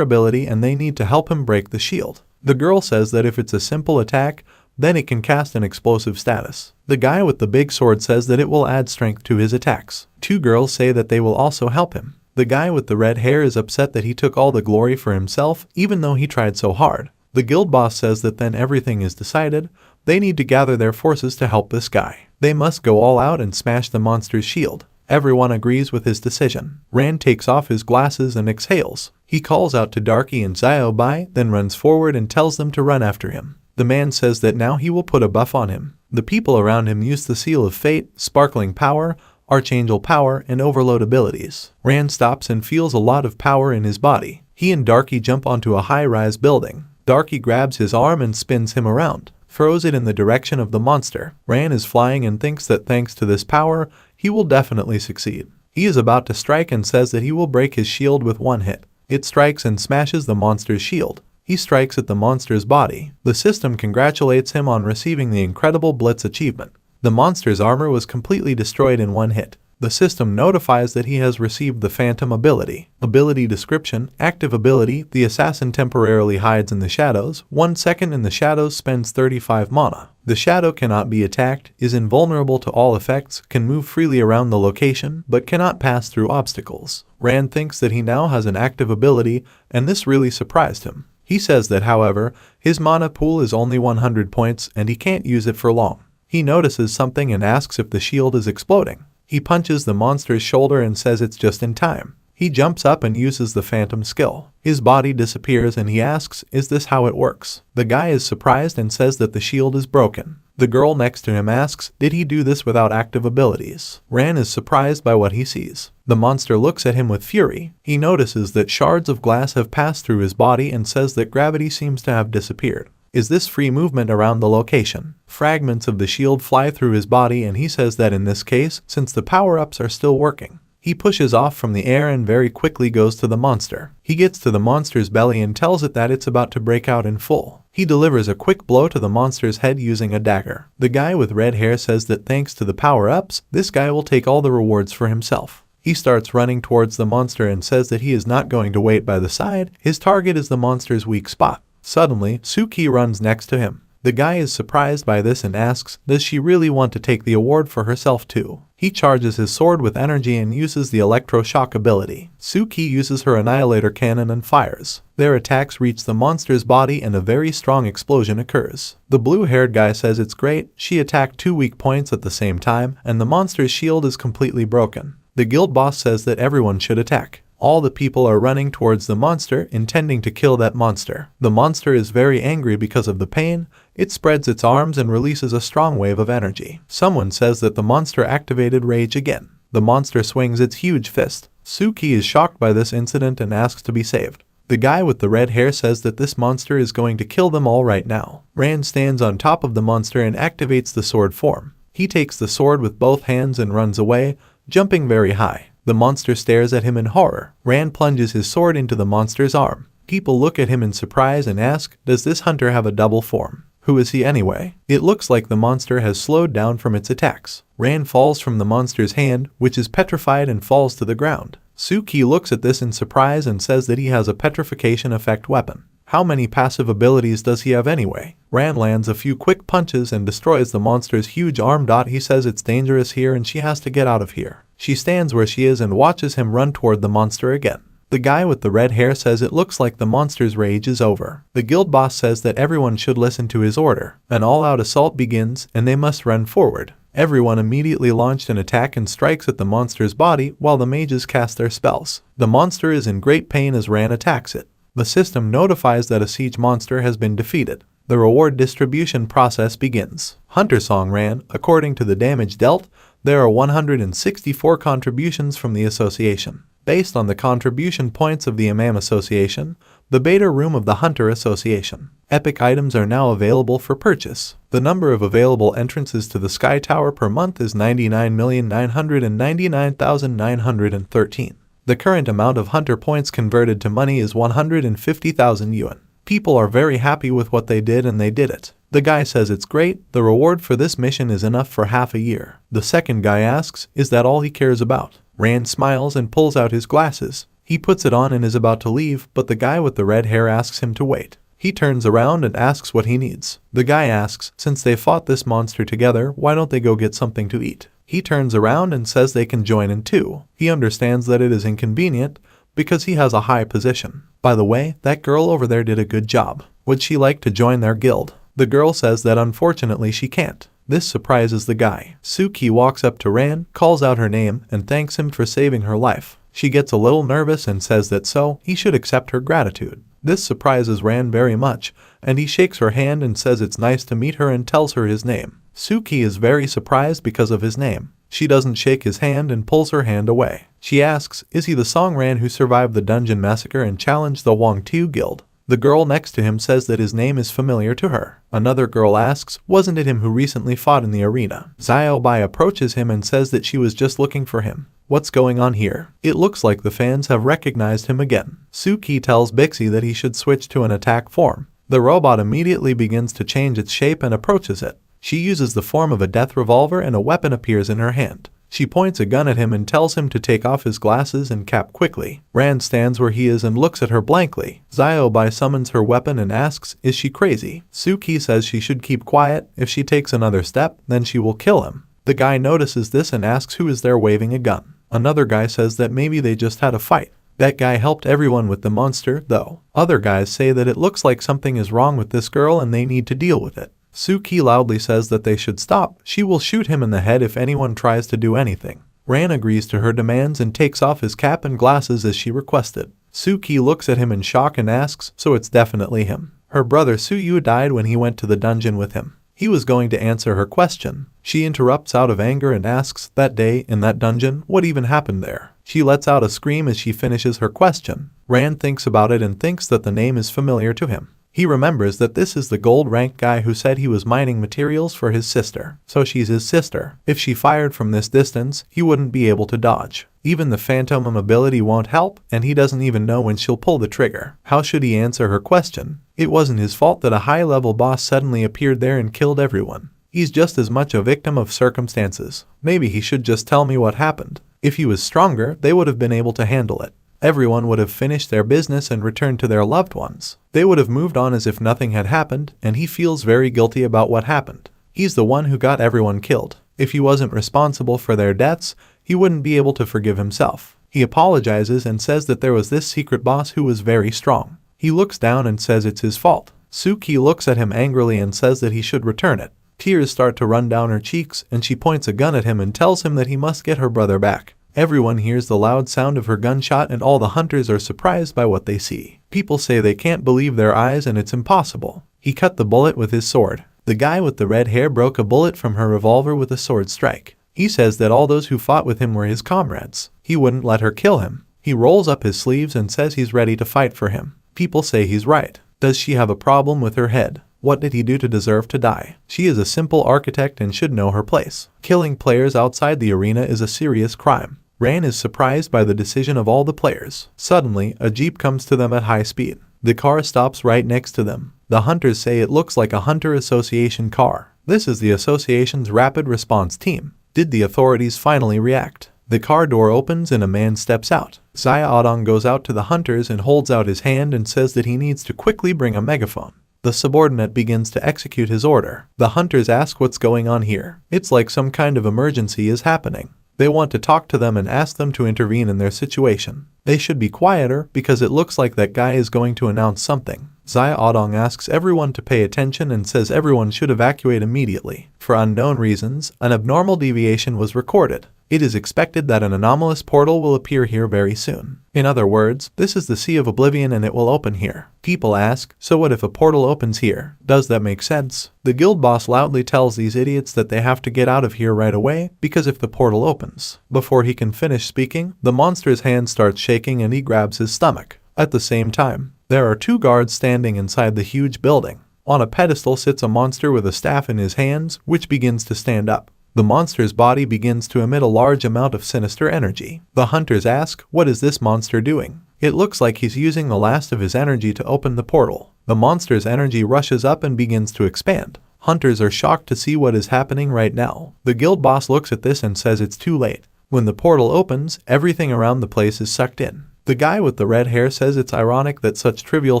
ability and they need to help him break the shield. The girl says that if it's a simple attack, then it can cast an explosive status. The guy with the big sword says that it will add strength to his attacks. 2 girls say that they will also help him. The guy with the red hair is upset that he took all the glory for himself, even though he tried so hard. The guild boss says that then everything is decided. They need to gather their forces to help this guy. They must go all out and smash the monster's shield. Everyone agrees with his decision. Rand takes off his glasses and exhales. He calls out to Darky and Xiaobai, then runs forward and tells them to run after him. The man says that now he will put a buff on him. The people around him use the Seal of Fate, Sparkling Power, Archangel Power, and Overload abilities. Rand stops and feels a lot of power in his body. He and Darky jump onto a high-rise building. Darky grabs his arm and spins him around, throws it in the direction of the monster. Rand is flying and thinks that thanks to this power, he will definitely succeed. He is about to strike and says that he will break his shield with one hit. It strikes and smashes the monster's shield. He strikes at the monster's body. The system congratulates him on receiving the Incredible Blitz achievement. The monster's armor was completely destroyed in one hit. The system notifies that he has received the Phantom ability. Ability description: active ability, the assassin temporarily hides in the shadows. 1 second in the shadows, spends 35 mana. The shadow cannot be attacked, is invulnerable to all effects, can move freely around the location, but cannot pass through obstacles. Rand thinks that he now has an active ability, and this really surprised him. He says that, however, his mana pool is only 100 points and he can't use it for long. He notices something and asks if the shield is exploding. He punches the monster's shoulder and says it's just in time. He jumps up and uses the Phantom skill. His body disappears and he asks, is this how it works? The guy is surprised and says that the shield is broken. The girl next to him asks, did he do this without active abilities? Rand is surprised by what he sees. The monster looks at him with fury. He notices that shards of glass have passed through his body and says that gravity seems to have disappeared. Is this free movement around the location? Fragments of the shield fly through his body and he says that in this case, since the power-ups are still working. He pushes off from the air and very quickly goes to the monster. He gets to the monster's belly and tells it that it's about to break out in full. He delivers a quick blow to the monster's head using a dagger. The guy with red hair says that thanks to the power-ups, this guy will take all the rewards for himself. He starts running towards the monster and says that he is not going to wait by the side. His target is the monster's weak spot. Suddenly, Suki runs next to him. The guy is surprised by this and asks, does she really want to take the award for herself too? He charges his sword with energy and uses the electroshock ability. Suki uses her annihilator cannon and fires. Their attacks reach the monster's body and a very strong explosion occurs. The blue-haired guy says it's great, she attacked 2 weak points at the same time, and the monster's shield is completely broken. The guild boss says that everyone should attack. All the people are running towards the monster, intending to kill that monster. The monster is very angry because of the pain. It spreads its arms and releases a strong wave of energy. Someone says that the monster activated rage again. The monster swings its huge fist. Suki is shocked by this incident and asks to be saved. The guy with the red hair says that this monster is going to kill them all right now. Rand stands on top of the monster and activates the sword form. He takes the sword with both hands and runs away, jumping very high. The monster stares at him in horror. Rand plunges his sword into the monster's arm. People look at him in surprise and ask, does this hunter have a double form? Who is he anyway? It looks like the monster has slowed down from its attacks. Ran falls from the monster's hand, which is petrified, and falls to the ground. Suki looks at this in surprise and says that he has a petrification effect weapon. How many passive abilities does he have anyway? Ran lands a few quick punches and destroys the monster's huge arm. He says it's dangerous here and she has to get out of here. She stands where she is and watches him run toward the monster again. The guy with the red hair says it looks like the monster's rage is over. The guild boss says that everyone should listen to his order. An all-out assault begins and they must run forward. Everyone immediately launched an attack and strikes at the monster's body while the mages cast their spells. The monster is in great pain as Ran attacks it. The system notifies that a siege monster has been defeated. The reward distribution process begins. Hunter Song Ran, according to the damage dealt, there are 164 contributions from the association. Based on the contribution points of the Imam Association, the beta room of the Hunter Association. Epic items are now available for purchase. The number of available entrances to the Sky Tower per month is 99,999,913. The current amount of Hunter points converted to money is 150,000 yuan. People are very happy with what they did and they did it. The guy says it's great, the reward for this mission is enough for half a year. The second guy asks, is that all he cares about? Rand smiles and pulls out his glasses. He puts it on and is about to leave, but the guy with the red hair asks him to wait. He turns around and asks what he needs. The guy asks, since they fought this monster together, why don't they go get something to eat? He turns around and says they can join in too. He understands that it is inconvenient because he has a high position. By the way, that girl over there did a good job. Would she like to join their guild? The girl says that unfortunately she can't. This surprises the guy. Suki walks up to Ran, calls out her name, and thanks him for saving her life. She gets a little nervous and says that he should accept her gratitude. This surprises Ran very much, and he shakes her hand and says it's nice to meet her and tells her his name. Suki is very surprised because of his name. She doesn't shake his hand and pulls her hand away. She asks, is he the Song Ran who survived the dungeon massacre and challenged the Wang Tu guild? The girl next to him says that his name is familiar to her. Another girl asks, wasn't it him who recently fought in the arena? Xiao Bai approaches him and says that she was just looking for him. What's going on here? It looks like the fans have recognized him again. Suki tells Bixi that he should switch to an attack form. The robot immediately begins to change its shape and approaches it. She uses the form of a death revolver and a weapon appears in her hand. She points a gun at him and tells him to take off his glasses and cap quickly. Rand stands where he is and looks at her blankly. Xiao Bai summons her weapon and asks, is she crazy? Suki says she should keep quiet. If she takes another step, then she will kill him. The guy notices this and asks who is there waving a gun. Another guy says that maybe they just had a fight. That guy helped everyone with the monster, though. Other guys say that it looks like something is wrong with this girl and they need to deal with it. Suki loudly says that they should stop. She will shoot him in the head if anyone tries to do anything. Ran agrees to her demands and takes off his cap and glasses as she requested. Suki looks at him in shock and asks, so it's definitely him. Her brother Suyu died when he went to the dungeon with him. He was going to answer her question. She interrupts out of anger and asks, that day, in that dungeon, what even happened there? She lets out a scream as she finishes her question. Rand thinks about it and thinks that the name is familiar to him. He remembers that this is the gold-ranked guy who said he was mining materials for his sister. So she's his sister. If she fired from this distance, he wouldn't be able to dodge. Even the phantom ability won't help, and he doesn't even know when she'll pull the trigger. How should he answer her question? It wasn't his fault that a high-level boss suddenly appeared there and killed everyone. He's just as much a victim of circumstances. Maybe he should just tell me what happened. If he was stronger, they would have been able to handle it. Everyone would have finished their business and returned to their loved ones. They would have moved on as if nothing had happened, and he feels very guilty about what happened. He's the one who got everyone killed. If he wasn't responsible for their deaths, he wouldn't be able to forgive himself. He apologizes and says that there was this secret boss who was very strong. He looks down and says it's his fault. Suki looks at him angrily and says that he should return it. Tears start to run down her cheeks, and she points a gun at him and tells him that he must get her brother back. Everyone hears the loud sound of her gunshot and all the hunters are surprised by what they see. People say they can't believe their eyes and it's impossible. He cut the bullet with his sword. The guy with the red hair broke a bullet from her revolver with a sword strike. He says that all those who fought with him were his comrades. He wouldn't let her kill him. He rolls up his sleeves and says he's ready to fight for him. People say he's right. Does she have a problem with her head? What did he do to deserve to die? She is a simple architect and should know her place. Killing players outside the arena is a serious crime. Ran is surprised by the decision of all the players. Suddenly, a jeep comes to them at high speed. The car stops right next to them. The hunters say it looks like a Hunter Association car. This is the association's rapid response team. Did the authorities finally react? The car door opens and a man steps out. Xiaodong goes out to the hunters and holds out his hand and says that he needs to quickly bring a megaphone. The subordinate begins to execute his order. The hunters ask what's going on here. It's like some kind of emergency is happening. They want to talk to them and ask them to intervene in their situation. They should be quieter because it looks like that guy is going to announce something. Xiaodong asks everyone to pay attention and says everyone should evacuate immediately. For unknown reasons, an abnormal deviation was recorded. It is expected that an anomalous portal will appear here very soon. In other words, this is the Sea of Oblivion and it will open here. People ask, so what if a portal opens here? Does that make sense? The guild boss loudly tells these idiots that they have to get out of here right away because if the portal opens. Before he can finish speaking, the monster's hand starts shaking and he grabs his stomach. At the same time, there are two guards standing inside the huge building. On a pedestal sits a monster with a staff in his hands, which begins to stand up. The monster's body begins to emit a large amount of sinister energy. The hunters ask, what is this monster doing? It looks like he's using the last of his energy to open the portal. The monster's energy rushes up and begins to expand. Hunters are shocked to see what is happening right now. The guild boss looks at this and says it's too late. When the portal opens, everything around the place is sucked in. The guy with the red hair says it's ironic that such trivial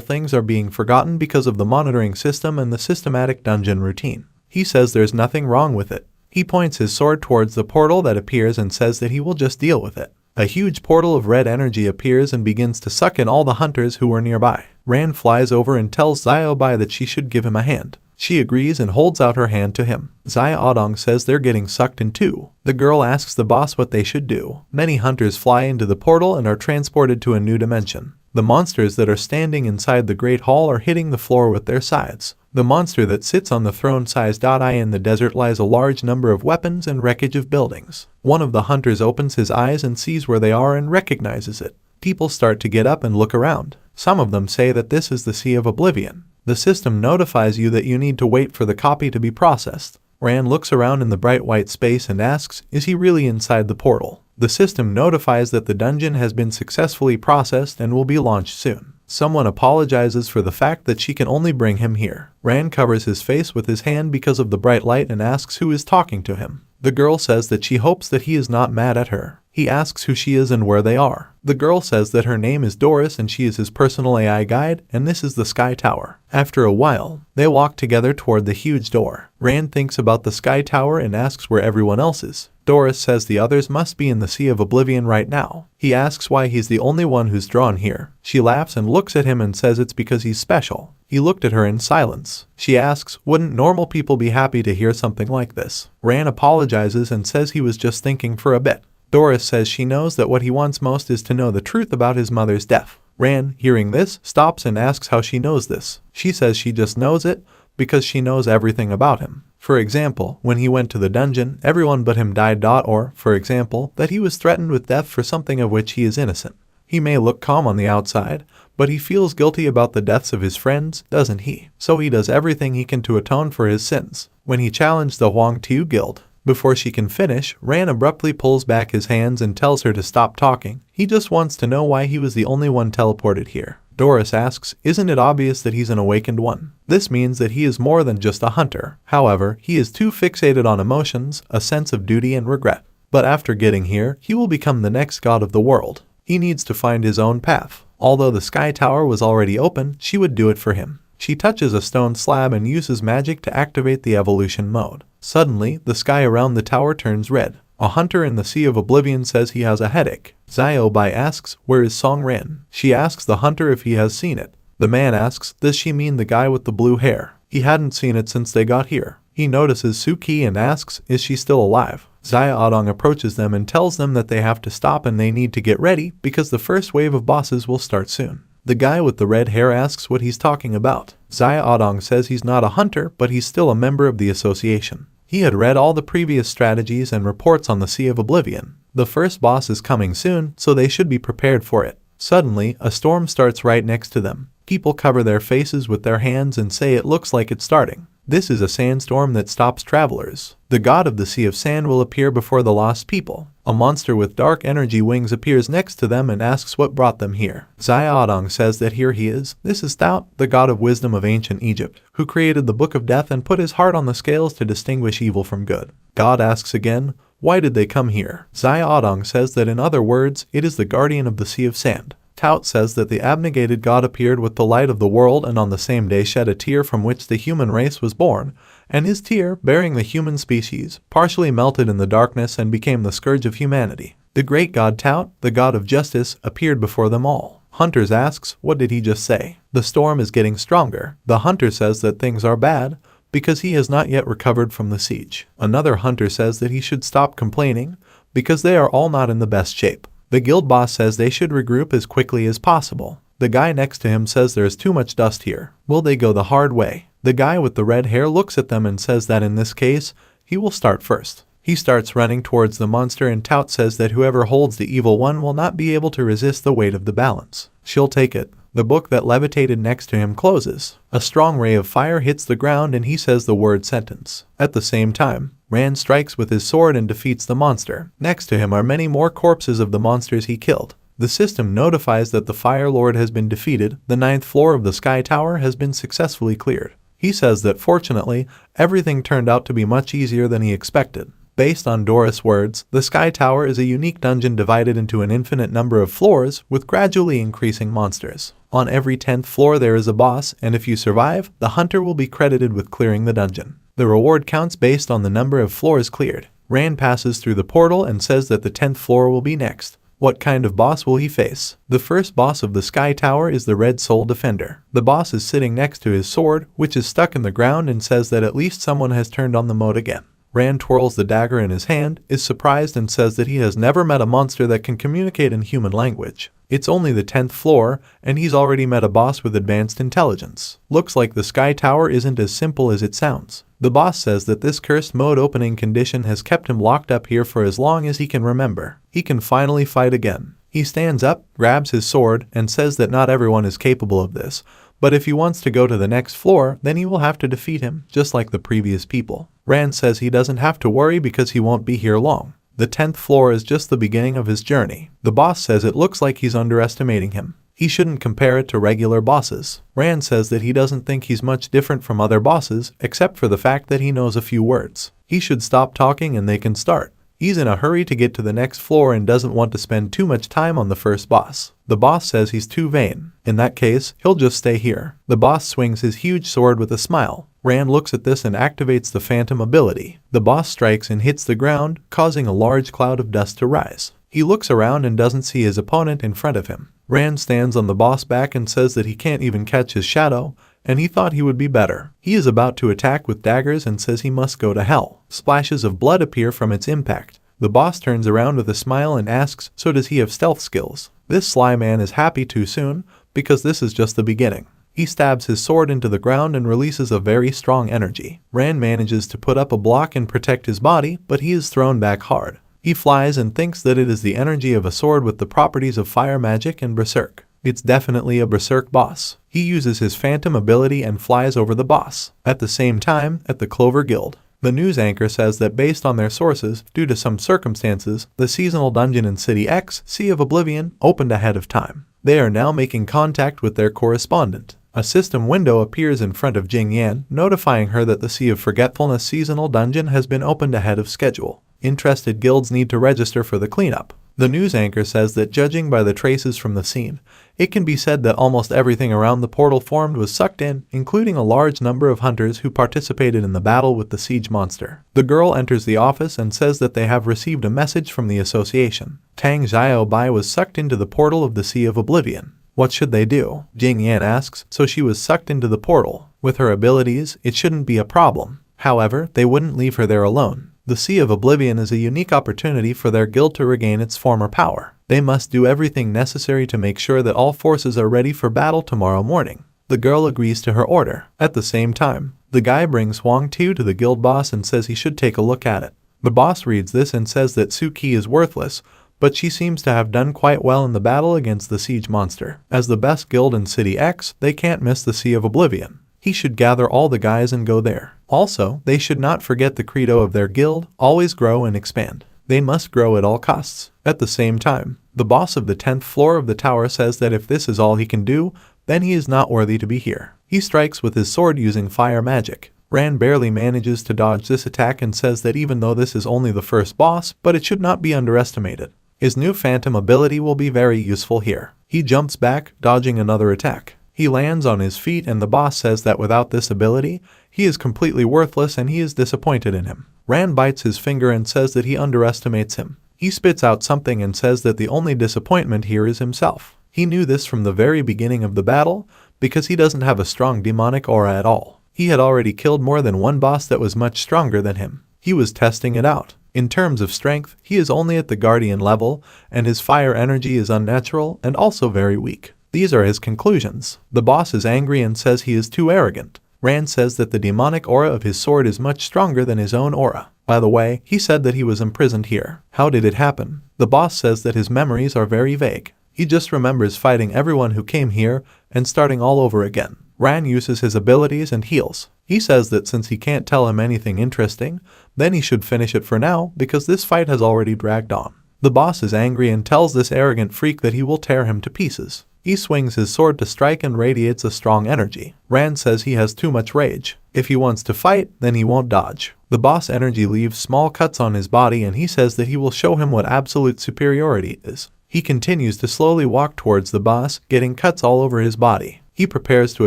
things are being forgotten because of the monitoring system and the systematic dungeon routine. He says there's nothing wrong with it. He points his sword towards the portal that appears and says that he will just deal with it. A huge portal of red energy appears and begins to suck in all the hunters who were nearby. Ran flies over and tells Xiaobai that she should give him a hand. She agrees and holds out her hand to him. Xiaodong says they're getting sucked in too. The girl asks the boss what they should do. Many hunters fly into the portal and are transported to a new dimension. The monsters that are standing inside the Great Hall are hitting the floor with their sides. The monster that sits on the throne-sized eye in the desert lies a large number of weapons and wreckage of buildings. One of the hunters opens his eyes and sees where they are and recognizes it. People start to get up and look around. Some of them say that this is the Sea of Oblivion. The system notifies you that you need to wait for the copy to be processed. Ran looks around in the bright white space and asks, is he really inside the portal? The system notifies that the dungeon has been successfully processed and will be launched soon. Someone apologizes for the fact that she can only bring him here. Ran covers his face with his hand because of the bright light and asks who is talking to him. The girl says that she hopes that he is not mad at her. He asks who she is and where they are. The girl says that her name is Doris and she is his personal AI guide, and this is the Sky Tower. After a while, they walk together toward the huge door. Rand thinks about the Sky Tower and asks where everyone else is. Doris says the others must be in the Sea of Oblivion right now. He asks why he's the only one who's drawn here. She laughs and looks at him and says it's because he's special. He looked at her in silence. She asks, wouldn't normal people be happy to hear something like this? Ran apologizes and says he was just thinking for a bit. Doris says she knows that what he wants most is to know the truth about his mother's death. Ran, hearing this, stops and asks how she knows this. She says she just knows it because she knows everything about him. For example, when he went to the dungeon, everyone but him died. Or, for example, that he was threatened with death for something of which he is innocent. He may look calm on the outside, but he feels guilty about the deaths of his friends, doesn't he? So he does everything he can to atone for his sins. When he challenged the Huang Tiu Guild, before she can finish, Ran abruptly pulls back his hands and tells her to stop talking. He just wants to know why he was the only one teleported here. Doris asks, isn't it obvious that he's an awakened one? This means that he is more than just a hunter. However, he is too fixated on emotions, a sense of duty and regret. But after getting here, he will become the next god of the world. He needs to find his own path. Although the Sky Tower was already open, she would do it for him. She touches a stone slab and uses magic to activate the evolution mode. Suddenly, the sky around the tower turns red. A hunter in the Sea of Oblivion says he has a headache. Xiaobai asks, where is Song Ren? She asks the hunter if he has seen it. The man asks, does she mean the guy with the blue hair? He hadn't seen it since they got here. He notices Suki and asks, is she still alive? Xiaodong approaches them and tells them that they have to stop and they need to get ready because the first wave of bosses will start soon. The guy with the red hair asks what he's talking about. Xiaodong says he's not a hunter, but he's still a member of the association. He had read all the previous strategies and reports on the Sea of Oblivion. The first boss is coming soon, so they should be prepared for it. Suddenly, a storm starts right next to them. People cover their faces with their hands and say it looks like it's starting. This is a sandstorm that stops travelers. The god of the Sea of Sand will appear before the lost people. A monster with dark energy wings appears next to them and asks what brought them here. Xiaodong says that here he is. This is Thao, the god of wisdom of ancient Egypt, who created the Book of Death and put his heart on the scales to distinguish evil from good. God asks again, why did they come here? Xiaodong says that in other words, it is the guardian of the Sea of Sand. Tout says that the abnegated god appeared with the light of the world and on the same day shed a tear from which the human race was born, and his tear, bearing the human species, partially melted in the darkness and became the scourge of humanity. The great god Tout, the god of justice, appeared before them all. Hunters asks, what did he just say? The storm is getting stronger. The hunter says that things are bad, because he has not yet recovered from the siege. Another hunter says that he should stop complaining, because they are all not in the best shape. The guild boss says they should regroup as quickly as possible. The guy next to him says there is too much dust here. Will they go the hard way? The guy with the red hair looks at them and says that in this case, he will start first. He starts running towards the monster and Tout says that whoever holds the evil one will not be able to resist the weight of the balance. She'll take it. The book that levitated next to him closes. A strong ray of fire hits the ground and he says the word sentence. At the same time, Rand strikes with his sword and defeats the monster. Next to him are many more corpses of the monsters he killed. The system notifies that the Fire Lord has been defeated. The 9th floor of the Sky Tower has been successfully cleared. He says that fortunately, everything turned out to be much easier than he expected. Based on Doris' words, the Sky Tower is a unique dungeon divided into an infinite number of floors with gradually increasing monsters. On every 10th floor there is a boss, and if you survive, the hunter will be credited with clearing the dungeon. The reward counts based on the number of floors cleared. Rand passes through the portal and says that the 10th floor will be next. What kind of boss will he face? The first boss of the Sky Tower is the Red Soul Defender. The boss is sitting next to his sword, which is stuck in the ground, and says that at least someone has turned on the mode again. Rand twirls the dagger in his hand, is surprised and says that he has never met a monster that can communicate in human language. It's only the 10th floor, and he's already met a boss with advanced intelligence. Looks like the Sky Tower isn't as simple as it sounds. The boss says that this cursed mode opening condition has kept him locked up here for as long as he can remember. He can finally fight again. He stands up, grabs his sword, and says that not everyone is capable of this, but if he wants to go to the next floor, then he will have to defeat him, just like the previous people. Rand says he doesn't have to worry because he won't be here long. The 10th floor is just the beginning of his journey. The boss says it looks like he's underestimating him. He shouldn't compare it to regular bosses. Rand says that he doesn't think he's much different from other bosses, except for the fact that he knows a few words. He should stop talking and they can start. He's in a hurry to get to the next floor and doesn't want to spend too much time on the first boss. The boss says he's too vain. In that case, he'll just stay here. The boss swings his huge sword with a smile. Rand looks at this and activates the Phantom ability. The boss strikes and hits the ground, causing a large cloud of dust to rise. He looks around and doesn't see his opponent in front of him. Rand stands on the boss back and says that he can't even catch his shadow, and he thought he would be better. He is about to attack with daggers and says he must go to hell. Splashes of blood appear from its impact. The boss turns around with a smile and asks, so does he have stealth skills? This sly man is happy too soon, because this is just the beginning. He stabs his sword into the ground and releases a very strong energy. Rand manages to put up a block and protect his body, but he is thrown back hard. He flies and thinks that it is the energy of a sword with the properties of fire magic and berserk. It's definitely a berserk boss. He uses his phantom ability and flies over the boss. At the same time, at the Clover Guild, the news anchor says that based on their sources, due to some circumstances, the seasonal dungeon in City X, Sea of Oblivion, opened ahead of time. They are now making contact with their correspondent. A system window appears in front of Jing Yan, notifying her that the Sea of Forgetfulness seasonal dungeon has been opened ahead of schedule. Interested guilds need to register for the cleanup. The news anchor says that judging by the traces from the scene, it can be said that almost everything around the portal formed was sucked in, including a large number of hunters who participated in the battle with the siege monster. The girl enters the office and says that they have received a message from the association. Tang Xiaobai was sucked into the portal of the Sea of Oblivion. What should they do? Jing Yan asks, so she was sucked into the portal. With her abilities, it shouldn't be a problem. However, they wouldn't leave her there alone. The Sea of Oblivion is a unique opportunity for their guild to regain its former power. They must do everything necessary to make sure that all forces are ready for battle tomorrow morning. The girl agrees to her order. At the same time, the guy brings Huang Tu to the guild boss and says he should take a look at it. The boss reads this and says that Suki is worthless, but she seems to have done quite well in the battle against the siege monster. As the best guild in City X, they can't miss the Sea of Oblivion. He should gather all the guys and go there. Also, they should not forget the credo of their guild, always grow and expand. They must grow at all costs. At the same time, the boss of the 10th floor of the tower says that if this is all he can do, then he is not worthy to be here. He strikes with his sword using fire magic. Ran barely manages to dodge this attack and says that even though this is only the first boss, but it should not be underestimated. His new phantom ability will be very useful here. He jumps back, dodging another attack. He lands on his feet and the boss says that without this ability, he is completely worthless and he is disappointed in him. Ran bites his finger and says that he underestimates him. He spits out something and says that the only disappointment here is himself. He knew this from the very beginning of the battle because he doesn't have a strong demonic aura at all. He had already killed more than one boss that was much stronger than him. He was testing it out. In terms of strength, he is only at the guardian level, and his fire energy is unnatural and also very weak. These are his conclusions. The boss is angry and says he is too arrogant. Rand says that the demonic aura of his sword is much stronger than his own aura. By the way, he said that he was imprisoned here. How did it happen? The boss says that his memories are very vague. He just remembers fighting everyone who came here and starting all over again. Ran uses his abilities and heals. He says that since he can't tell him anything interesting, then he should finish it for now because this fight has already dragged on. The boss is angry and tells this arrogant freak that he will tear him to pieces. He swings his sword to strike and radiates a strong energy. Rand says he has too much rage. If he wants to fight, then he won't dodge. The boss energy leaves small cuts on his body and he says that he will show him what absolute superiority is. He continues to slowly walk towards the boss, getting cuts all over his body. He prepares to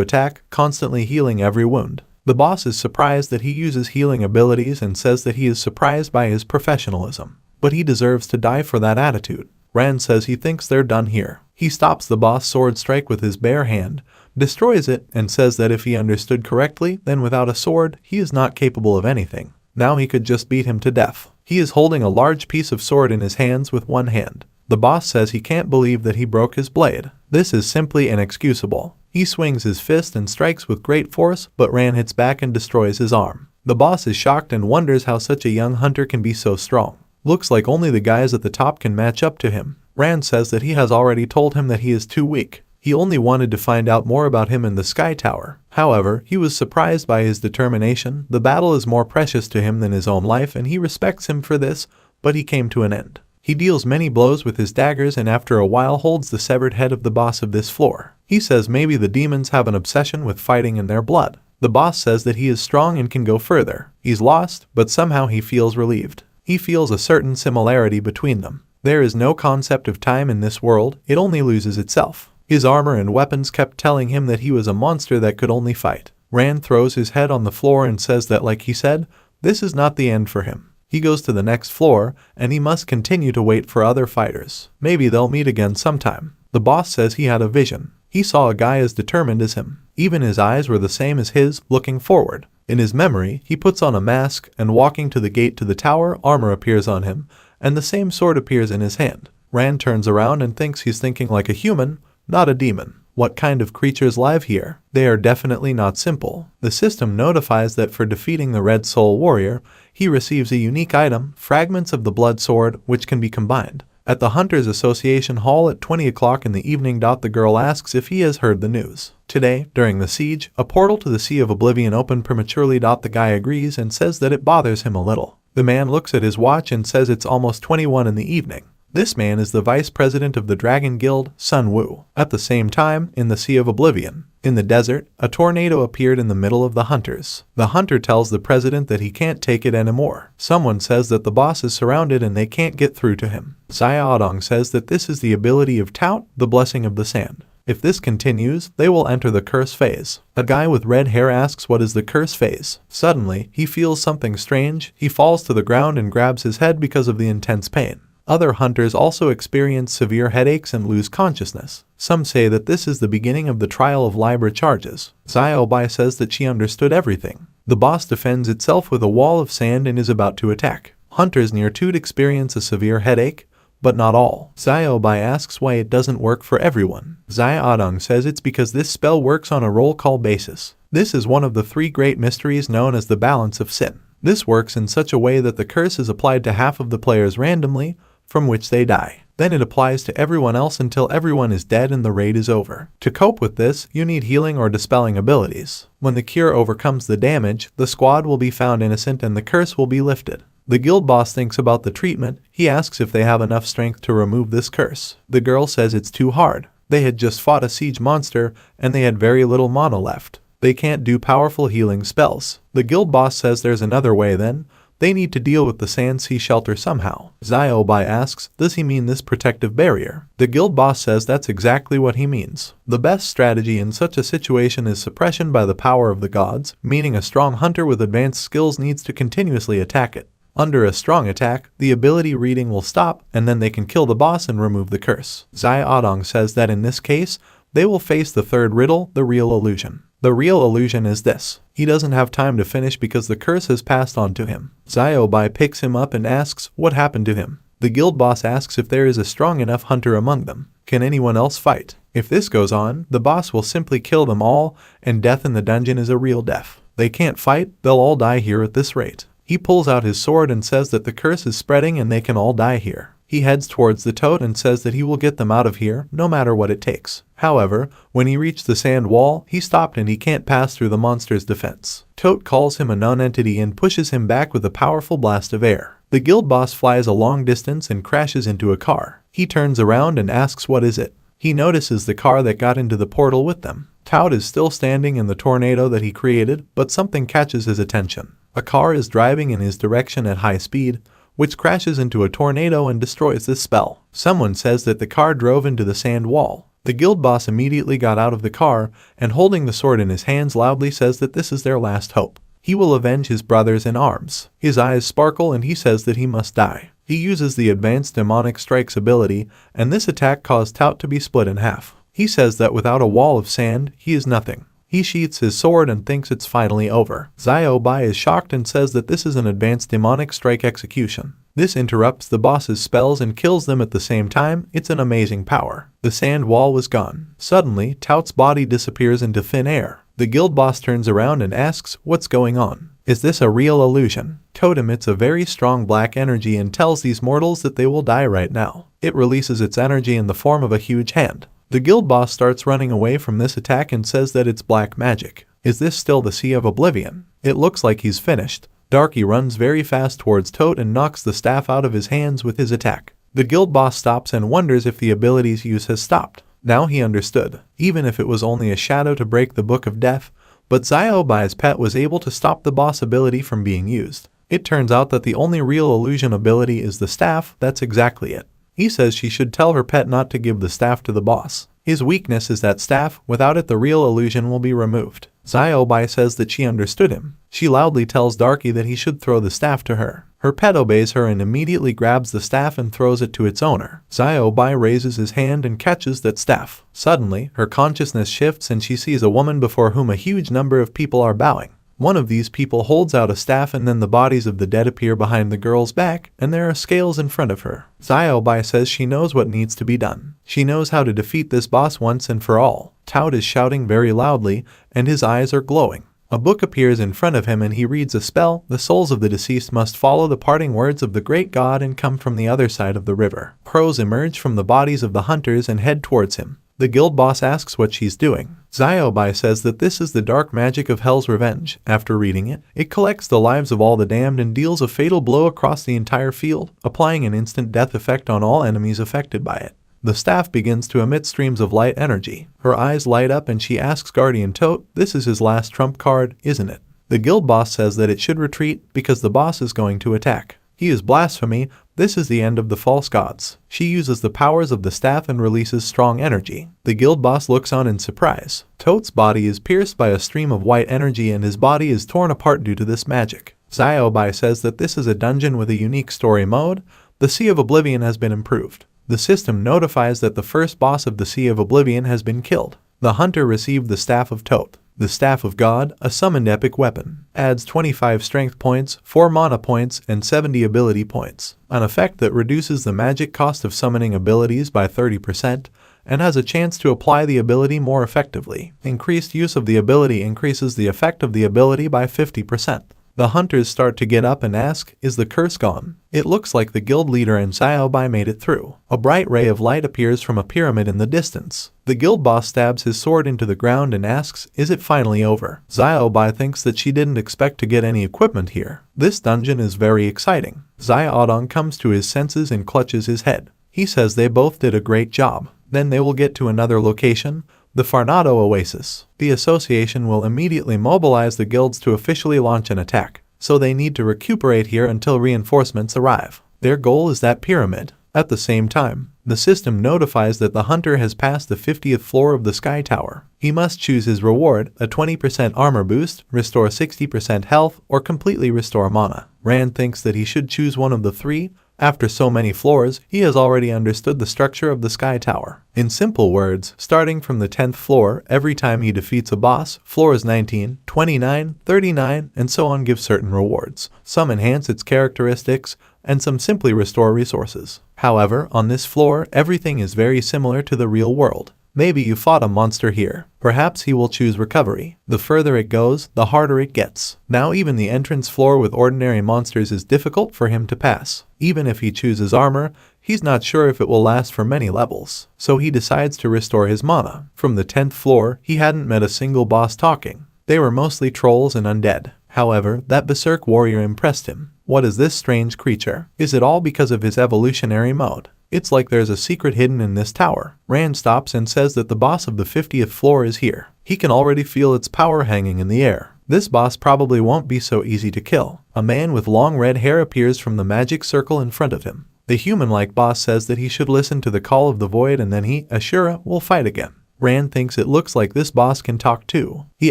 attack, constantly healing every wound. The boss is surprised that he uses healing abilities and says that he is surprised by his professionalism. But he deserves to die for that attitude. Rand says he thinks they're done here. He stops the boss sword strike with his bare hand, destroys it, and says that if he understood correctly, then without a sword, he is not capable of anything. Now he could just beat him to death. He is holding a large piece of sword in his hands with one hand. The boss says he can't believe that he broke his blade. This is simply inexcusable. He swings his fist and strikes with great force, but Ran hits back and destroys his arm. The boss is shocked and wonders how such a young hunter can be so strong. Looks like only the guys at the top can match up to him. Ran says that he has already told him that he is too weak. He only wanted to find out more about him in the Sky Tower. However, he was surprised by his determination. The battle is more precious to him than his own life and he respects him for this, but he came to an end. He deals many blows with his daggers and after a while holds the severed head of the boss of this floor. He says maybe the demons have an obsession with fighting in their blood. The boss says that he is strong and can go further. He's lost, but somehow he feels relieved. He feels a certain similarity between them. There is no concept of time in this world, it only loses itself. His armor and weapons kept telling him that he was a monster that could only fight. Rand throws his head on the floor and says that like he said, this is not the end for him. He goes to the next floor, and he must continue to wait for other fighters. Maybe they'll meet again sometime. The boss says he had a vision. He saw a guy as determined as him. Even his eyes were the same as his, looking forward. In his memory, he puts on a mask, and walking to the gate to the tower, armor appears on him, and the same sword appears in his hand. Rand turns around and thinks he's thinking like a human, not a demon. What kind of creatures live here? They are definitely not simple. The system notifies that for defeating the Red Soul Warrior, he receives a unique item, fragments of the Blood Sword, which can be combined. At the Hunters Association Hall at 20 o'clock in the evening. The girl asks if he has heard the news. Today, during the siege, a portal to the Sea of Oblivion opened prematurely. The guy agrees and says that it bothers him a little. The man looks at his watch and says it's almost 21 in the evening. This man is the vice president of the Dragon Guild, Sun Wu. At the same time, in the Sea of Oblivion, in the desert, a tornado appeared in the middle of the hunters. The hunter tells the president that he can't take it anymore. Someone says that the boss is surrounded and they can't get through to him. Xiaodong says that this is the ability of Tout, the blessing of the sand. If this continues, they will enter the curse phase. A guy with red hair asks what is the curse phase. Suddenly, he feels something strange. He falls to the ground and grabs his head because of the intense pain. Other hunters also experience severe headaches and lose consciousness. Some say that this is the beginning of the trial of Libra charges. Xiaobai says that she understood everything. The boss defends itself with a wall of sand and is about to attack. Hunters near Toot experience a severe headache, but not all. Xiaobai asks why it doesn't work for everyone. Xiaodong says it's because this spell works on a roll call basis. This is one of the 3 great mysteries known as the balance of sin. This works in such a way that the curse is applied to half of the players randomly, from which they die. Then it applies to everyone else until everyone is dead and the raid is over. To cope with this, you need healing or dispelling abilities. When the cure overcomes the damage, the squad will be found innocent and the curse will be lifted. The guild boss thinks about the treatment. He asks if they have enough strength to remove this curse. The girl says it's too hard. They had just fought a siege monster, and they had very little mana left. They can't do powerful healing spells. The guild boss says there's another way then. They need to deal with the sand sea shelter somehow. Xiaobai asks, does he mean this protective barrier? The guild boss says that's exactly what he means. The best strategy in such a situation is suppression by the power of the gods, meaning a strong hunter with advanced skills needs to continuously attack it. Under a strong attack, the ability reading will stop, and then they can kill the boss and remove the curse. Zai Adong says that in this case, they will face the third riddle, the real illusion. The real illusion is this. He doesn't have time to finish because the curse has passed on to him. Xiaobai picks him up and asks what happened to him. The guild boss asks if there is a strong enough hunter among them. Can anyone else fight? If this goes on, the boss will simply kill them all, and death in the dungeon is a real death. They can't fight, they'll all die here at this rate. He pulls out his sword and says that the curse is spreading and they can all die here. He heads towards the toad and says that he will get them out of here, no matter what it takes. However, when he reached the sand wall, he stopped and he can't pass through the monster's defense. Toad calls him a non-entity and pushes him back with a powerful blast of air. The guild boss flies a long distance and crashes into a car. He turns around and asks what is it. He notices the car that got into the portal with them. Toad is still standing in the tornado that he created, but something catches his attention. A car is driving in his direction at high speed, which crashes into a tornado and destroys this spell. Someone says that the car drove into the sand wall. The guild boss immediately got out of the car and holding the sword in his hands loudly says that this is their last hope. He will avenge his brothers in arms. His eyes sparkle and he says that he must die. He uses the advanced demonic strikes ability and this attack caused Tout to be split in half. He says that without a wall of sand, he is nothing. He sheaths his sword and thinks it's finally over. Xiaobai is shocked and says that this is an advanced demonic strike execution. This interrupts the boss's spells and kills them at the same time. It's an amazing power. The sand wall was gone. Suddenly, Tout's body disappears into thin air. The guild boss turns around and asks, what's going on? Is this a real illusion? Toad emits a very strong black energy and tells these mortals that they will die right now. It releases its energy in the form of a huge hand. The guild boss starts running away from this attack and says that it's black magic. Is this still the Sea of Oblivion? It looks like he's finished. Darky runs very fast towards Toad and knocks the staff out of his hands with his attack. The guild boss stops and wonders if the ability's use has stopped. Now he understood, even if it was only a shadow to break the Book of Death, but Xiaobai's pet was able to stop the boss ability from being used. It turns out that the only real illusion ability is the staff. That's exactly it. He says she should tell her pet not to give the staff to the boss. His weakness is that staff. Without it the real illusion will be removed. Xiaobai says that she understood him. She loudly tells Darky that he should throw the staff to her. Her pet obeys her and immediately grabs the staff and throws it to its owner. Xiaobai raises his hand and catches that staff. Suddenly, her consciousness shifts and she sees a woman before whom a huge number of people are bowing. One of these people holds out a staff and then the bodies of the dead appear behind the girl's back and there are scales in front of her. Xiaobai says she knows what needs to be done. She knows how to defeat this boss once and for all. Tout is shouting very loudly and his eyes are glowing. A book appears in front of him and he reads a spell. The souls of the deceased must follow the parting words of the great god and come from the other side of the river. Crows emerge from the bodies of the hunters and head towards him. The guild boss asks what she's doing. Xiaobai says that this is the dark magic of Hell's Revenge. After reading it, it collects the lives of all the damned and deals a fatal blow across the entire field, applying an instant death effect on all enemies affected by it. The staff begins to emit streams of light energy. Her eyes light up and she asks Guardian Tote, this is his last trump card, isn't it? The guild boss says that it should retreat because the boss is going to attack. He is blasphemy. This is the end of the false gods. She uses the powers of the staff and releases strong energy. The guild boss looks on in surprise. Tote's body is pierced by a stream of white energy and his body is torn apart due to this magic. Xiaobai says that this is a dungeon with a unique story mode. The Sea of Oblivion has been improved. The system notifies that the first boss of the Sea of Oblivion has been killed. The hunter received the Staff of Tote. The Staff of God, a summoned epic weapon, adds 25 strength points, 4 mana points, and 70 ability points. An effect that reduces the magic cost of summoning abilities by 30% and has a chance to apply the ability more effectively. Increased use of the ability increases the effect of the ability by 50%. The hunters start to get up and ask, is the curse gone? It looks like the guild leader and Xiaobai made it through. A bright ray of light appears from a pyramid in the distance. The guild boss stabs his sword into the ground and asks, is it finally over? Xiaobai thinks that she didn't expect to get any equipment here. This dungeon is very exciting. Xiaodong comes to his senses and clutches his head. He says they both did a great job. Then they will get to another location, the Farnado Oasis. The association will immediately mobilize the guilds to officially launch an attack, so they need to recuperate here until reinforcements arrive. Their goal is that pyramid. At the same time, the system notifies that the hunter has passed the 50th floor of the Sky Tower. He must choose his reward, a 20% armor boost, restore 60% health, or completely restore mana. Rand thinks that he should choose one of the three. After so many floors, he has already understood the structure of the Sky Tower. In simple words, starting from the 10th floor, every time he defeats a boss, floors 19, 29, 39, and so on give certain rewards. Some enhance its characteristics, and some simply restore resources. However, on this floor, everything is very similar to the real world. Maybe you fought a monster here. Perhaps he will choose recovery. The further it goes, the harder it gets. Now even the entrance floor with ordinary monsters is difficult for him to pass. Even if he chooses armor, he's not sure if it will last for many levels. So he decides to restore his mana. From the 10th floor, he hadn't met a single boss talking. They were mostly trolls and undead. However, that berserk warrior impressed him. What is this strange creature? Is it all because of his evolutionary mode? It's like there's a secret hidden in this tower. Rand stops and says that the boss of the 50th floor is here. He can already feel its power hanging in the air. This boss probably won't be so easy to kill. A man with long red hair appears from the magic circle in front of him. The human-like boss says that he should listen to the call of the void and then he, Ashura, will fight again. Rand thinks it looks like this boss can talk too. He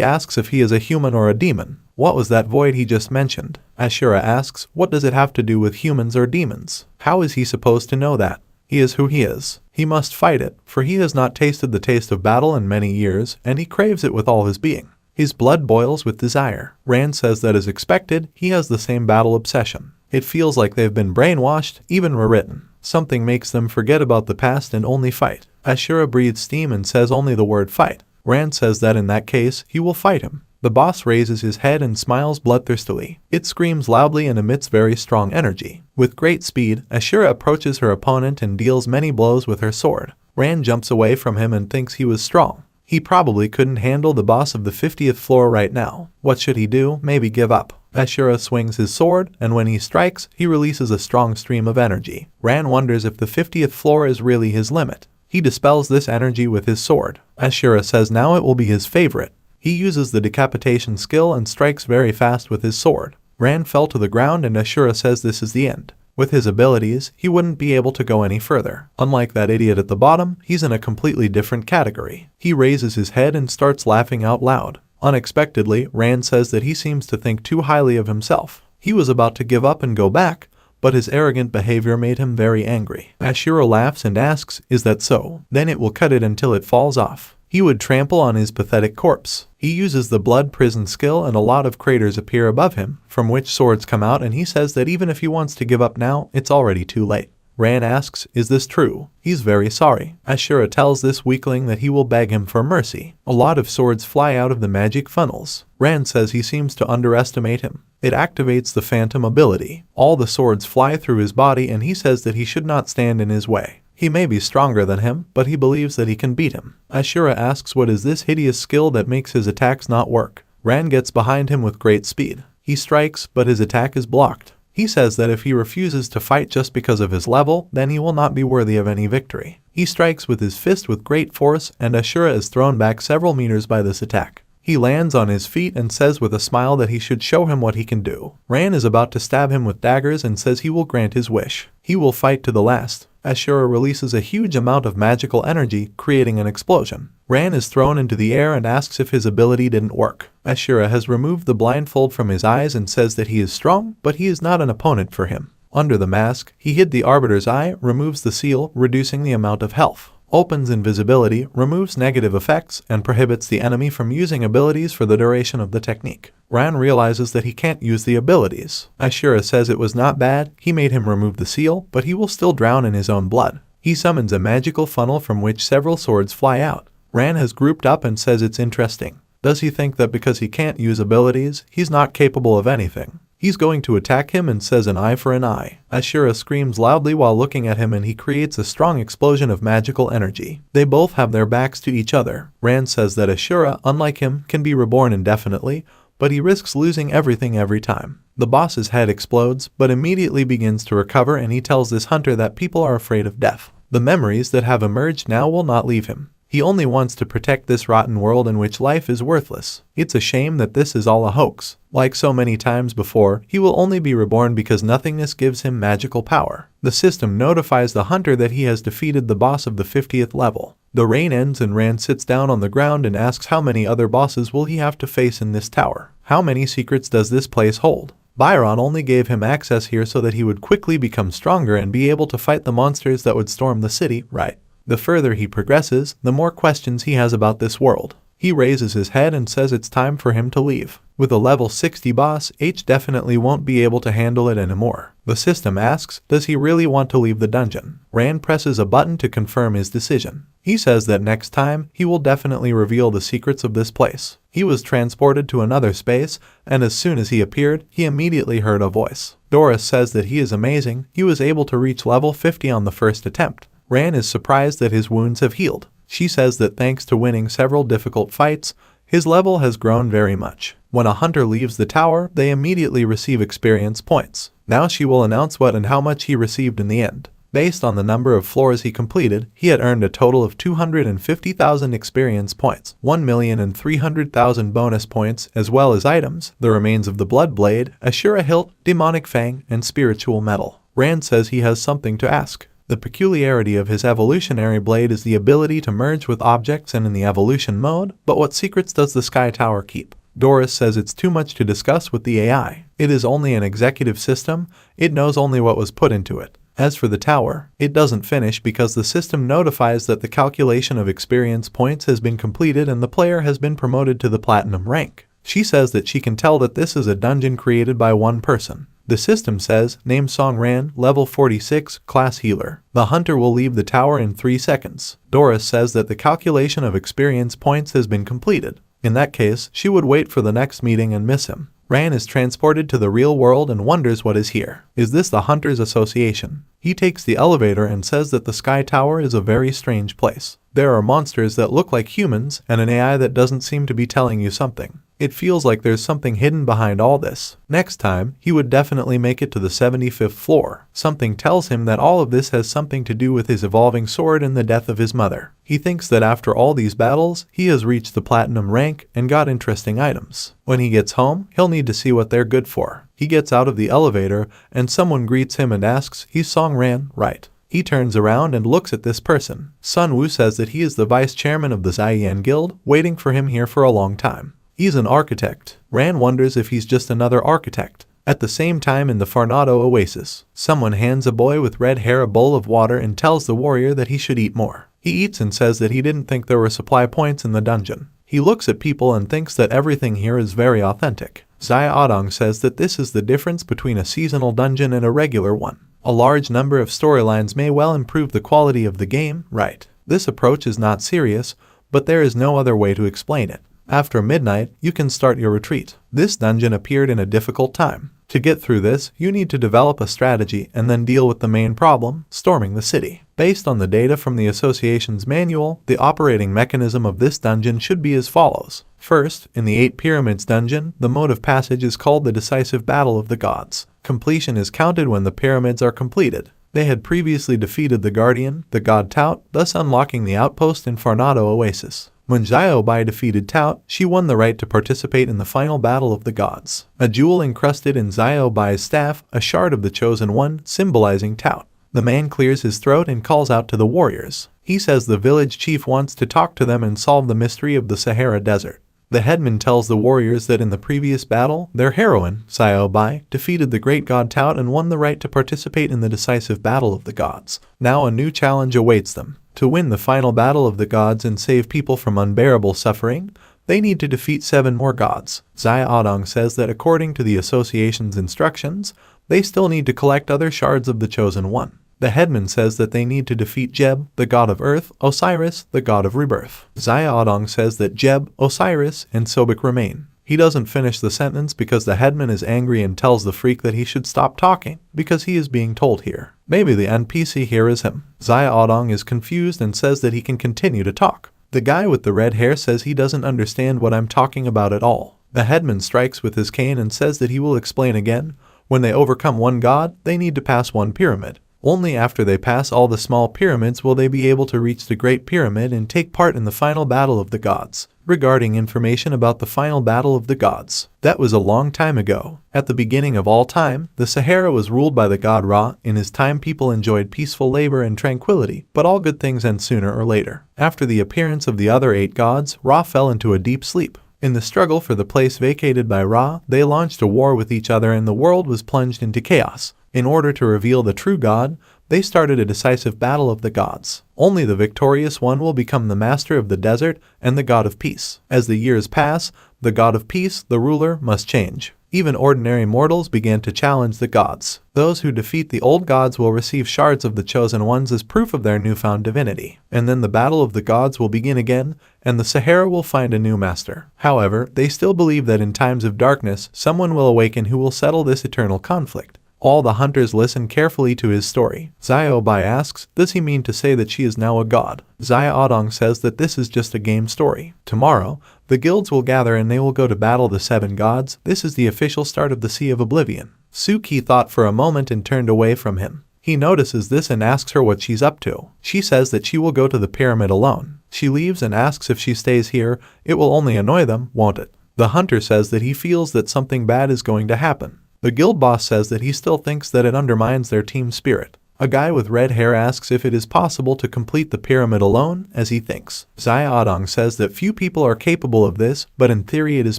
asks if he is a human or a demon. What was that void he just mentioned? Ashura asks, what does it have to do with humans or demons? How is he supposed to know that? He is who he is. He must fight it, for he has not tasted the taste of battle in many years, and he craves it with all his being. His blood boils with desire. Rand says that as expected, he has the same battle obsession. It feels like they've been brainwashed, even rewritten. Something makes them forget about the past and only fight. Ashura breathes steam and says only the word fight. Rand says that in that case, he will fight him. The boss raises his head and smiles bloodthirstily. It screams loudly and emits very strong energy. With great speed, Ashura approaches her opponent and deals many blows with her sword. Rand jumps away from him and thinks he was strong. He probably couldn't handle the boss of the 50th floor right now. What should he do? Maybe give up. Ashura swings his sword, and when he strikes, he releases a strong stream of energy. Rand wonders if the 50th floor is really his limit. He dispels this energy with his sword. Ashura says now it will be his favorite. He uses the decapitation skill and strikes very fast with his sword. Rand fell to the ground and Ashura says this is the end. With his abilities, he wouldn't be able to go any further. Unlike that idiot at the bottom, he's in a completely different category. He raises his head and starts laughing out loud. Unexpectedly, Rand says that he seems to think too highly of himself. He was about to give up and go back, but his arrogant behavior made him very angry. Ashura laughs and asks, is that so? Then it will cut it until it falls off. He would trample on his pathetic corpse. He uses the blood prison skill and a lot of craters appear above him, from which swords come out, and he says that even if he wants to give up now, it's already too late. Rand asks, is this true? He's very sorry. Ashura tells this weakling that he will beg him for mercy. A lot of swords fly out of the magic funnels. Rand says he seems to underestimate him. It activates the phantom ability. All the swords fly through his body and he says that he should not stand in his way. He may be stronger than him, but he believes that he can beat him. Ashura asks what is this hideous skill that makes his attacks not work. Rand gets behind him with great speed. He strikes, but his attack is blocked. He says that if he refuses to fight just because of his level, then he will not be worthy of any victory. He strikes with his fist with great force, and Ashura is thrown back several meters by this attack. He lands on his feet and says with a smile that he should show him what he can do. Rand is about to stab him with daggers and says he will grant his wish. He will fight to the last. Ashura releases a huge amount of magical energy, creating an explosion. Rand is thrown into the air and asks if his ability didn't work. Ashura has removed the blindfold from his eyes and says that he is strong, but he is not an opponent for him. Under the mask, he hid the Arbiter's eye, removes the seal, reducing the amount of health. Opens invisibility, removes negative effects, and prohibits the enemy from using abilities for the duration of the technique. Rand realizes that he can't use the abilities. Ashura says it was not bad, he made him remove the seal, but he will still drown in his own blood. He summons a magical funnel from which several swords fly out. Rand has grouped up and says it's interesting. Does he think that because he can't use abilities, he's not capable of anything? He's going to attack him and says an eye for an eye. Ashura screams loudly while looking at him and he creates a strong explosion of magical energy. They both have their backs to each other. Rand says that Ashura, unlike him, can be reborn indefinitely, but he risks losing everything every time. The boss's head explodes, but immediately begins to recover and he tells this hunter that people are afraid of death. The memories that have emerged now will not leave him. He only wants to protect this rotten world in which life is worthless. It's a shame that this is all a hoax. Like so many times before, he will only be reborn because nothingness gives him magical power. The system notifies the hunter that he has defeated the boss of the 50th level. The rain ends and Rand sits down on the ground and asks how many other bosses will he have to face in this tower. How many secrets does this place hold? Byron only gave him access here so that he would quickly become stronger and be able to fight the monsters that would storm the city, right? The further he progresses, the more questions he has about this world. He raises his head and says it's time for him to leave. With a level 60 boss, H definitely won't be able to handle it anymore. The system asks, does he really want to leave the dungeon? Rand presses a button to confirm his decision. He says that next time, he will definitely reveal the secrets of this place. He was transported to another space, and as soon as he appeared, he immediately heard a voice. Doris says that he is amazing, he was able to reach level 50 on the first attempt. Rand is surprised that his wounds have healed. She says that thanks to winning several difficult fights, his level has grown very much. When a hunter leaves the tower, they immediately receive experience points. Now she will announce what and how much he received in the end. Based on the number of floors he completed, he had earned a total of 250,000 experience points, 1,300,000 bonus points, as well as items, the remains of the Blood Blade, Ashura Hilt, Demonic Fang, and Spiritual Metal. Rand says he has something to ask. The peculiarity of his evolutionary blade is the ability to merge with objects and in the evolution mode, but what secrets does the Sky Tower keep? Doris says it's too much to discuss with the AI. It is only an executive system, it knows only what was put into it. As for the tower, it doesn't finish because the system notifies that the calculation of experience points has been completed and the player has been promoted to the platinum rank. She says that she can tell that this is a dungeon created by one person. The system says, name Song Ran, level 46, class healer. The hunter will leave the tower in 3 seconds. Doris says that the calculation of experience points has been completed. In that case, she would wait for the next meeting and miss him. Ran is transported to the real world and wonders what is here. Is this the Hunters Association? He takes the elevator and says that the Sky Tower is a very strange place. There are monsters that look like humans and an AI that doesn't seem to be telling you something. It feels like there's something hidden behind all this. Next time, he would definitely make it to the 75th floor. Something tells him that all of this has something to do with his evolving sword and the death of his mother. He thinks that after all these battles, he has reached the platinum rank and got interesting items. When he gets home, he'll need to see what they're good for. He gets out of the elevator and someone greets him and asks, he's Song Ran, right? He turns around and looks at this person. Sun Wu says that he is the vice chairman of the Zaiyan Guild, waiting for him here for a long time. He's an architect. Ran wonders if he's just another architect. At the same time in the Farnado Oasis, someone hands a boy with red hair a bowl of water and tells the warrior that he should eat more. He eats and says that he didn't think there were supply points in the dungeon. He looks at people and thinks that everything here is very authentic. Zaya Adong says that this is the difference between a seasonal dungeon and a regular one. A large number of storylines may well improve the quality of the game, right? This approach is not serious, but there is no other way to explain it. After midnight, you can start your retreat. This dungeon appeared in a difficult time. To get through this, you need to develop a strategy and then deal with the main problem, storming the city. Based on the data from the association's manual, the operating mechanism of this dungeon should be as follows. First, in the 8 Pyramids dungeon, the mode of passage is called the Decisive Battle of the Gods. Completion is counted when the pyramids are completed. They had previously defeated the Guardian, the god Tout, thus unlocking the outpost in Farnado Oasis. When Xiaobai defeated Tout, she won the right to participate in the final battle of the gods. A jewel encrusted in Xiaobai's staff, a shard of the Chosen One, symbolizing Tout. The man clears his throat and calls out to the warriors. He says the village chief wants to talk to them and solve the mystery of the Sahara Desert. The headman tells the warriors that in the previous battle, their heroine, Xiaobai, defeated the great god Tout and won the right to participate in the decisive battle of the gods. Now a new challenge awaits them. To win the final battle of the gods and save people from unbearable suffering, they need to defeat 7 more gods. Zaya Adong says that according to the association's instructions, they still need to collect other shards of the Chosen One. The headman says that they need to defeat Jeb, the god of earth, Osiris, the god of rebirth. Xiaodong says that Jeb, Osiris, and Sobek remain. He doesn't finish the sentence because the headman is angry and tells the freak that he should stop talking because he is being told here. Maybe the NPC here is him. Xiaodong is confused and says that he can continue to talk. The guy with the red hair says he doesn't understand what I'm talking about at all. The headman strikes with his cane and says that he will explain again. When they overcome one god, they need to pass one pyramid. Only after they pass all the small pyramids will they be able to reach the Great Pyramid and take part in the final battle of the gods. Regarding information about the final battle of the gods, that was a long time ago. At the beginning of all time, the Sahara was ruled by the god Ra. In his time, people enjoyed peaceful labor and tranquility, but all good things end sooner or later. After the appearance of the other 8 gods, Ra fell into a deep sleep. In the struggle for the place vacated by Ra, they launched a war with each other and the world was plunged into chaos. In order to reveal the true god, they started a decisive battle of the gods. Only the victorious one will become the master of the desert and the god of peace. As the years pass, the god of peace, the ruler, must change. Even ordinary mortals began to challenge the gods. Those who defeat the old gods will receive shards of the chosen ones as proof of their newfound divinity. And then the battle of the gods will begin again, and the Sahara will find a new master. However, they still believe that in times of darkness, someone will awaken who will settle this eternal conflict. All the hunters listen carefully to his story. Xiaobai asks, does he mean to say that she is now a god? Xiaodong says that this is just a game story. Tomorrow, the guilds will gather and they will go to battle the 7 gods. This is the official start of the Sea of Oblivion. Suki thought for a moment and turned away from him. He notices this and asks her what she's up to. She says that she will go to the pyramid alone. She leaves and asks if she stays here, it will only annoy them, won't it? The hunter says that he feels that something bad is going to happen. The guild boss says that he still thinks that it undermines their team spirit. A guy with red hair asks if it is possible to complete the pyramid alone, as he thinks. Xiaodong says that few people are capable of this, but in theory it is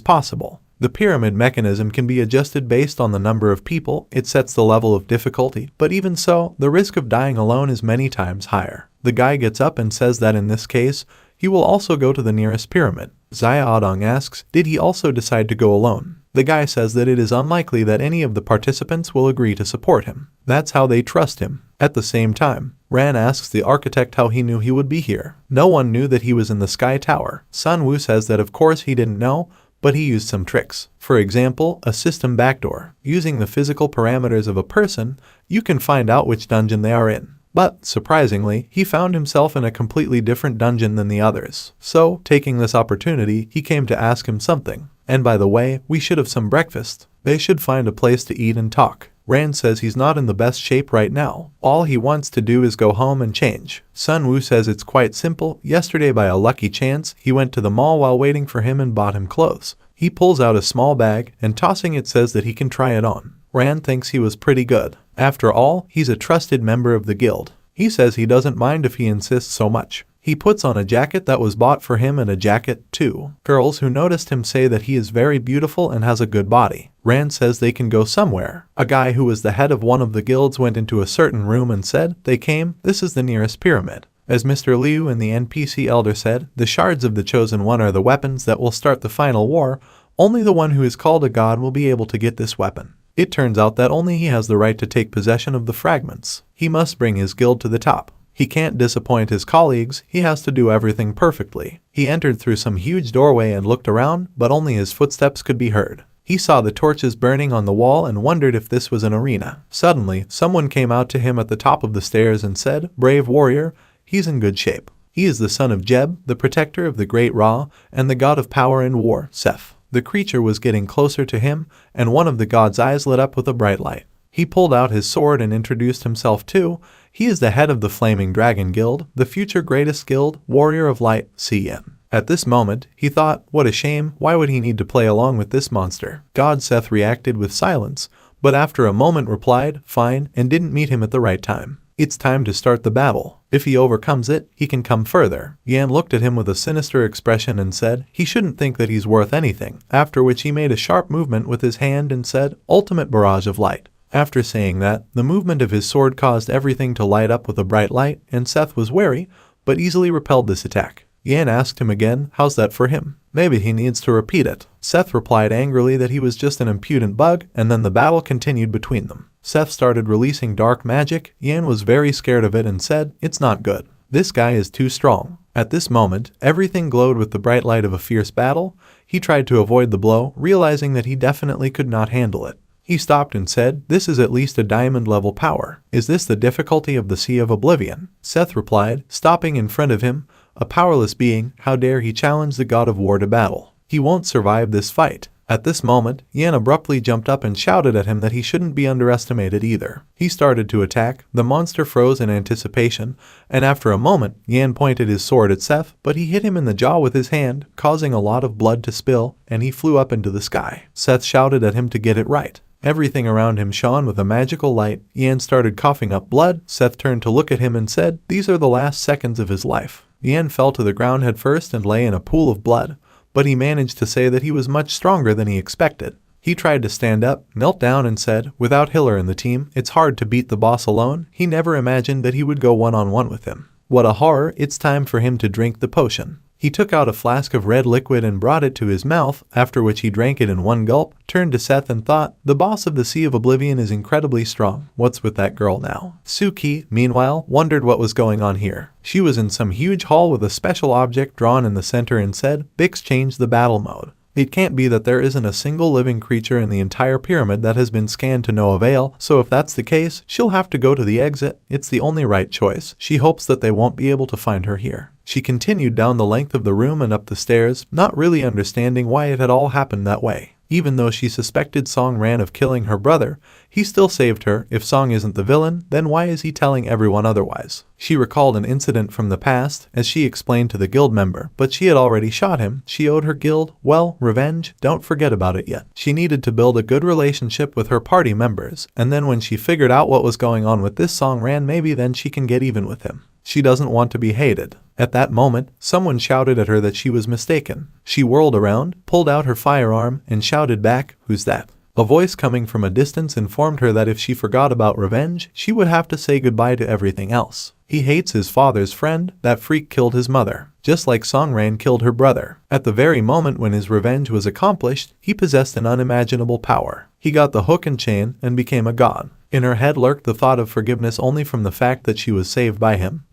possible. The pyramid mechanism can be adjusted based on the number of people. It sets the level of difficulty, but even so, the risk of dying alone is many times higher. The guy gets up and says that in this case, he will also go to the nearest pyramid. Xiaodong asks, did he also decide to go alone? The guy says that it is unlikely that any of the participants will agree to support him. That's how they trust him. At the same time, Ran asks the architect how he knew he would be here. No one knew that he was in the Sky Tower. Sun Wu says that of course he didn't know, but he used some tricks. For example, a system backdoor. Using the physical parameters of a person, you can find out which dungeon they are in. But, surprisingly, he found himself in a completely different dungeon than the others. So, taking this opportunity, he came to ask him something. And by the way, we should have some breakfast. They should find a place to eat and talk. Rand says he's not in the best shape right now. All he wants to do is go home and change. Sun Wu says it's quite simple. Yesterday by a lucky chance, he went to the mall while waiting for him and bought him clothes. He pulls out a small bag and tossing it says that he can try it on. Rand thinks he was pretty good. After all, he's a trusted member of the guild. He says he doesn't mind if he insists so much. He puts on a jacket that was bought for him and a jacket, too. Girls who noticed him say that he is very beautiful and has a good body. Rand says they can go somewhere. A guy who was the head of one of the guilds went into a certain room and said, they came, this is the nearest pyramid. As Mr. Liu and the NPC elder said, the shards of the Chosen One are the weapons that will start the final war. Only the one who is called a god will be able to get this weapon. It turns out that only he has the right to take possession of the fragments. He must bring his guild to the top. He can't disappoint his colleagues, he has to do everything perfectly. He entered through some huge doorway and looked around, but only his footsteps could be heard. He saw the torches burning on the wall and wondered if this was an arena. Suddenly, someone came out to him at the top of the stairs and said, "Brave warrior, he's in good shape. He is the son of Jeb, the protector of the great Ra, and the god of power and war, Seth." The creature was getting closer to him, and one of the god's eyes lit up with a bright light. He pulled out his sword and introduced himself too. He is the head of the Flaming Dragon Guild, the future greatest guild, Warrior of Light, CN. At this moment, he thought, what a shame, why would he need to play along with this monster? God Seth reacted with silence, but after a moment replied, fine, and didn't meet him at the right time. It's time to start the battle. If he overcomes it, he can come further. Yan looked at him with a sinister expression and said, he shouldn't think that he's worth anything, after which he made a sharp movement with his hand and said, ultimate barrage of light. After saying that, the movement of his sword caused everything to light up with a bright light, and Seth was wary, but easily repelled this attack. Yan asked him again, how's that for him? Maybe he needs to repeat it. Seth replied angrily that he was just an impudent bug, and then the battle continued between them. Seth started releasing dark magic. Yan was very scared of it and said, it's not good. This guy is too strong. At this moment, everything glowed with the bright light of a fierce battle. He tried to avoid the blow, realizing that he definitely could not handle it. He stopped and said, this is at least a diamond level power. Is this the difficulty of the Sea of Oblivion? Seth replied, stopping in front of him, a powerless being, how dare he challenge the god of war to battle? He won't survive this fight. At this moment, Yan abruptly jumped up and shouted at him that he shouldn't be underestimated either. He started to attack, the monster froze in anticipation, and after a moment, Yan pointed his sword at Seth, but he hit him in the jaw with his hand, causing a lot of blood to spill, and he flew up into the sky. Seth shouted at him to get it right. Everything around him shone with a magical light. Yan started coughing up blood. Seth turned to look at him and said, these are the last seconds of his life. Yan fell to the ground headfirst and lay in a pool of blood, but he managed to say that he was much stronger than he expected. He tried to stand up, knelt down and said, without Hiller in the team, it's hard to beat the boss alone. He never imagined that he would go one-on-one with him. What a horror, it's time for him to drink the potion. He took out a flask of red liquid and brought it to his mouth, after which he drank it in one gulp, turned to Seth and thought, the boss of the Sea of Oblivion is incredibly strong. What's with that girl now? Suki, meanwhile, wondered what was going on here. She was in some huge hall with a special object drawn in the center and said, Bix changed the battle mode. It can't be that there isn't a single living creature in the entire pyramid that has been scanned to no avail, so if that's the case, she'll have to go to the exit. It's the only right choice. She hopes that they won't be able to find her here. She continued down the length of the room and up the stairs, not really understanding why it had all happened that way. Even though she suspected Song Ran of killing her brother, he still saved her. If Song isn't the villain, then why is he telling everyone otherwise? She recalled an incident from the past, as she explained to the guild member, but she had already shot him. She owed her guild, well, revenge, don't forget about it yet. She needed to build a good relationship with her party members, and then when she figured out what was going on with this Song Ran, maybe then she can get even with him. She doesn't want to be hated. At that moment, someone shouted at her that she was mistaken. She whirled around, pulled out her firearm, and shouted back, who's that? A voice coming from a distance informed her that if she forgot about revenge, she would have to say goodbye to everything else. He hates his father's friend. That freak killed his mother, just like Song Ran killed her brother. At the very moment when his revenge was accomplished, he possessed an unimaginable power. He got the hook and chain and became a god. In her head lurked the thought of forgiveness only from the fact that she was saved by him,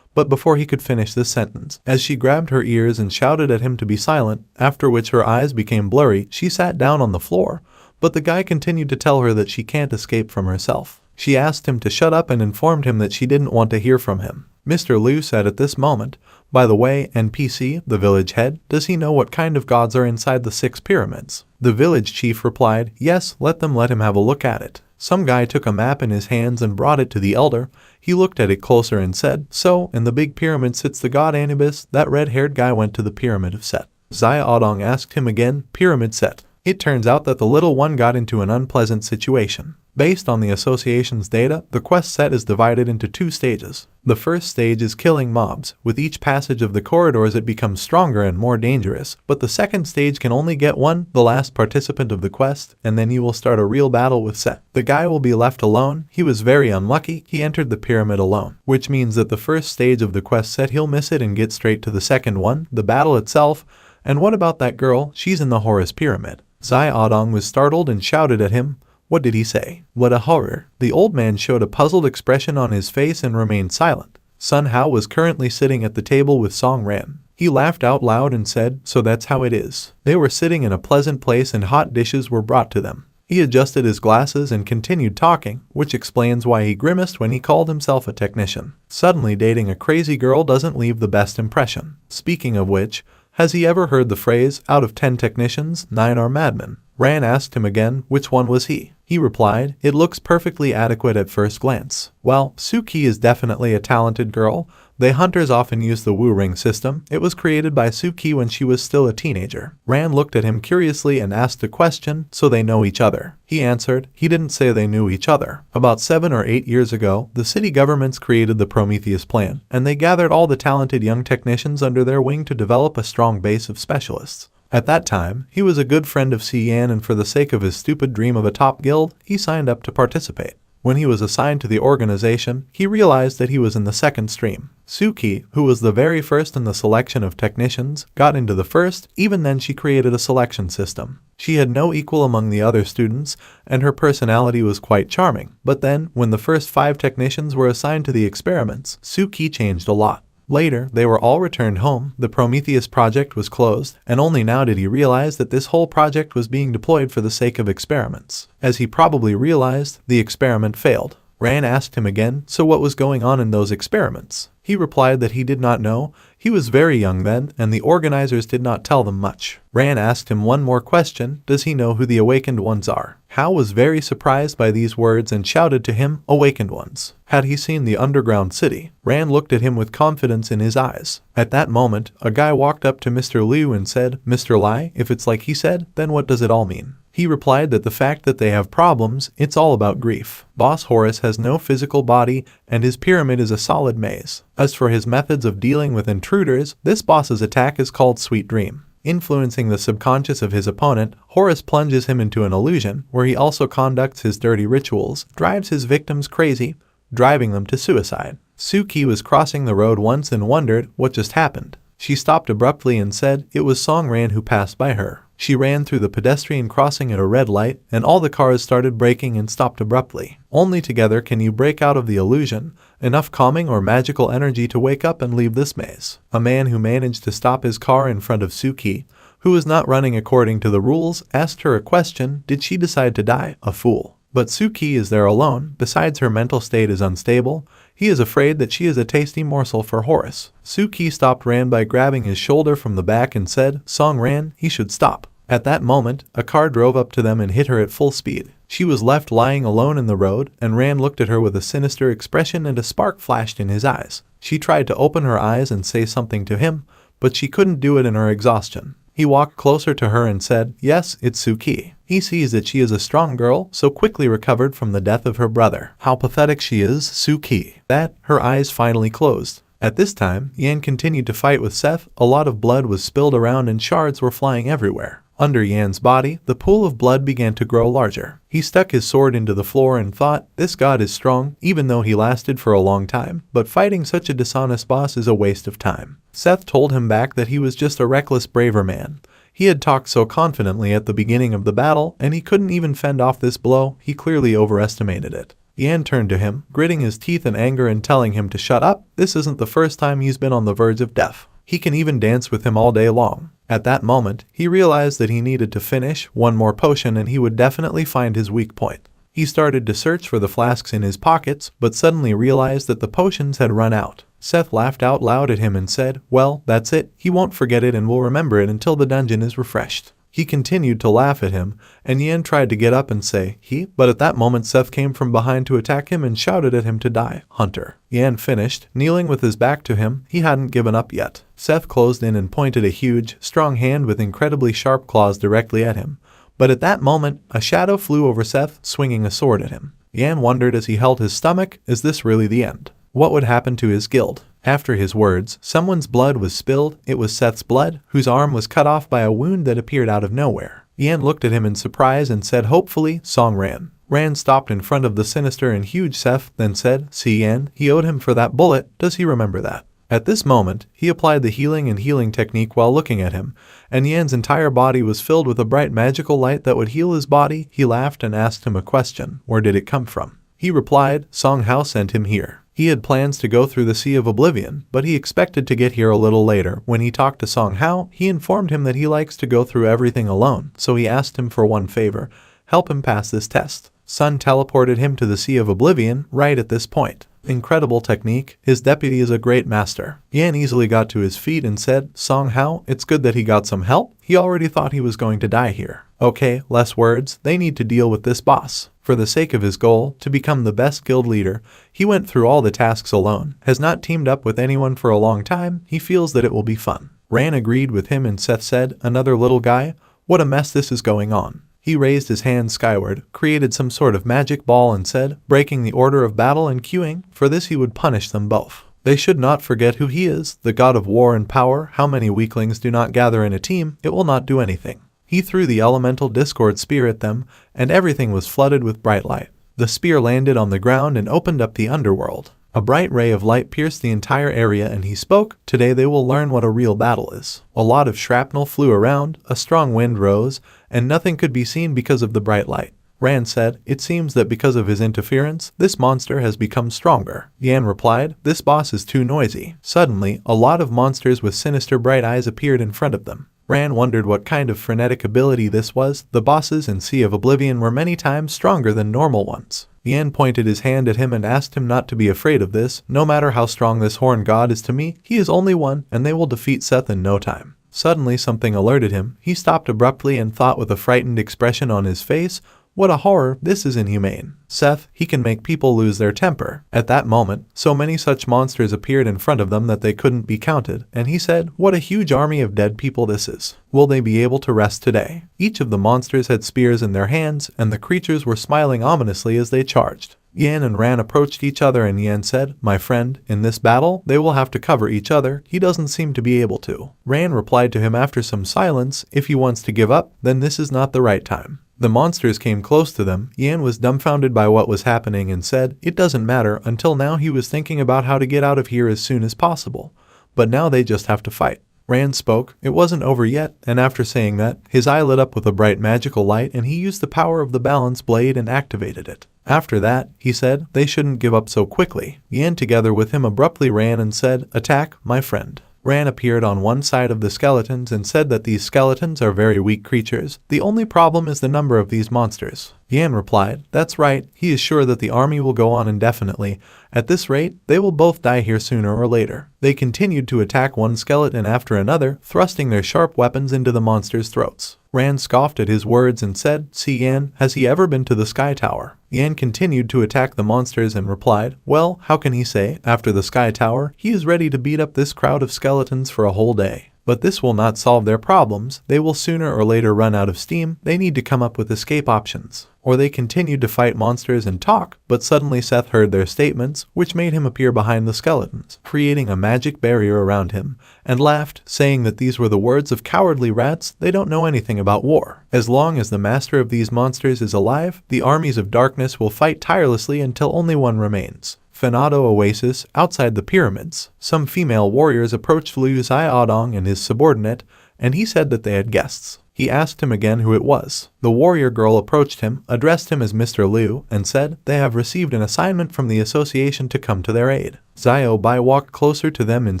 but before he could finish this sentence, as she grabbed her ears and shouted at him to be silent, after which her eyes became blurry, she sat down on the floor, but the guy continued to tell her that she can't escape from herself. She asked him to shut up and informed him that she didn't want to hear from him. Mr. Liu said at this moment, by the way, NPC, the village head, does he know what kind of gods are inside the 6 pyramids? The village chief replied, yes, let him have a look at it. Some guy took a map in his hands and brought it to the elder. He looked at it closer and said, so, in the big pyramid sits the god Anubis. That red-haired guy went to the pyramid of Set. Xia Odong asked him again, pyramid Set. It turns out that the little one got into an unpleasant situation. Based on the association's data, the quest set is divided into 2 stages. The first stage is killing mobs. With each passage of the corridors it becomes stronger and more dangerous, but the second stage can only get one, the last participant of the quest, and then you will start a real battle with Set. The guy will be left alone. He was very unlucky. He entered the pyramid alone, which means that the first stage of the quest set he'll miss it and get straight to the second one, the battle itself. And what about that girl? She's in the Horus pyramid. Xia Odong was startled and shouted at him. What did he say? What a horror. The old man showed a puzzled expression on his face and remained silent. Sun Hao was currently sitting at the table with Song Ran. He laughed out loud and said, so that's how it is. They were sitting in a pleasant place and hot dishes were brought to them. He adjusted his glasses and continued talking, which explains why he grimaced when he called himself a technician. Suddenly dating a crazy girl doesn't leave the best impression. Speaking of which, has he ever heard the phrase, out of 10 technicians, 9 are madmen? Ran asked him again, which one was he? He replied, it looks perfectly adequate at first glance. Well, Suki is definitely a talented girl. They hunters often use the Wu Ring system. It was created by Suki when she was still a teenager. Ran looked at him curiously and asked a question, so they know each other. He answered, he didn't say they knew each other. About 7 or 8 years ago, the city governments created the Prometheus plan, and they gathered all the talented young technicians under their wing to develop a strong base of specialists. At that time, he was a good friend of Si Yan and for the sake of his stupid dream of a top guild, he signed up to participate. When he was assigned to the organization, he realized that he was in the second stream. Suki, who was the very first in the selection of technicians, got into the first. Even then she created a selection system. She had no equal among the other students, and her personality was quite charming. But then, when the first 5 technicians were assigned to the experiments, Suki changed a lot. Later, they were all returned home, the Prometheus project was closed, and only now did he realize that this whole project was being deployed for the sake of experiments. As he probably realized, the experiment failed. Ran asked him again, so what was going on in those experiments? He replied that he did not know. He was very young then, and the organizers did not tell them much. Ran asked him one more question, does he know who the awakened ones are? Hao was very surprised by these words and shouted to him, awakened ones. Had he seen the underground city? Ran looked at him with confidence in his eyes. At that moment, a guy walked up to Mr. Liu and said, Mr. Lai, if it's like he said, then what does it all mean? He replied that the fact that they have problems, it's all about grief. Boss Horus has no physical body, and his pyramid is a solid maze. As for his methods of dealing with intruders, this boss's attack is called Sweet Dream. Influencing the subconscious of his opponent, Horus plunges him into an illusion, where he also conducts his dirty rituals, drives his victims crazy, driving them to suicide. Suki was crossing the road once and wondered what just happened. She stopped abruptly and said it was Song Ran who passed by her. She ran through the pedestrian crossing at a red light, and all the cars started braking and stopped abruptly. Only together can you break out of the illusion, enough calming or magical energy to wake up and leave this maze. A man who managed to stop his car in front of Suki, who was not running according to the rules, asked her a question, did she decide to die? A fool. But Suki is there alone, besides her mental state is unstable. He is afraid that she is a tasty morsel for Horus. Suki stopped Ran by grabbing his shoulder from the back and said, Song Ran, he should stop. At that moment, a car drove up to them and hit her at full speed. She was left lying alone in the road, and Ran looked at her with a sinister expression and a spark flashed in his eyes. She tried to open her eyes and say something to him, but she couldn't do it in her exhaustion. He walked closer to her and said, yes, it's Suki. He sees that she is a strong girl, so quickly recovered from the death of her brother. How pathetic she is, Suki. That, her eyes finally closed. At this time, Yan continued to fight with Seth. A lot of blood was spilled around and shards were flying everywhere. Under Yan's body, the pool of blood began to grow larger. He stuck his sword into the floor and thought, this god is strong, even though he lasted for a long time, but fighting such a dishonest boss is a waste of time. Seth told him back that he was just a reckless braver man. He had talked so confidently at the beginning of the battle, and he couldn't even fend off this blow. He clearly overestimated it. Yan turned to him, gritting his teeth in anger and telling him to shut up. This isn't the first time he's been on the verge of death. He can even dance with him all day long. At that moment, he realized that he needed to finish one more potion and he would definitely find his weak point. He started to search for the flasks in his pockets, but suddenly realized that the potions had run out. Seth laughed out loud at him and said, well, that's it. He won't forget it and will remember it until the dungeon is refreshed. He continued to laugh at him, and Yan tried to get up and say, but at that moment Seth came from behind to attack him and shouted at him to die. Hunter. Yan finished, kneeling with his back to him. He hadn't given up yet. Seth closed in and pointed a huge, strong hand with incredibly sharp claws directly at him. But at that moment, a shadow flew over Seth, swinging a sword at him. Yan wondered as he held his stomach, is this really the end? What would happen to his guild? After his words, someone's blood was spilled. It was Seth's blood, whose arm was cut off by a wound that appeared out of nowhere. Yan looked at him in surprise and said hopefully, Song Ran. Ran stopped in front of the sinister and huge Seth, then said, see Yan, he owed him for that bullet, does he remember that? At this moment, he applied the healing technique while looking at him, and Yan's entire body was filled with a bright magical light that would heal his body. He laughed and asked him a question, where did it come from? He replied, Song Hao sent him here. He had plans to go through the Sea of Oblivion, but he expected to get here a little later. When he talked to Song Hao, he informed him that he likes to go through everything alone, so he asked him for one favor, help him pass this test. Sun teleported him to the Sea of Oblivion right at this point. Incredible technique. His deputy is a great master. Yan easily got to his feet and said, Song Hao, it's good that he got some help. He already thought he was going to die here. Okay, less words. They need to deal with this boss. For the sake of his goal, to become the best guild leader, he went through all the tasks alone. Has not teamed up with anyone for a long time. He feels that it will be fun. Ran agreed with him and Seth said, another little guy? What a mess this is going on. He raised his hand skyward, created some sort of magic ball and said, breaking the order of battle and queuing, for this he would punish them both. They should not forget who he is, the god of war and power. How many weaklings do not gather in a team? It will not do anything. He threw the elemental discord spear at them, and everything was flooded with bright light. The spear landed on the ground and opened up the underworld. A bright ray of light pierced the entire area and he spoke, "Today they will learn what a real battle is." A lot of shrapnel flew around, a strong wind rose, and nothing could be seen because of the bright light. Rand said, "It seems that because of his interference, this monster has become stronger." Yan replied, "This boss is too noisy." Suddenly, a lot of monsters with sinister bright eyes appeared in front of them. Rand wondered what kind of frenetic ability this was. The bosses in Sea of Oblivion were many times stronger than normal ones. Yan pointed his hand at him and asked him not to be afraid of this. "No matter how strong this horn god is to me, he is only one, and they will defeat Seth in no time." Suddenly something alerted him. He stopped abruptly and thought with a frightened expression on his face, "What a horror, this is inhumane. Seth, he can make people lose their temper." At that moment, so many such monsters appeared in front of them that they couldn't be counted, and he said, "What a huge army of dead people this is. Will they be able to rest today?" Each of the monsters had spears in their hands, and the creatures were smiling ominously as they charged. Yan and Ran approached each other and Yan said, "My friend, in this battle, they will have to cover each other. He doesn't seem to be able to." Ran replied to him after some silence, "If he wants to give up, then this is not the right time." The monsters came close to them. Yan was dumbfounded by what was happening and said, "It doesn't matter." Until now he was thinking about how to get out of here as soon as possible. But now they just have to fight. Rand spoke. It wasn't over yet, and after saying that, his eye lit up with a bright magical light and he used the power of the balance blade and activated it. After that, he said, "They shouldn't give up so quickly." Yan together with him abruptly ran and said, "Attack, my friend." Ran appeared on one side of the skeletons and said that these skeletons are very weak creatures. The only problem is the number of these monsters. Yan replied, "That's right, he is sure that the army will go on indefinitely. At this rate, they will both die here sooner or later." They continued to attack one skeleton after another, thrusting their sharp weapons into the monsters' throats. Rand scoffed at his words and said, "See Yan, has he ever been to the Sky Tower?" Yan continued to attack the monsters and replied, "Well, how can he say, after the Sky Tower, he is ready to beat up this crowd of skeletons for a whole day. But this will not solve their problems. They will sooner or later run out of steam. They need to come up with escape options." Or they continued to fight monsters and talk, but suddenly Seth heard their statements, which made him appear behind the skeletons, creating a magic barrier around him, and laughed, saying that these were the words of cowardly rats. They don't know anything about war. As long as the master of these monsters is alive, the armies of darkness will fight tirelessly until only one remains. Fenado Oasis, outside the pyramids. Some female warriors approached Liu Xiaodong and his subordinate, and he said that they had guests. He asked him again who it was. The warrior girl approached him, addressed him as Mr. Liu, and said, "They have received an assignment from the association to come to their aid." Xiao Bai walked closer to them and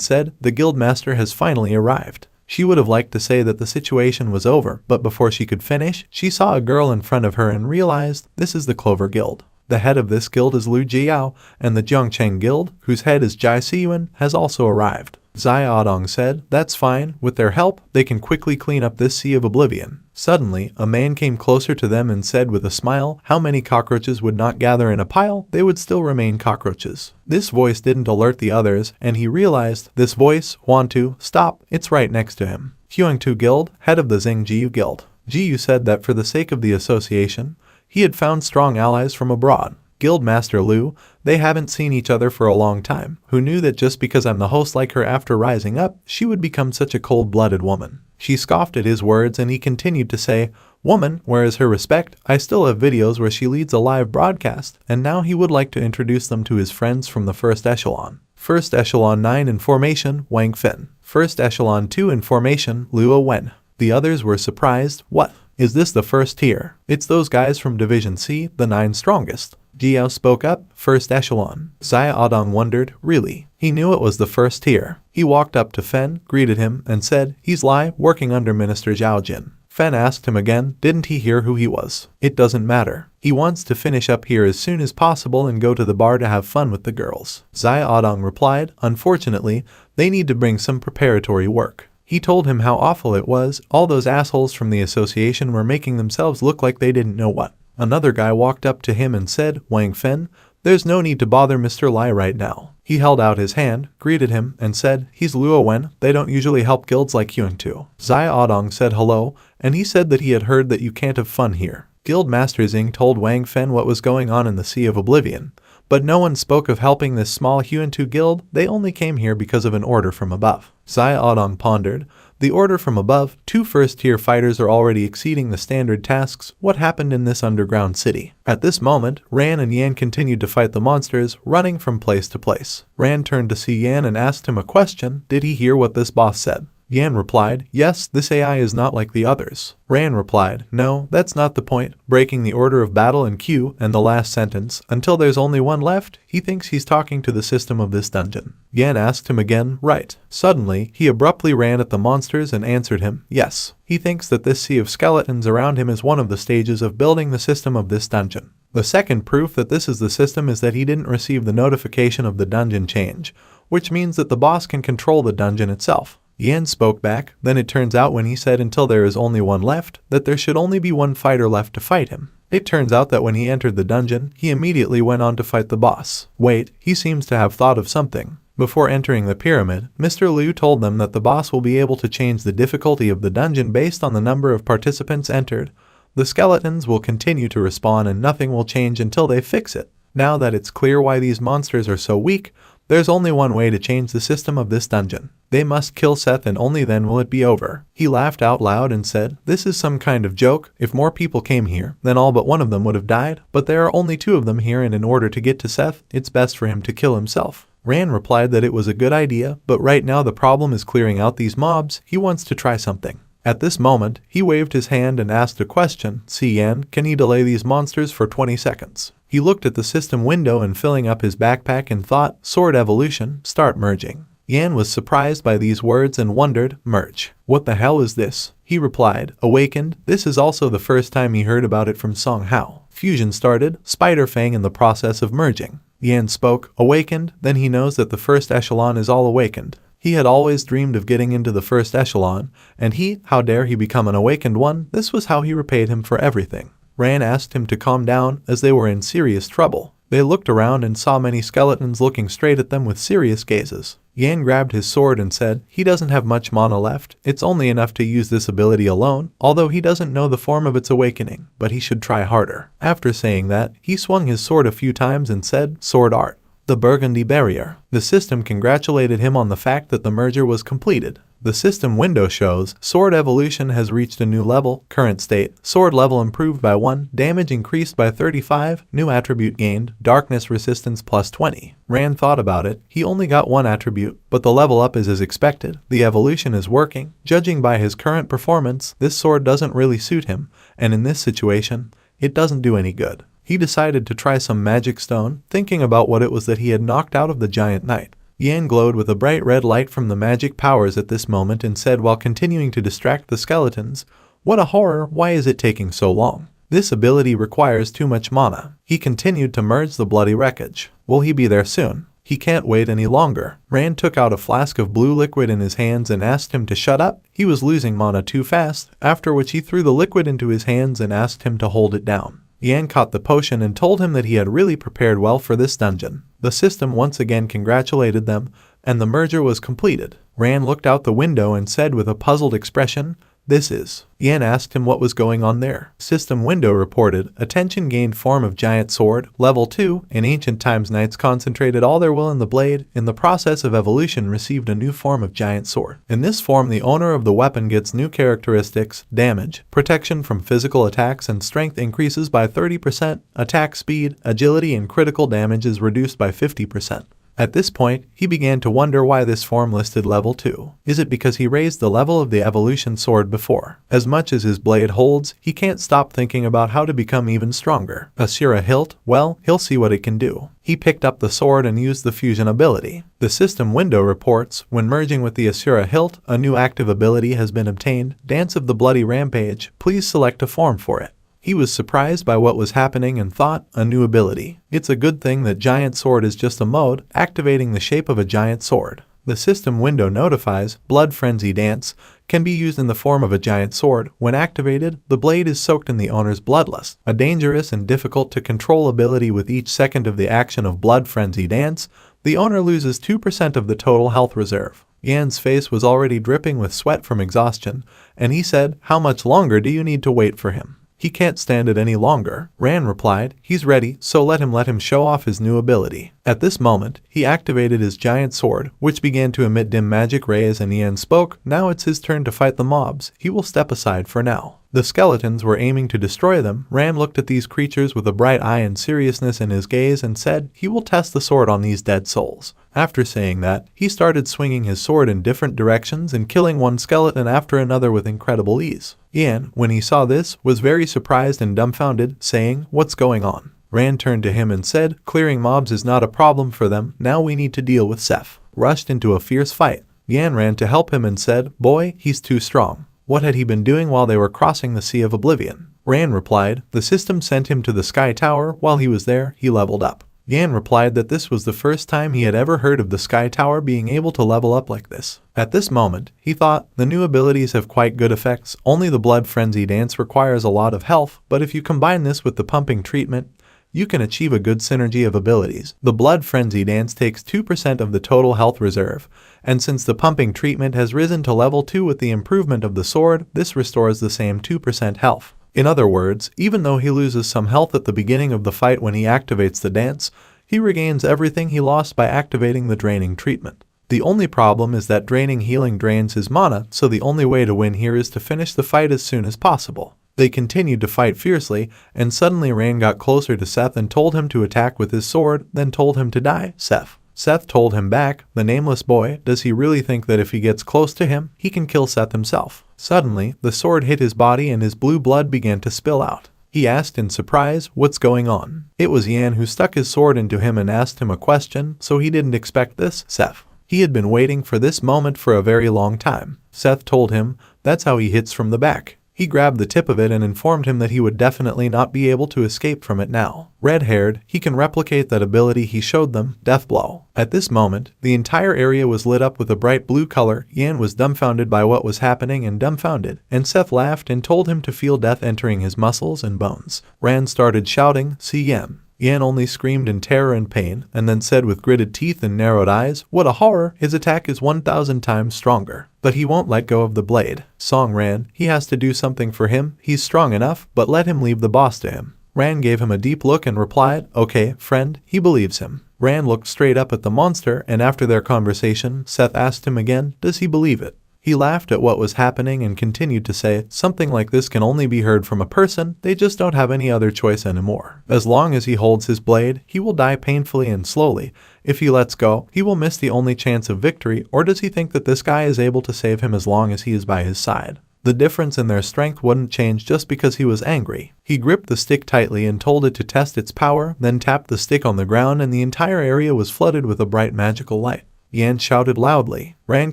said, "The guildmaster has finally arrived." She would have liked to say that the situation was over, but before she could finish, she saw a girl in front of her and realized, this is the Clover Guild. The head of this guild is Liu Jiao, and the Zhongcheng Guild, whose head is Jai Siyuan, has also arrived. Xiaodong said, "That's fine. With their help, they can quickly clean up this Sea of Oblivion." Suddenly, a man came closer to them and said with a smile, "How many cockroaches would not gather in a pile? They would still remain cockroaches." This voice didn't alert the others, and he realized, this voice, Wantu, stop, it's right next to him. Huangtu Guild, head of the Zhengjiu Guild. Jiyu said that for the sake of the association, he had found strong allies from abroad. Guildmaster Liu, they haven't seen each other for a long time. Who knew that just because I'm the host like her after rising up, she would become such a cold-blooded woman? She scoffed at his words and he continued to say, "Woman, where is her respect? I still have videos where she leads a live broadcast." And now he would like to introduce them to his friends from the First Echelon. First Echelon 9 in formation, Wang Fin. First Echelon 2 in formation, Luo Wen. The others were surprised. What? Is this the first tier? It's those guys from Division C, the 9 strongest. Jiao spoke up, First Echelon. Xiaodong wondered, really? He knew it was the first tier. He walked up to Fen, greeted him, and said, "He's Lai, working under Minister Zhao Jin." Fen asked him again, didn't he hear who he was? It doesn't matter. He wants to finish up here as soon as possible and go to the bar to have fun with the girls. Xiaodong replied, unfortunately, they need to bring some preparatory work. He told him how awful it was. All those assholes from the association were making themselves look like they didn't know what. Another guy walked up to him and said, Wang Fen, there's no need to bother Mr. Lai right now. He held out his hand, greeted him, and said, he's Luo Wen, they don't usually help guilds like Yuan-Tu. Xiaodong said hello, and he said that he had heard that you can't have fun here. Guildmaster Xing told Wang Fen what was going on in the Sea of Oblivion, but no one spoke of helping this small Yuan-Tu guild. They only came here because of an order from above. Xiaodong pondered, The order from above, 2 first-tier fighters are already exceeding the standard tasks. What happened in this underground city? At this moment, Ran and Yan continued to fight the monsters, running from place to place. Ran turned to see Yan and asked him a question. Did he hear what this boss said? Yan replied, yes, this AI is not like the others. Ran replied, no, that's not the point. Breaking the order of battle in Q and the last sentence, until there's only one left, he thinks he's talking to the system of this dungeon. Yan asked him again, right. Suddenly, he abruptly ran at the monsters and answered him, yes. He thinks that this sea of skeletons around him is one of the stages of building the system of this dungeon. The second proof that this is the system is that he didn't receive the notification of the dungeon change, which means that the boss can control the dungeon itself. Yan spoke back, then it turns out when he said until there is only one left, that there should only be one fighter left to fight him. It turns out that when he entered the dungeon, he immediately went on to fight the boss. Wait, he seems to have thought of something. Before entering the pyramid, Mr. Liu told them that the boss will be able to change the difficulty of the dungeon based on the number of participants entered. The skeletons will continue to respawn and nothing will change until they fix it. Now that it's clear why these monsters are so weak, there's only one way to change the system of this dungeon. They must kill Seth and only then will it be over. He laughed out loud and said, this is some kind of joke. If more people came here, then all but one of them would have died. But there are only 2 of them here and in order to get to Seth, it's best for him to kill himself. Ran replied that it was a good idea, but right now the problem is clearing out these mobs. He wants to try something. At this moment, he waved his hand and asked a question. Yan, can he delay these monsters for 20 seconds? He looked at the system window and filling up his backpack and thought, sword evolution, start merging. Yan was surprised by these words and wondered, merge. What the hell is this? He replied, awakened. This is also the first time he heard about it from Song Hao. Fusion started, Spider Fang in the process of merging. Yan spoke, awakened, then he knows that the first echelon is all awakened. He had always dreamed of getting into the first echelon, and how dare he become an awakened one? This was how he repaid him for everything. Ran asked him to calm down, as they were in serious trouble. They looked around and saw many skeletons looking straight at them with serious gazes. Yan grabbed his sword and said, he doesn't have much mana left, it's only enough to use this ability alone, although he doesn't know the form of its awakening, but he should try harder. After saying that, he swung his sword a few times and said, sword art. The Burgundy Barrier. The system congratulated him on the fact that the merger was completed. The system window shows, sword evolution has reached a new level, current state, sword level improved by 1, damage increased by 35, new attribute gained, darkness resistance plus 20. Ran thought about it, he only got 1 attribute, but the level up is as expected, the evolution is working. Judging by his current performance, this sword doesn't really suit him, and in this situation, it doesn't do any good. He decided to try some magic stone, thinking about what it was that he had knocked out of the giant knight. Yan glowed with a bright red light from the magic powers at this moment and said while continuing to distract the skeletons, what a horror, why is it taking so long? This ability requires too much mana. He continued to merge the bloody wreckage. Will he be there soon? He can't wait any longer. Ran took out a flask of blue liquid in his hands and asked him to shut up. He was losing mana too fast, after which he threw the liquid into his hands and asked him to hold it down. Yan caught the potion and told him that he had really prepared well for this dungeon. The system once again congratulated them, and the merger was completed. Ran looked out the window and said with a puzzled expression, this is. Yan asked him what was going on there. System window reported, attention gained form of giant sword, level 2, in ancient times knights concentrated all their will in the blade, in the process of evolution received a new form of giant sword. In this form the owner of the weapon gets new characteristics, damage, protection from physical attacks and strength increases by 30%, attack speed, agility and critical damage is reduced by 50%. At this point, he began to wonder why this form listed level 2. Is it because he raised the level of the evolution sword before? As much as his blade holds, he can't stop thinking about how to become even stronger. Asura hilt, well, he'll see what it can do. He picked up the sword and used the fusion ability. The system window reports, when merging with the Asura hilt, a new active ability has been obtained, Dance of the Bloody Rampage, please select a form for it. He was surprised by what was happening and thought, a new ability. It's a good thing that Giant Sword is just a mode, activating the shape of a giant sword. The system window notifies, Blood Frenzy Dance, can be used in the form of a giant sword. When activated, the blade is soaked in the owner's bloodlust, a dangerous and difficult to control ability. With each second of the action of Blood Frenzy Dance, the owner loses 2% of the total health reserve. Yan's face was already dripping with sweat from exhaustion, and he said, how much longer do you need to wait for him? He can't stand it any longer. Ran replied, he's ready, so let him show off his new ability. At this moment, he activated his giant sword, which began to emit dim magic rays, and Yan spoke, now it's his turn to fight the mobs. He will step aside for now. The skeletons were aiming to destroy them. Ran looked at these creatures with a bright eye and seriousness in his gaze and said, he will test the sword on these dead souls. After saying that, he started swinging his sword in different directions and killing one skeleton after another with incredible ease. Yan, when he saw this, was very surprised and dumbfounded, saying, what's going on? Ran turned to him and said, clearing mobs is not a problem for them, now we need to deal with Seth. Rushed into a fierce fight. Yan ran to help him and said, boy, he's too strong. What had he been doing while they were crossing the Sea of Oblivion? Ran replied, the system sent him to the Sky Tower. While he was there, he leveled up. Yan replied that this was the first time he had ever heard of the Sky Tower being able to level up like this. At this moment, he thought, the new abilities have quite good effects, only the Blood Frenzy dance requires a lot of health, but if you combine this with the pumping treatment, you can achieve a good synergy of abilities. The Blood Frenzy dance takes 2% of the total health reserve, and since the pumping treatment has risen to level 2 with the improvement of the sword, this restores the same 2% health. In other words, even though he loses some health at the beginning of the fight when he activates the dance, he regains everything he lost by activating the draining treatment. The only problem is that draining healing drains his mana, so the only way to win here is to finish the fight as soon as possible. They continued to fight fiercely, and suddenly Ran got closer to Seth and told him to attack with his sword, then told him to die, Seth. Seth told him back, the nameless boy, does he really think that if he gets close to him, he can kill Seth himself? Suddenly, the sword hit his body and his blue blood began to spill out. He asked in surprise, what's going on? It was Yan who stuck his sword into him and asked him a question, so he didn't expect this, Seth. He had been waiting for this moment for a very long time. Seth told him, that's how he hits from the back. He grabbed the tip of it and informed him that he would definitely not be able to escape from it now. Red-haired, he can replicate that ability he showed them, Death Blow. At this moment, the entire area was lit up with a bright blue color. Yan was dumbfounded by what was happening and Seth laughed and told him to feel death entering his muscles and bones. Ran started shouting, see Yan. Yan only screamed in terror and pain, and then said with gritted teeth and narrowed eyes, what a horror, his attack is 1,000 times stronger. But he won't let go of the blade. Song Ran, he has to do something for him, he's strong enough, but let him leave the boss to him. Ran gave him a deep look and replied, okay, friend, he believes him. Ran looked straight up at the monster, and after their conversation, Seth asked him again, does he believe it? He laughed at what was happening and continued to say, something like this can only be heard from a person, they just don't have any other choice anymore. As long as he holds his blade, he will die painfully and slowly. If he lets go, he will miss the only chance of victory, or does he think that this guy is able to save him as long as he is by his side? The difference in their strength wouldn't change just because he was angry. He gripped the stick tightly and told it to test its power, then tapped the stick on the ground and the entire area was flooded with a bright magical light. Yan shouted loudly. Ran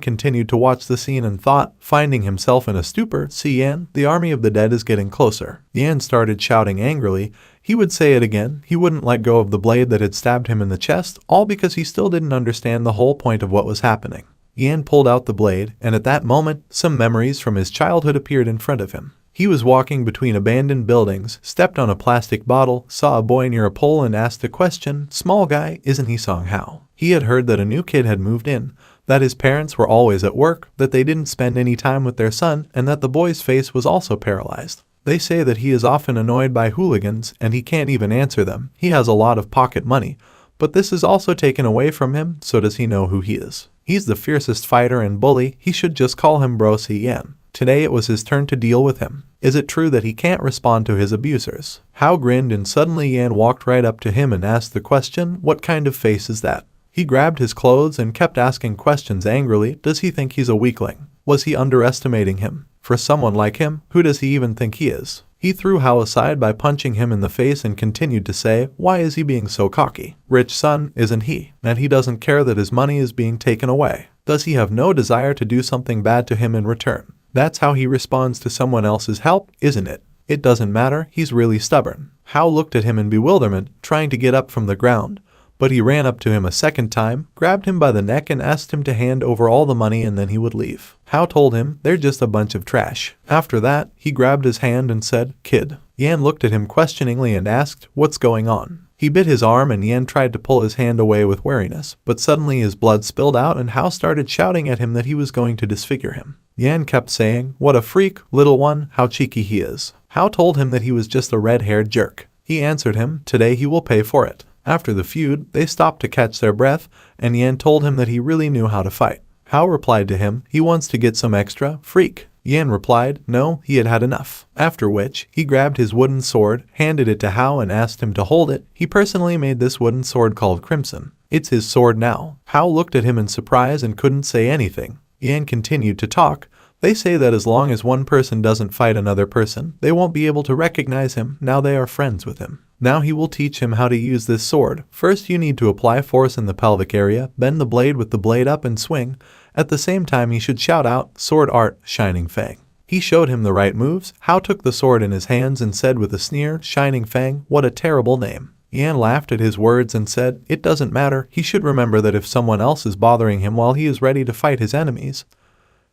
continued to watch the scene and thought, finding himself in a stupor, see Yan, the army of the dead is getting closer. Yan started shouting angrily. He would say it again. He wouldn't let go of the blade that had stabbed him in the chest, all because he still didn't understand the whole point of what was happening. Yan pulled out the blade, and at that moment, some memories from his childhood appeared in front of him. He was walking between abandoned buildings, stepped on a plastic bottle, saw a boy near a pole and asked a question, small guy, isn't he Song Hao? He had heard that a new kid had moved in, that his parents were always at work, that they didn't spend any time with their son, and that the boy's face was also paralyzed. They say that he is often annoyed by hooligans, and he can't even answer them. He has a lot of pocket money, but this is also taken away from him, so does he know who he is? He's the fiercest fighter and bully, he should just call him Bro Si Yan. Today it was his turn to deal with him. Is it true that he can't respond to his abusers? Hao grinned and suddenly Yan walked right up to him and asked the question, what kind of face is that? He grabbed his clothes and kept asking questions angrily. Does he think he's a weakling? Was he underestimating him? For someone like him, who does he even think he is? He threw Hao aside by punching him in the face and continued to say, why is he being so cocky? Rich son, isn't he? And he doesn't care that his money is being taken away. Does he have no desire to do something bad to him in return? That's how he responds to someone else's help, isn't it? It doesn't matter, he's really stubborn. Hao looked at him in bewilderment, trying to get up from the ground. But he ran up to him a second time, grabbed him by the neck and asked him to hand over all the money and then he would leave. Hao told him, they're just a bunch of trash. After that, he grabbed his hand and said, kid. Yan looked at him questioningly and asked, what's going on? He bit his arm and Yan tried to pull his hand away with wariness, but suddenly his blood spilled out and Hao started shouting at him that he was going to disfigure him. Yan kept saying, what a freak, little one, how cheeky he is. Hao told him that he was just a red-haired jerk. He answered him, today he will pay for it. After the feud, they stopped to catch their breath, and Yan told him that he really knew how to fight. Hao replied to him, he wants to get some extra, freak. Yan replied, no, he had had enough. After which, he grabbed his wooden sword, handed it to Hao and asked him to hold it. He personally made this wooden sword called Crimson. It's his sword now. Hao looked at him in surprise and couldn't say anything. Yan continued to talk. They say that as long as one person doesn't fight another person, they won't be able to recognize him. Now they are friends with him. Now he will teach him how to use this sword. First you need to apply force in the pelvic area, bend the blade with the blade up and swing. At the same time he should shout out, sword art, Shining Fang. He showed him the right moves. Hao took the sword in his hands and said with a sneer, Shining Fang, what a terrible name. Yan laughed at his words and said, it doesn't matter. He should remember that if someone else is bothering him while he is ready to fight his enemies,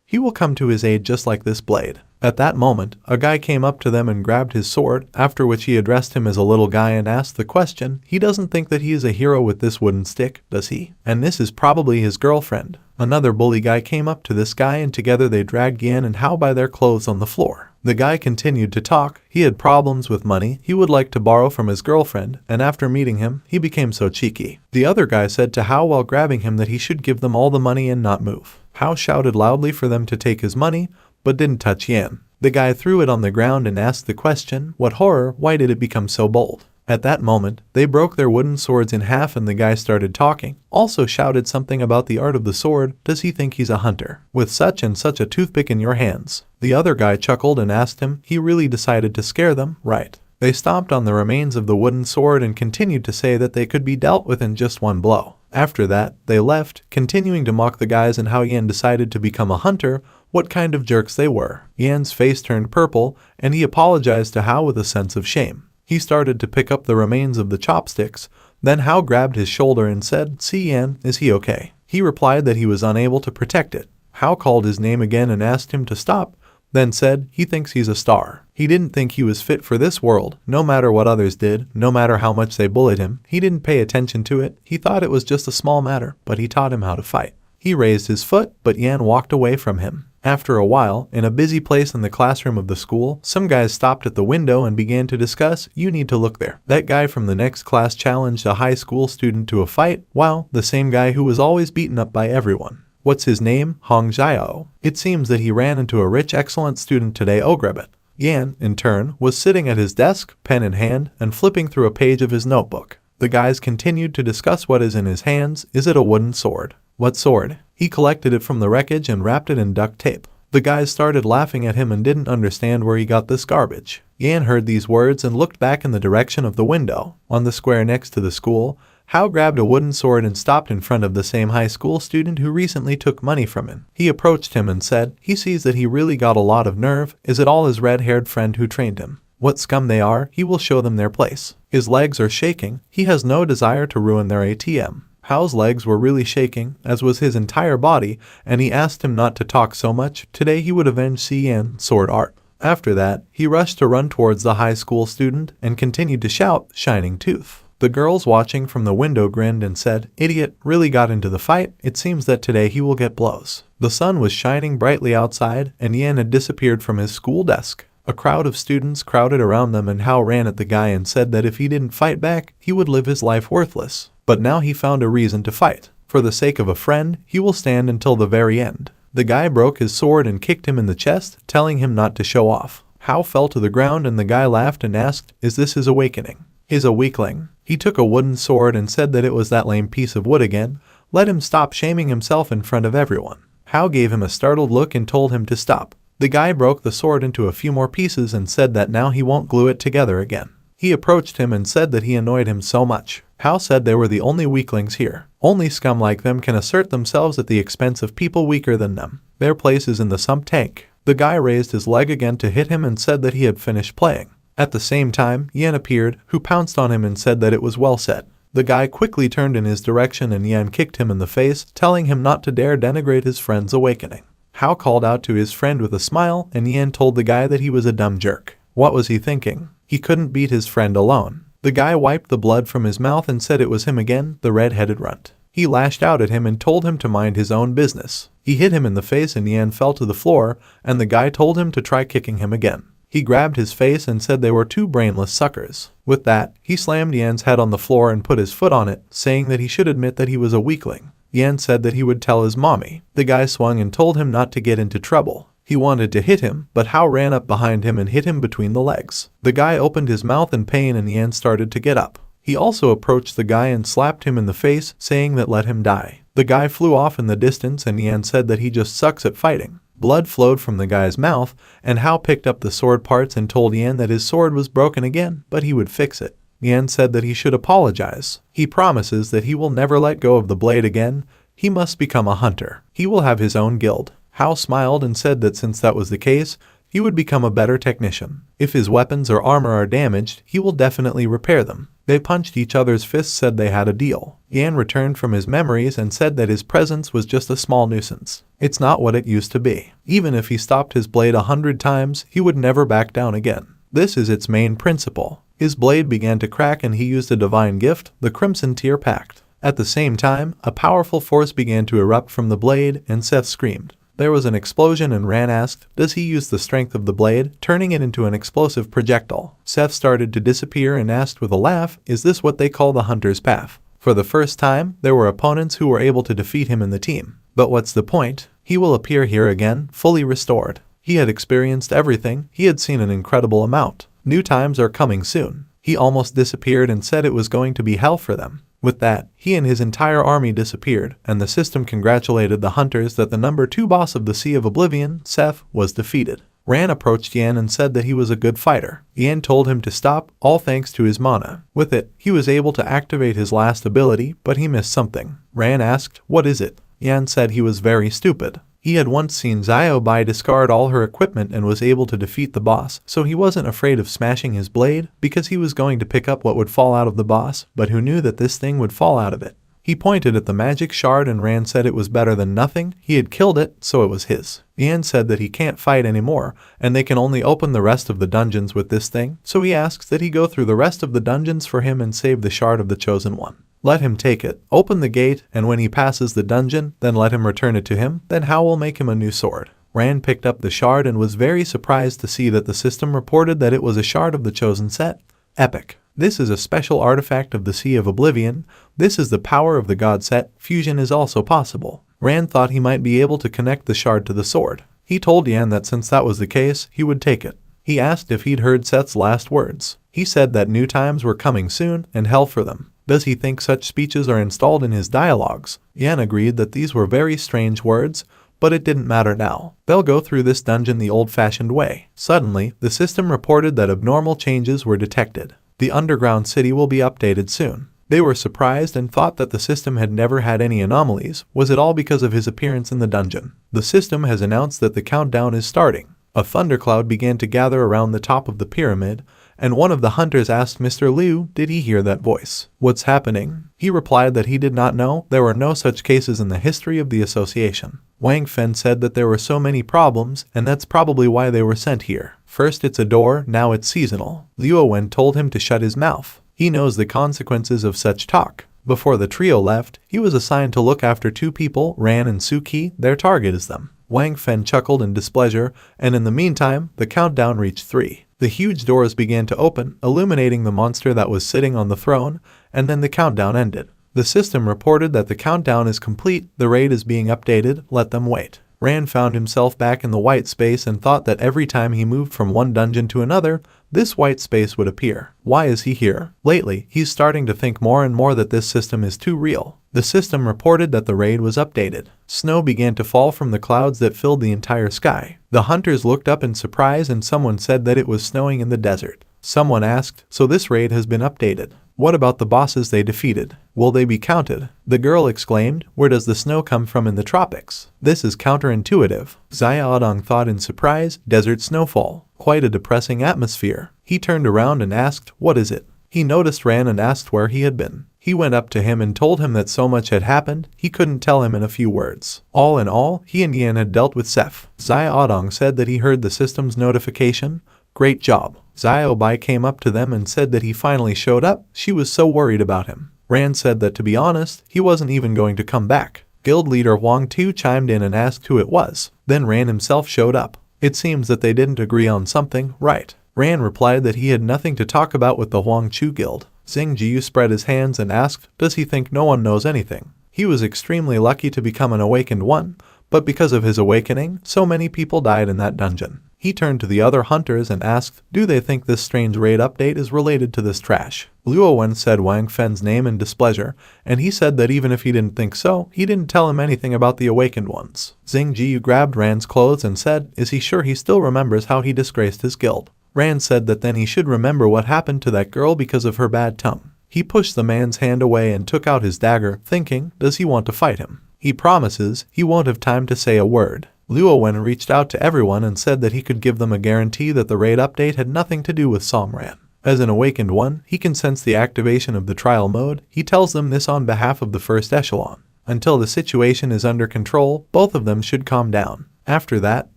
he will come to his aid just like this blade. At that moment, a guy came up to them and grabbed his sword, after which he addressed him as a little guy and asked the question, he doesn't think that he is a hero with this wooden stick, does he? And this is probably his girlfriend. Another bully guy came up to this guy and together they dragged Yan and Hao by their clothes on the floor. The guy continued to talk. He had problems with money. He would like to borrow from his girlfriend, and after meeting him, he became so cheeky. The other guy said to Hao while grabbing him that he should give them all the money and not move. Hao shouted loudly for them to take his money, but didn't touch Yan. The guy threw it on the ground and asked the question, what horror, why did it become so bold? At that moment, they broke their wooden swords in half and the guy started talking. Also shouted something about the art of the sword. Does he think he's a hunter? With such and such a toothpick in your hands. The other guy chuckled and asked him, he really decided to scare them, right? They stomped on the remains of the wooden sword and continued to say that they could be dealt with in just one blow. After that, they left, continuing to mock the guys and how Yan decided to become a hunter, what kind of jerks they were. Yan's face turned purple, and he apologized to Hao with a sense of shame. He started to pick up the remains of the chopsticks, then Hao grabbed his shoulder and said, see Yan, is he okay? He replied that he was unable to protect it. Hao called his name again and asked him to stop, then said he thinks he's a star. He didn't think he was fit for this world, no matter what others did, no matter how much they bullied him. He didn't pay attention to it. He thought it was just a small matter, but he taught him how to fight. He raised his foot, but Yan walked away from him. After a while, in a busy place in the classroom of the school, some guys stopped at the window and began to discuss, you need to look there. That guy from the next class challenged a high school student to a fight, while the same guy who was always beaten up by everyone. What's his name? Hong Jiao. It seems that he ran into a rich excellent student today, Ogrebet. Yan, in turn, was sitting at his desk, pen in hand, and flipping through a page of his notebook. The guys continued to discuss what is in his hands. Is it a wooden sword? What sword? He collected it from the wreckage and wrapped it in duct tape. The guys started laughing at him and didn't understand where he got this garbage. Yan heard these words and looked back in the direction of the window. On the square next to the school, Hao grabbed a wooden sword and stopped in front of the same high school student who recently took money from him. He approached him and said, he sees that he really got a lot of nerve. Is it all his red-haired friend who trained him? What scum they are, he will show them their place. His legs are shaking. He has no desire to ruin their ATM. Hao's legs were really shaking, as was his entire body, and he asked him not to talk so much. Today he would avenge Cian, sword art. After that, he rushed to run towards the high school student and continued to shout, Shining Tooth. The girls watching from the window grinned and said, idiot, really got into the fight. It seems that today he will get blows. The sun was shining brightly outside, and Yan had disappeared from his school desk. A crowd of students crowded around them and Hao ran at the guy and said that if he didn't fight back, he would live his life worthless. But now he found a reason to fight. For the sake of a friend, he will stand until the very end. The guy broke his sword and kicked him in the chest, telling him not to show off. Hao fell to the ground and the guy laughed and asked, is this his awakening? He's a weakling. He took a wooden sword and said that it was that lame piece of wood again. Let him stop shaming himself in front of everyone. Hao gave him a startled look and told him to stop. The guy broke the sword into a few more pieces and said that now he won't glue it together again. He approached him and said that he annoyed him so much. Hao said they were the only weaklings here. Only scum like them can assert themselves at the expense of people weaker than them. Their place is in the sump tank. The guy raised his leg again to hit him and said that he had finished playing. At the same time, Yan appeared, who pounced on him and said that it was well said. The guy quickly turned in his direction and Yan kicked him in the face, telling him not to dare denigrate his friend's awakening. Hao called out to his friend with a smile, and Yan told the guy that he was a dumb jerk. What was he thinking? He couldn't beat his friend alone. The guy wiped the blood from his mouth and said it was him again, the red-headed runt. He lashed out at him and told him to mind his own business. He hit him in the face and Yan fell to the floor, and the guy told him to try kicking him again. He grabbed his face and said they were two brainless suckers. With that, he slammed Yan's head on the floor and put his foot on it, saying that he should admit that he was a weakling. Yan said that he would tell his mommy. The guy swung and told him not to get into trouble. He wanted to hit him, but Hao ran up behind him and hit him between the legs. The guy opened his mouth in pain and Yan started to get up. He also approached the guy and slapped him in the face, saying that let him die. The guy flew off in the distance and Yan said that he just sucks at fighting. Blood flowed from the guy's mouth, and Hao picked up the sword parts and told Yan that his sword was broken again, but he would fix it. Yan said that he should apologize. He promises that he will never let go of the blade again. He must become a hunter. He will have his own guild. Hao smiled and said that since that was the case, he would become a better technician. If his weapons or armor are damaged, he will definitely repair them. They punched each other's fists, said they had a deal. Yan returned from his memories and said that his presence was just a small nuisance. It's not what it used to be. Even if he stopped his blade 100 times, he would never back down again. This is its main principle. His blade began to crack and he used a divine gift, the Crimson Tear Pact. At the same time, a powerful force began to erupt from the blade and Seth screamed. There was an explosion and Ran asked, does he use the strength of the blade, turning it into an explosive projectile? Seth started to disappear and asked with a laugh, is this what they call the hunter's path? For the first time, there were opponents who were able to defeat him in the team. But what's the point? He will appear here again, fully restored. He had experienced everything, he had seen an incredible amount. New times are coming soon. He almost disappeared and said it was going to be hell for them. With that, he and his entire army disappeared, and the system congratulated the hunters that the number 2 boss of the Sea of Oblivion, Seth, was defeated. Ran approached Yan and said that he was a good fighter. Yan told him to stop, all thanks to his mana. With it, he was able to activate his last ability, but he missed something. Ran asked, what is it? Yan said he was very stupid. He had once seen Xiaobai discard all her equipment and was able to defeat the boss, so he wasn't afraid of smashing his blade, because he was going to pick up what would fall out of the boss, but who knew that this thing would fall out of it? He pointed at the magic shard and Ran said it was better than nothing. He had killed it, so it was his. Yan said that he can't fight anymore, and they can only open the rest of the dungeons with this thing, so he asks that he go through the rest of the dungeons for him and save the shard of the chosen one. Let him take it, open the gate, and when he passes the dungeon, then let him return it to him, then Hao will make him a new sword. Ran picked up the shard and was very surprised to see that the system reported that it was a shard of the chosen set. Epic. This is a special artifact of the Sea of Oblivion. This is the power of the god set. Fusion is also possible. Ran thought he might be able to connect the shard to the sword. He told Yan that since that was the case, he would take it. He asked if he'd heard Seth's last words. He said that new times were coming soon and hell for them. Does he think such speeches are installed in his dialogues? Yan agreed that these were very strange words, but it didn't matter now. They'll go through this dungeon the old-fashioned way. Suddenly, the system reported that abnormal changes were detected. The underground city will be updated soon. They were surprised and thought that the system had never had any anomalies. Was it all because of his appearance in the dungeon? The system has announced that the countdown is starting. A thundercloud began to gather around the top of the pyramid, and one of the hunters asked Mr. Liu, did he hear that voice? What's happening? He replied that he did not know. There were no such cases in the history of the association. Wang Fen said that there were so many problems, and that's probably why they were sent here. First it's a door, now it's seasonal. Liu Wen told him to shut his mouth. He knows the consequences of such talk. Before the trio left, he was assigned to look after 2 people, Ran and Suki. Their target is them. Wang Fen chuckled in displeasure, and in the meantime, the countdown reached 3. The huge doors began to open, illuminating the monster that was sitting on the throne, and then the countdown ended. The system reported that the countdown is complete, the raid is being updated, let them wait. Ran found himself back in the white space and thought that every time he moved from one dungeon to another, this white space would appear. Why is he here? Lately, he's starting to think more and more that this system is too real. The system reported that the raid was updated. Snow began to fall from the clouds that filled the entire sky. The hunters looked up in surprise and someone said that it was snowing in the desert. Someone asked, so this raid has been updated. What about the bosses they defeated? Will they be counted? The girl exclaimed, where does the snow come from in the tropics? This is counterintuitive. Xiaodong thought in surprise, desert snowfall. Quite a depressing atmosphere. He turned around and asked, what is it? He noticed Ran and asked where he had been. He went up to him and told him that so much had happened, he couldn't tell him in a few words. All in all, he and Yan had dealt with Seth. Xiaodong said that he heard the system's notification. Great job. Xiaobai came up to them and said that he finally showed up. She was so worried about him. Ran said that to be honest, he wasn't even going to come back. Guild leader Wang Tu chimed in and asked who it was. Then Ran himself showed up. It seems that they didn't agree on something, right? Ran replied that he had nothing to talk about with the Huangchu Guild. Xing Jiu spread his hands and asked, does he think no one knows anything? He was extremely lucky to become an awakened one, but because of his awakening, so many people died in that dungeon. He turned to the other hunters and asked, do they think this strange raid update is related to this trash? Luo Wen said Wang Fen's name in displeasure, and he said that even if he didn't think so, he didn't tell him anything about the awakened ones. Xing Jiu grabbed Ran's clothes and said, is he sure he still remembers how he disgraced his guild? Ran said that then he should remember what happened to that girl because of her bad tongue. He pushed the man's hand away and took out his dagger, thinking, does he want to fight him? He promises he won't have time to say a word. Luo Wen reached out to everyone and said that he could give them a guarantee that the raid update had nothing to do with Songran. As an awakened one, he can sense the activation of the trial mode. He tells them this on behalf of the first echelon. Until the situation is under control, both of them should calm down. After that,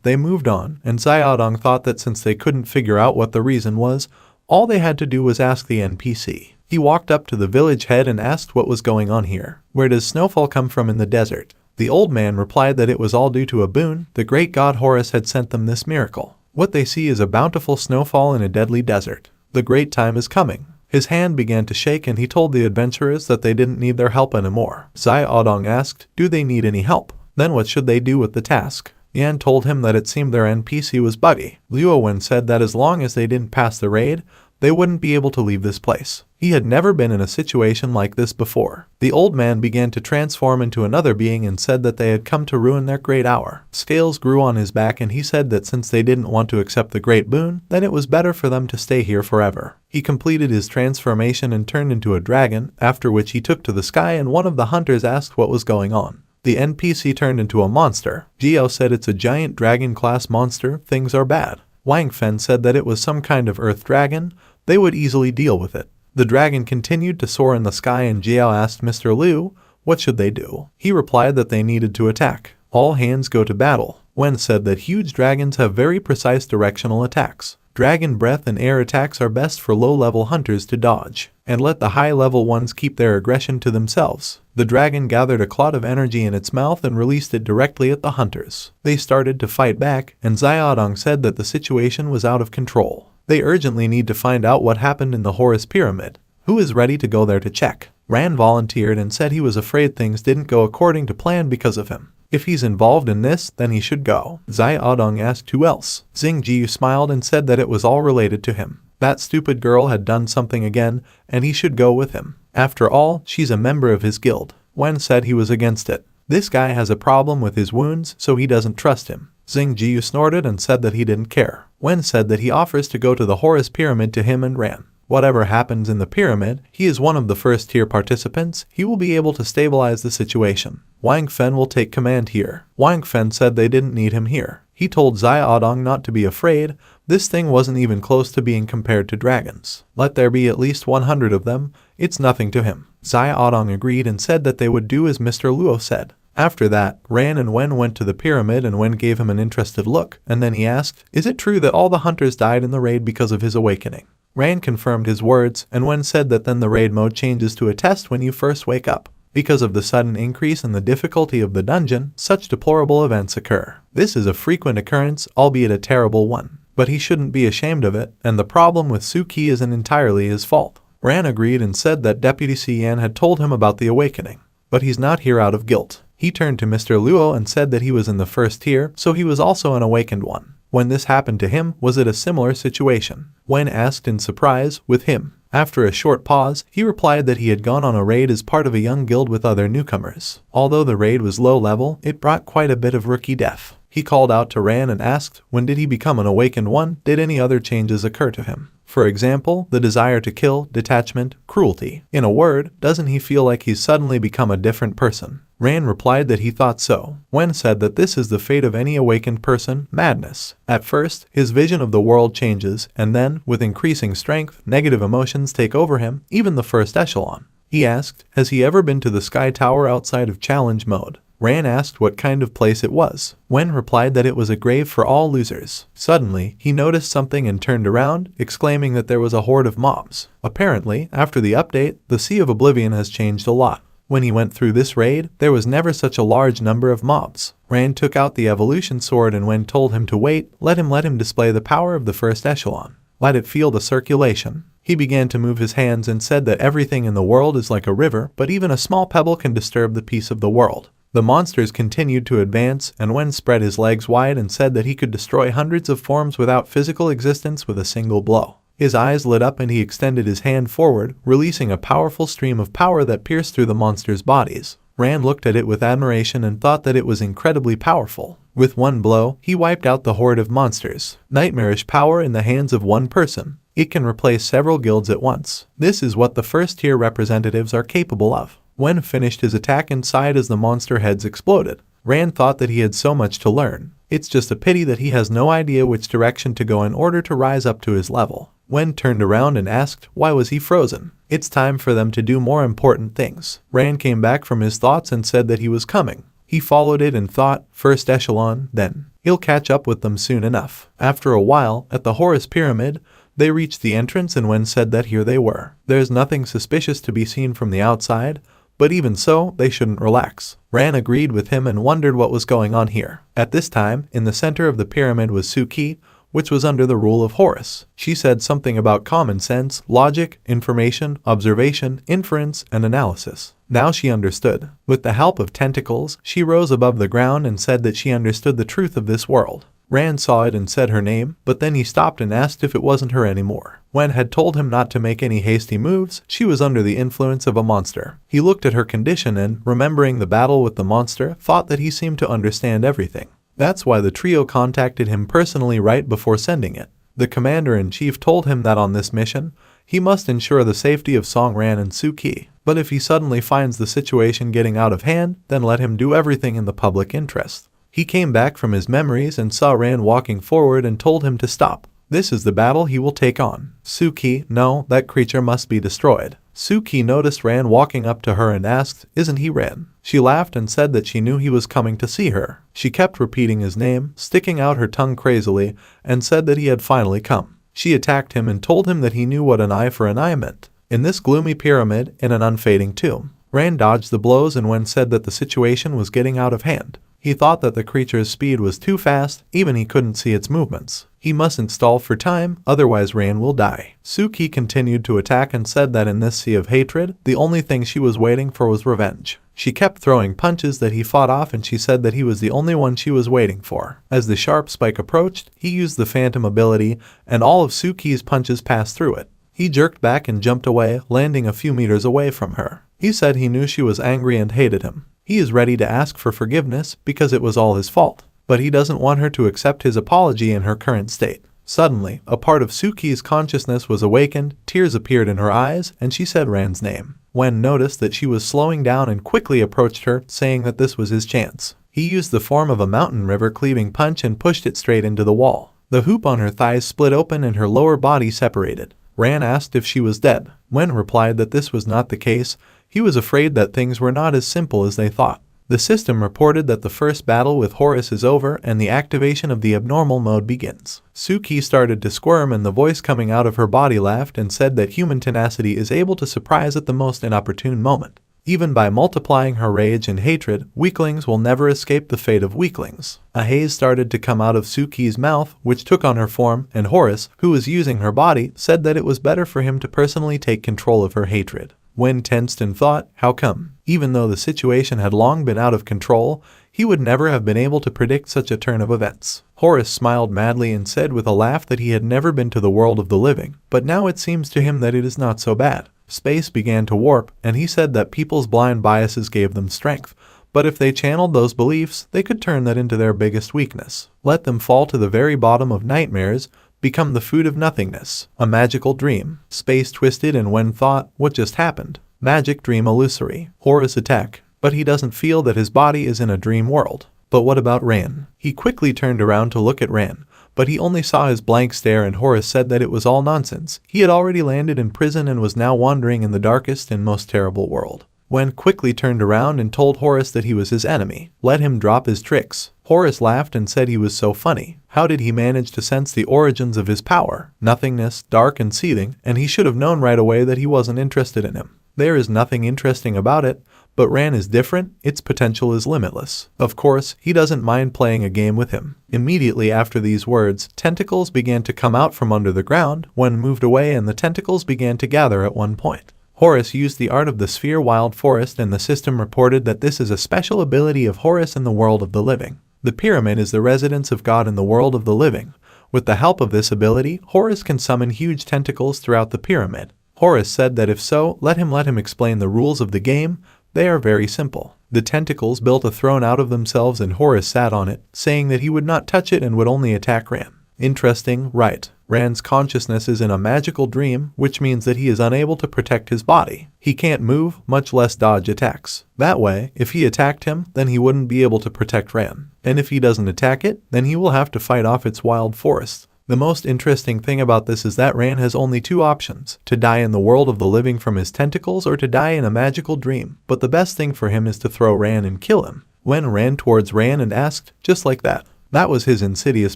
they moved on, and Xiaodong thought that since they couldn't figure out what the reason was, all they had to do was ask the NPC. He walked up to the village head and asked what was going on here. Where does snowfall come from in the desert? The old man replied that it was all due to a boon. The great god Horus had sent them this miracle. What they see is a bountiful snowfall in a deadly desert. The great time is coming. His hand began to shake and he told the adventurers that they didn't need their help anymore. Xiaodong asked, do they need any help? Then what should they do with the task? Yan told him that it seemed their NPC was buggy. Luo Wen said that as long as they didn't pass the raid, they wouldn't be able to leave this place. He had never been in a situation like this before. The old man began to transform into another being and said that they had come to ruin their great hour. Scales grew on his back and he said that since they didn't want to accept the great boon, then it was better for them to stay here forever. He completed his transformation and turned into a dragon, after which he took to the sky and one of the hunters asked what was going on. The NPC turned into a monster. Jiao said it's a giant dragon-class monster, things are bad. Wang Fen said that it was some kind of earth dragon, they would easily deal with it. The dragon continued to soar in the sky and Jiao asked Mr. Liu, what should they do? He replied that they needed to attack. All hands go to battle. Wen said that huge dragons have very precise directional attacks. Dragon breath and air attacks are best for low-level hunters to dodge, and let the high-level ones keep their aggression to themselves. The dragon gathered a clot of energy in its mouth and released it directly at the hunters. They started to fight back, and Xiaodong said that the situation was out of control. They urgently need to find out what happened in the Horus Pyramid. Who is ready to go there to check? Ran volunteered and said he was afraid things didn't go according to plan because of him. If he's involved in this, then he should go. Xiaodong asked who else. Xing Jiu smiled and said that it was all related to him. That stupid girl had done something again, and he should go with him. After all, she's a member of his guild. Wen said he was against it. This guy has a problem with his wounds, so he doesn't trust him. Xing Jiu snorted and said that he didn't care. Wen said that he offers to go to the Horus Pyramid to him and Ran. Whatever happens in the pyramid, he is one of the first-tier participants. He will be able to stabilize the situation. Wang Fen will take command here. Wang Fen said they didn't need him here. He told Xiaodong not to be afraid. This thing wasn't even close to being compared to dragons. Let there be at least 100 of them. It's nothing to him. Xiaodong agreed and said that they would do as Mr. Luo said. After that, Ran and Wen went to the pyramid and Wen gave him an interested look, and then he asked, is it true that all the hunters died in the raid because of his awakening? Ran confirmed his words, and Wen said that then the raid mode changes to a test when you first wake up. Because of the sudden increase in the difficulty of the dungeon, such deplorable events occur. This is a frequent occurrence, albeit a terrible one. But he shouldn't be ashamed of it, and the problem with Suki isn't entirely his fault. Ran agreed and said that Deputy Cian had told him about the awakening. But he's not here out of guilt. He turned to Mr. Luo and said that he was in the first tier, so he was also an awakened one. When this happened to him, was it a similar situation? Wen asked in surprise, with him. After a short pause, he replied that he had gone on a raid as part of a young guild with other newcomers. Although the raid was low level, it brought quite a bit of rookie death. He called out to Ran and asked, when did he become an awakened one? Did any other changes occur to him? For example, the desire to kill, detachment, cruelty. In a word, doesn't he feel like he's suddenly become a different person? Ran replied that he thought so. Wen said that this is the fate of any awakened person, madness. At first, his vision of the world changes, and then, with increasing strength, negative emotions take over him, even the first echelon. He asked, has he ever been to the Sky Tower outside of challenge mode? Ran asked what kind of place it was. Wen replied that it was a grave for all losers. Suddenly, he noticed something and turned around, exclaiming that there was a horde of mobs. Apparently, after the update, the Sea of Oblivion has changed a lot. When he went through this raid, there was never such a large number of mobs. Rand took out the evolution sword and Wen told him to wait, let him display the power of the first echelon. Let it feel the circulation. He began to move his hands and said that everything in the world is like a river, but even a small pebble can disturb the peace of the world. The monsters continued to advance, and Wen spread his legs wide and said that he could destroy hundreds of forms without physical existence with a single blow. His eyes lit up and he extended his hand forward, releasing a powerful stream of power that pierced through the monsters' bodies. Rand looked at it with admiration and thought that it was incredibly powerful. With one blow, he wiped out the horde of monsters. Nightmarish power in the hands of one person. It can replace several guilds at once. This is what the first-tier representatives are capable of. Wen finished his attack and sighed as the monster heads exploded. Rand thought that he had so much to learn. It's just a pity that he has no idea which direction to go in order to rise up to his level. Wen turned around and asked, why was he frozen? It's time for them to do more important things. Rand came back from his thoughts and said that he was coming. He followed it and thought, first echelon, then. He'll catch up with them soon enough. After a while, at the Horus Pyramid, they reached the entrance and Wen said that here they were. There's nothing suspicious to be seen from the outside, but even so, they shouldn't relax. Rand agreed with him and wondered what was going on here. At this time, in the center of the pyramid was Suki, which was under the rule of Horus. She said something about common sense, logic, information, observation, inference, and analysis. Now she understood. With the help of tentacles, she rose above the ground and said that she understood the truth of this world. Rand saw it and said her name, but then he stopped and asked if it wasn't her anymore. Wen had told him not to make any hasty moves. She was under the influence of a monster. He looked at her condition and, remembering the battle with the monster, thought that he seemed to understand everything. That's why the trio contacted him personally right before sending it. The commander-in-chief told him that on this mission, he must ensure the safety of Songran and Suki. But if he suddenly finds the situation getting out of hand, then let him do everything in the public interest. He came back from his memories and saw Rand walking forward and told him to stop. This is the battle he will take on. Suki, no, that creature must be destroyed. Suki noticed Rand walking up to her and asked, isn't he Ren? She laughed and said that she knew he was coming to see her. She kept repeating his name, sticking out her tongue crazily, and said that he had finally come. She attacked him and told him that he knew what an eye for an eye meant. In this gloomy pyramid, in an unfading tomb, Rand dodged the blows and Wen said that the situation was getting out of hand. He thought that the creature's speed was too fast, even he couldn't see its movements. He mustn't stall for time, otherwise Rand will die. Suki continued to attack and said that in this sea of hatred, the only thing she was waiting for was revenge. She kept throwing punches that he fought off and she said that he was the only one she was waiting for. As the sharp spike approached, he used the phantom ability, and all of Suki's punches passed through it. He jerked back and jumped away, landing a few meters away from her. He said he knew she was angry and hated him. He is ready to ask for forgiveness because it was all his fault, but he doesn't want her to accept his apology in her current state. Suddenly, a part of Suki's consciousness was awakened, tears appeared in her eyes, and she said Rand's name. Wen noticed that she was slowing down and quickly approached her, saying that this was his chance. He used the form of a mountain river cleaving punch and pushed it straight into the wall. The hoop on her thighs split open and her lower body separated. Rand asked if she was dead. Wen replied that this was not the case. He was afraid that things were not as simple as they thought. The system reported that the first battle with Horus is over and the activation of the abnormal mode begins. Suki started to squirm and the voice coming out of her body laughed and said that human tenacity is able to surprise at the most inopportune moment. Even by multiplying her rage and hatred, weaklings will never escape the fate of weaklings. A haze started to come out of Suki's mouth, which took on her form, and Horus, who was using her body, said that it was better for him to personally take control of her hatred. Wen tensed and thought, how come? Even though the situation had long been out of control, he would never have been able to predict such a turn of events. Horus smiled madly and said with a laugh that he had never been to the world of the living, but now it seems to him that it is not so bad. Space began to warp, and he said that people's blind biases gave them strength, but if they channeled those beliefs, they could turn that into their biggest weakness. Let them fall to the very bottom of nightmares, become the food of nothingness. A magical dream. Space twisted and Wen thought, what just happened? Magic dream illusory. Horus attack. But he doesn't feel that his body is in a dream world. But what about Ran? He quickly turned around to look at Ran, but he only saw his blank stare and Horus said that it was all nonsense. He had already landed in prison and was now wandering in the darkest and most terrible world. Wen quickly turned around and told Horus that he was his enemy. Let him drop his tricks. Horus laughed and said he was so funny. How did he manage to sense the origins of his power? Nothingness, dark and seething, and he should have known right away that he wasn't interested in him. There is nothing interesting about it, But Ran is different, its potential is limitless. Of course, he doesn't mind playing a game with him. Immediately after these words, tentacles began to come out from under the ground. Wen moved away and the tentacles began to gather at one point. Horus used the art of the sphere wild forest, and the system reported that this is a special ability of Horus in the world of the living. The pyramid is the residence of God in the world of the living. With the help of this ability, Horus can summon huge tentacles throughout the pyramid. Horus said that if so, let him explain the rules of the game. They are very simple. The tentacles built a throne out of themselves and Horus sat on it, saying that he would not touch it and would only attack Ran. Interesting, right? Ran's consciousness is in a magical dream, which means that he is unable to protect his body. He can't move, much less dodge attacks. That way, if he attacked him, then he wouldn't be able to protect Ran. And if he doesn't attack it, then he will have to fight off its wild forest. The most interesting thing about this is that Ran has only two options: to die in the world of the living from his tentacles or to die in a magical dream. But the best thing for him is to throw Ran and kill him. Wen ran towards Ran and asked, just like that. That was his insidious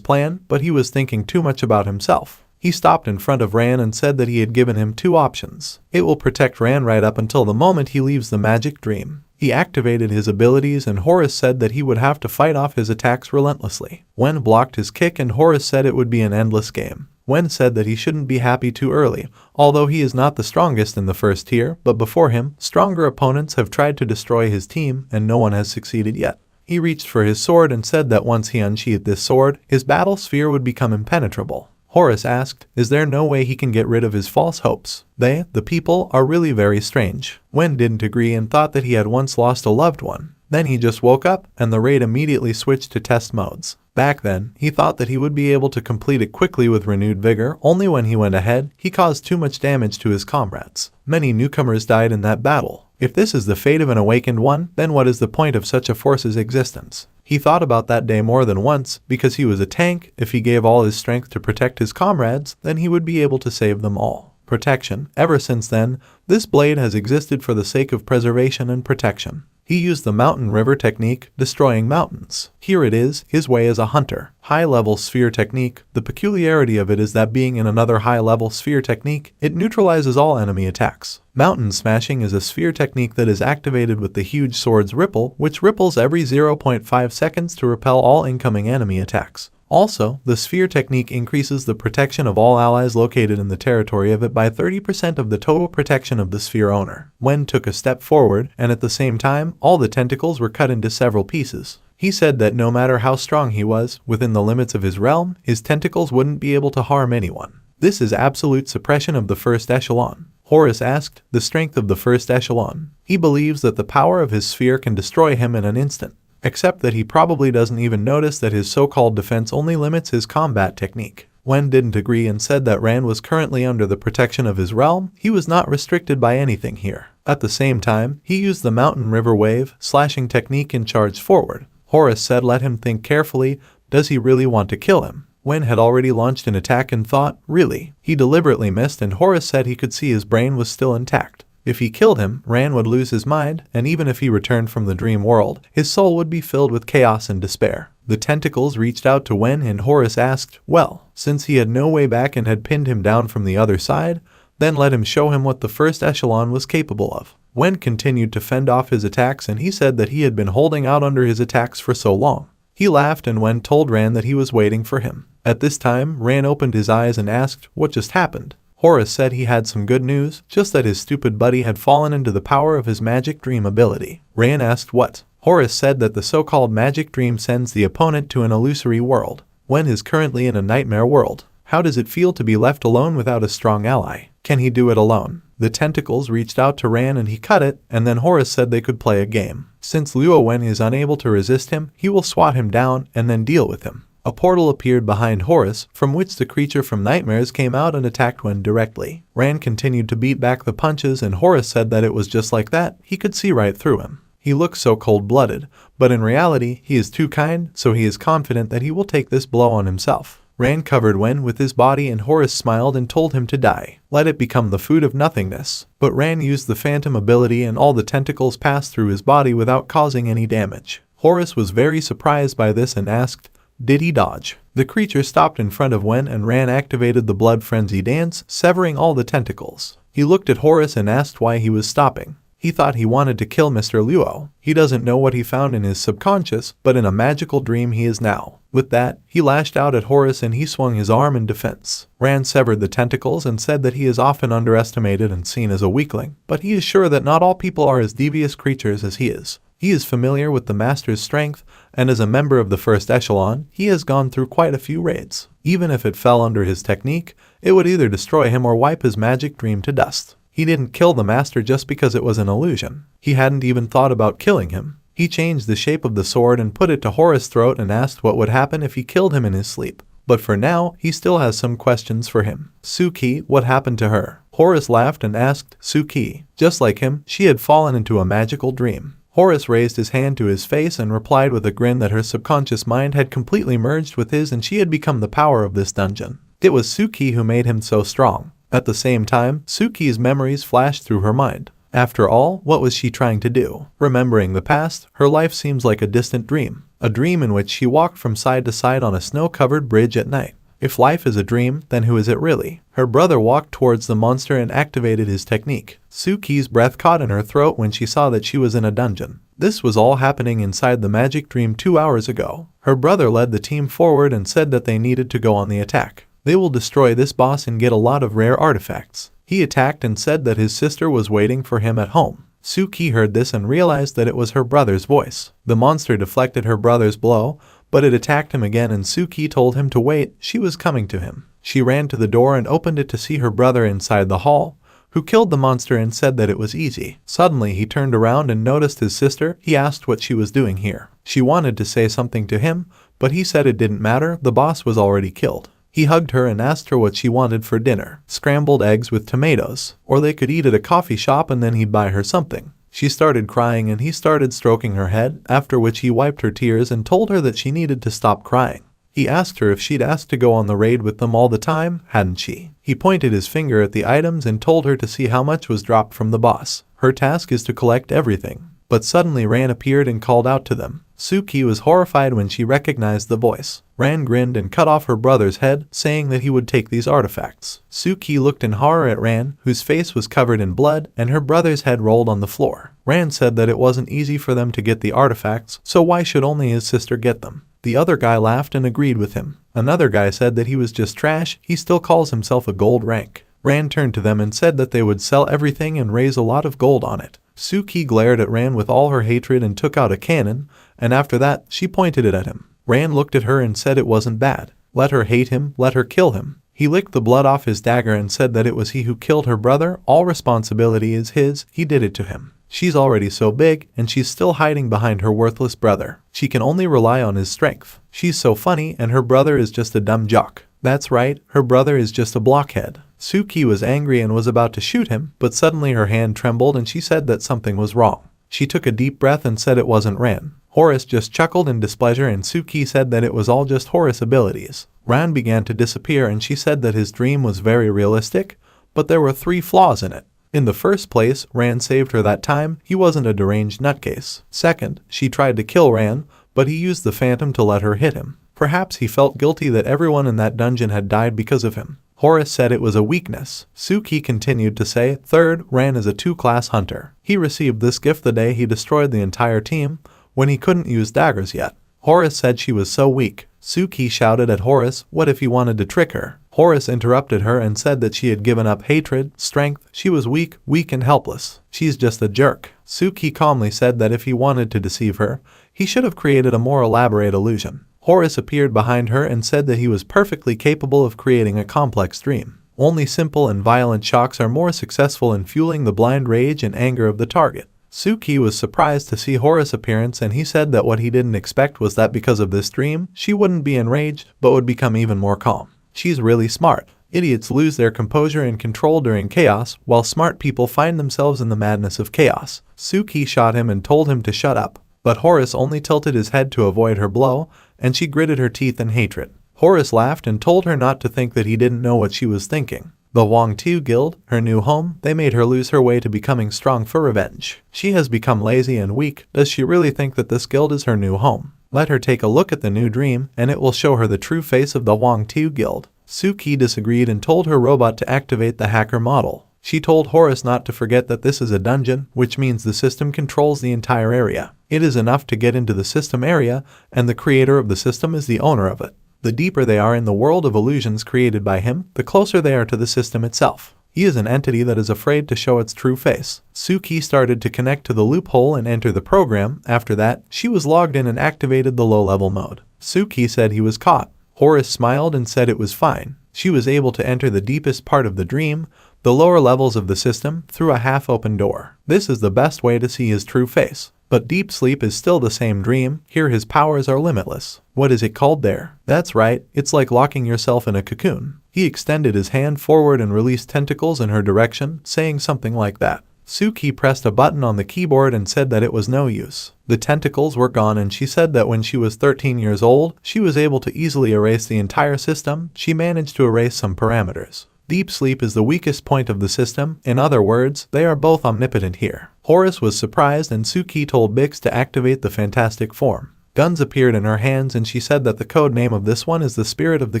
plan, but he was thinking too much about himself. He stopped in front of Ran and said that he had given him two options. It will protect Ran right up until the moment he leaves the magic dream. He activated his abilities and Horus said that he would have to fight off his attacks relentlessly. Wen blocked his kick and Horus said it would be an endless game. Wen said that he shouldn't be happy too early, although he is not the strongest in the first tier, but before him, stronger opponents have tried to destroy his team and no one has succeeded yet. He reached for his sword and said that once he unsheathed this sword, his battle sphere would become impenetrable. Horus asked, is there no way he can get rid of his false hopes? They, the people, are really very strange. Wen didn't agree and thought that he had once lost a loved one. Then he just woke up, and the raid immediately switched to test modes. Back then, he thought that he would be able to complete it quickly with renewed vigor, only when he went ahead, he caused too much damage to his comrades. Many newcomers died in that battle. If this is the fate of an awakened one, then what is the point of such a force's existence? He thought about that day more than once, because he was a tank. If he gave all his strength to protect his comrades, then he would be able to save them all. Protection. Ever since then, this blade has existed for the sake of preservation and protection. He used the mountain river technique, destroying mountains. Here it is, his way as a hunter. High-level sphere technique. The peculiarity of it is that being in another high-level sphere technique, it neutralizes all enemy attacks. Mountain smashing is a sphere technique that is activated with the huge sword's ripple, which ripples every 0.5 seconds to repel all incoming enemy attacks. Also, the sphere technique increases the protection of all allies located in the territory of it by 30% of the total protection of the sphere owner. Wen took a step forward, and at the same time, all the tentacles were cut into several pieces. He said that no matter how strong he was, within the limits of his realm, his tentacles wouldn't be able to harm anyone. This is absolute suppression of the first echelon. Horus asked, the strength of the first echelon. He believes that the power of his sphere can destroy him in an instant. Except that he probably doesn't even notice that his so-called defense only limits his combat technique. Wen didn't agree and said that Ran was currently under the protection of his realm. He was not restricted by anything here. At the same time, he used the mountain river wave slashing technique and charged forward. Horus said let him think carefully. Does he really want to kill him? Wen had already launched an attack and thought, really? He deliberately missed and Horus said he could see his brain was still intact. If he killed him, Ran would lose his mind, and even if he returned from the dream world, his soul would be filled with chaos and despair. The tentacles reached out to Wen and Horus asked, well, since he had no way back and had pinned him down from the other side, then let him show him what the first echelon was capable of. Wen continued to fend off his attacks and he said that he had been holding out under his attacks for so long. He laughed and Wen told Ran that he was waiting for him. At this time, Ran opened his eyes and asked, what just happened? Horus said he had some good news, just that his stupid buddy had fallen into the power of his magic dream ability. Ran asked what? Horus said that the so-called magic dream sends the opponent to an illusory world. Wen is currently in a nightmare world. How does it feel to be left alone without a strong ally? Can he do it alone? The tentacles reached out to Ran and he cut it, and then Horus said they could play a game. Since Luo Wen is unable to resist him, he will swat him down and then deal with him. A portal appeared behind Horus, from which the creature from nightmares came out and attacked Wen directly. Ran continued to beat back the punches and Horus said that it was just like that, he could see right through him. He looks so cold-blooded, but in reality, he is too kind, so he is confident that he will take this blow on himself. Ran covered Wen with his body and Horus smiled and told him to die. Let it become the food of nothingness. But Ran used the phantom ability and all the tentacles passed through his body without causing any damage. Horus was very surprised by this and asked, did he dodge? The creature stopped in front of Wen and Ran activated the blood frenzy dance, severing all the tentacles. He looked at Horus and asked why he was stopping. He thought he wanted to kill Mr. Luo. He doesn't know what he found in his subconscious, but in a magical dream he is now. With that, he lashed out at Horace and he swung his arm in defense. Rand severed the tentacles and said that he is often underestimated and seen as a weakling, but he is sure that not all people are as devious creatures as he is. He is familiar with the Master's strength, and as a member of the first echelon, he has gone through quite a few raids. Even if it fell under his technique, it would either destroy him or wipe his magic dream to dust. He didn't kill the Master just because it was an illusion. He hadn't even thought about killing him. He changed the shape of the sword and put it to Horace's throat and asked what would happen if he killed him in his sleep. But for now, he still has some questions for him. Suki, what happened to her? Horace laughed and asked Suki. Just like him, she had fallen into a magical dream. Horace raised his hand to his face and replied with a grin that her subconscious mind had completely merged with his and she had become the power of this dungeon. It was Suki who made him so strong. At the same time, Suki's memories flashed through her mind. After all, what was she trying to do? Remembering the past, her life seems like a distant dream. A dream in which she walked from side to side on a snow-covered bridge at night. If life is a dream, then who is it really? Her brother walked towards the monster and activated his technique. Suki's breath caught in her throat when she saw that she was in a dungeon. This was all happening inside the magic dream 2 hours ago. Her brother led the team forward and said that they needed to go on the attack. They will destroy this boss and get a lot of rare artifacts. He attacked and said that his sister was waiting for him at home. Suki heard this and realized that it was her brother's voice. The monster deflected her brother's blow, but it attacked him again and Suki told him to wait, she was coming to him. She ran to the door and opened it to see her brother inside the hall, who killed the monster and said that it was easy. Suddenly he turned around and noticed his sister. He asked what she was doing here. She wanted to say something to him, but he said it didn't matter, the boss was already killed. He hugged her and asked her what she wanted for dinner. Scrambled eggs with tomatoes. Or they could eat at a coffee shop and then he'd buy her something. She started crying and he started stroking her head, after which he wiped her tears and told her that she needed to stop crying. He asked her if she'd asked to go on the raid with them all the time, hadn't she? He pointed his finger at the items and told her to see how much was dropped from the boss. Her task is to collect everything. But suddenly Ran appeared and called out to them. Suki was horrified when she recognized the voice. Ran grinned and cut off her brother's head, saying that he would take these artifacts. Suki looked in horror at Ran, whose face was covered in blood, and her brother's head rolled on the floor. Ran said that it wasn't easy for them to get the artifacts, so why should only his sister get them? The other guy laughed and agreed with him. Another guy said that he was just trash, he still calls himself a gold rank. Ran turned to them and said that they would sell everything and raise a lot of gold on it. Suki glared at Ran with all her hatred and took out a cannon, and after that, she pointed it at him. Ran looked at her and said it wasn't bad. Let her hate him, let her kill him. He licked the blood off his dagger and said that it was he who killed her brother, all responsibility is his, he did it to him. She's already so big, and she's still hiding behind her worthless brother. She can only rely on his strength. She's so funny, and her brother is just a dumb jock. That's right, her brother is just a blockhead. Suki was angry and was about to shoot him, but suddenly her hand trembled and she said that something was wrong. She took a deep breath and said it wasn't Ran. Horace just chuckled in displeasure and Suki said that it was all just Horace's abilities. Ran began to disappear and she said that his dream was very realistic, but there were 3 flaws in it. In the first place, Ran saved her that time, he wasn't a deranged nutcase. Second, she tried to kill Ran, but he used the phantom to let her hit him. Perhaps he felt guilty that everyone in that dungeon had died because of him. Horace said it was a weakness. Suki continued to say, third, Ran is a 2-class hunter. He received this gift the day he destroyed the entire team, when he couldn't use daggers yet. Horace said she was so weak. Suki shouted at Horace, what if he wanted to trick her? Horace interrupted her and said that she had given up hatred, strength, she was weak and helpless. She's just a jerk. Suki calmly said that if he wanted to deceive her, he should have created a more elaborate illusion. Horace appeared behind her and said that he was perfectly capable of creating a complex dream. Only simple and violent shocks are more successful in fueling the blind rage and anger of the target. Suki was surprised to see Horace's appearance and he said that what he didn't expect was that because of this dream, she wouldn't be enraged, but would become even more calm. She's really smart. Idiots lose their composure and control during chaos, while smart people find themselves in the madness of chaos. Suki shot him and told him to shut up. But Horace only tilted his head to avoid her blow, and she gritted her teeth in hatred. Horace laughed and told her not to think that he didn't know what she was thinking. The Wang Tu Guild, her new home, they made her lose her way to becoming strong for revenge. She has become lazy and weak. Does she really think that this guild is her new home? Let her take a look at the new dream, and it will show her the true face of the Wang Tu Guild. Suki disagreed and told her robot to activate the hacker model. She told Horace not to forget that this is a dungeon, which means the system controls the entire area. It is enough to get into the system area, and the creator of the system is the owner of it. The deeper they are in the world of illusions created by him, the closer they are to the system itself. He is an entity that is afraid to show its true face. Suki started to connect to the loophole and enter the program. After that, she was logged in and activated the low-level mode. Suki said he was caught. Horace smiled and said it was fine. She was able to enter the deepest part of the dream, the lower levels of the system, through a half-open door. This is the best way to see his true face. But deep sleep is still the same dream. Here his powers are limitless. What is it called there? That's right, it's like locking yourself in a cocoon. He extended his hand forward and released tentacles in her direction, saying something like that. Suki pressed a button on the keyboard and said that it was no use. The tentacles were gone, and she said that when she was 13 years old, she was able to easily erase the entire system. She managed to erase some parameters. Deep sleep is the weakest point of the system. In other words, they are both omnipotent here. Horace was surprised, and Suki told Bix to activate the fantastic form. Guns appeared in her hands, and she said that the code name of this one is the Spirit of the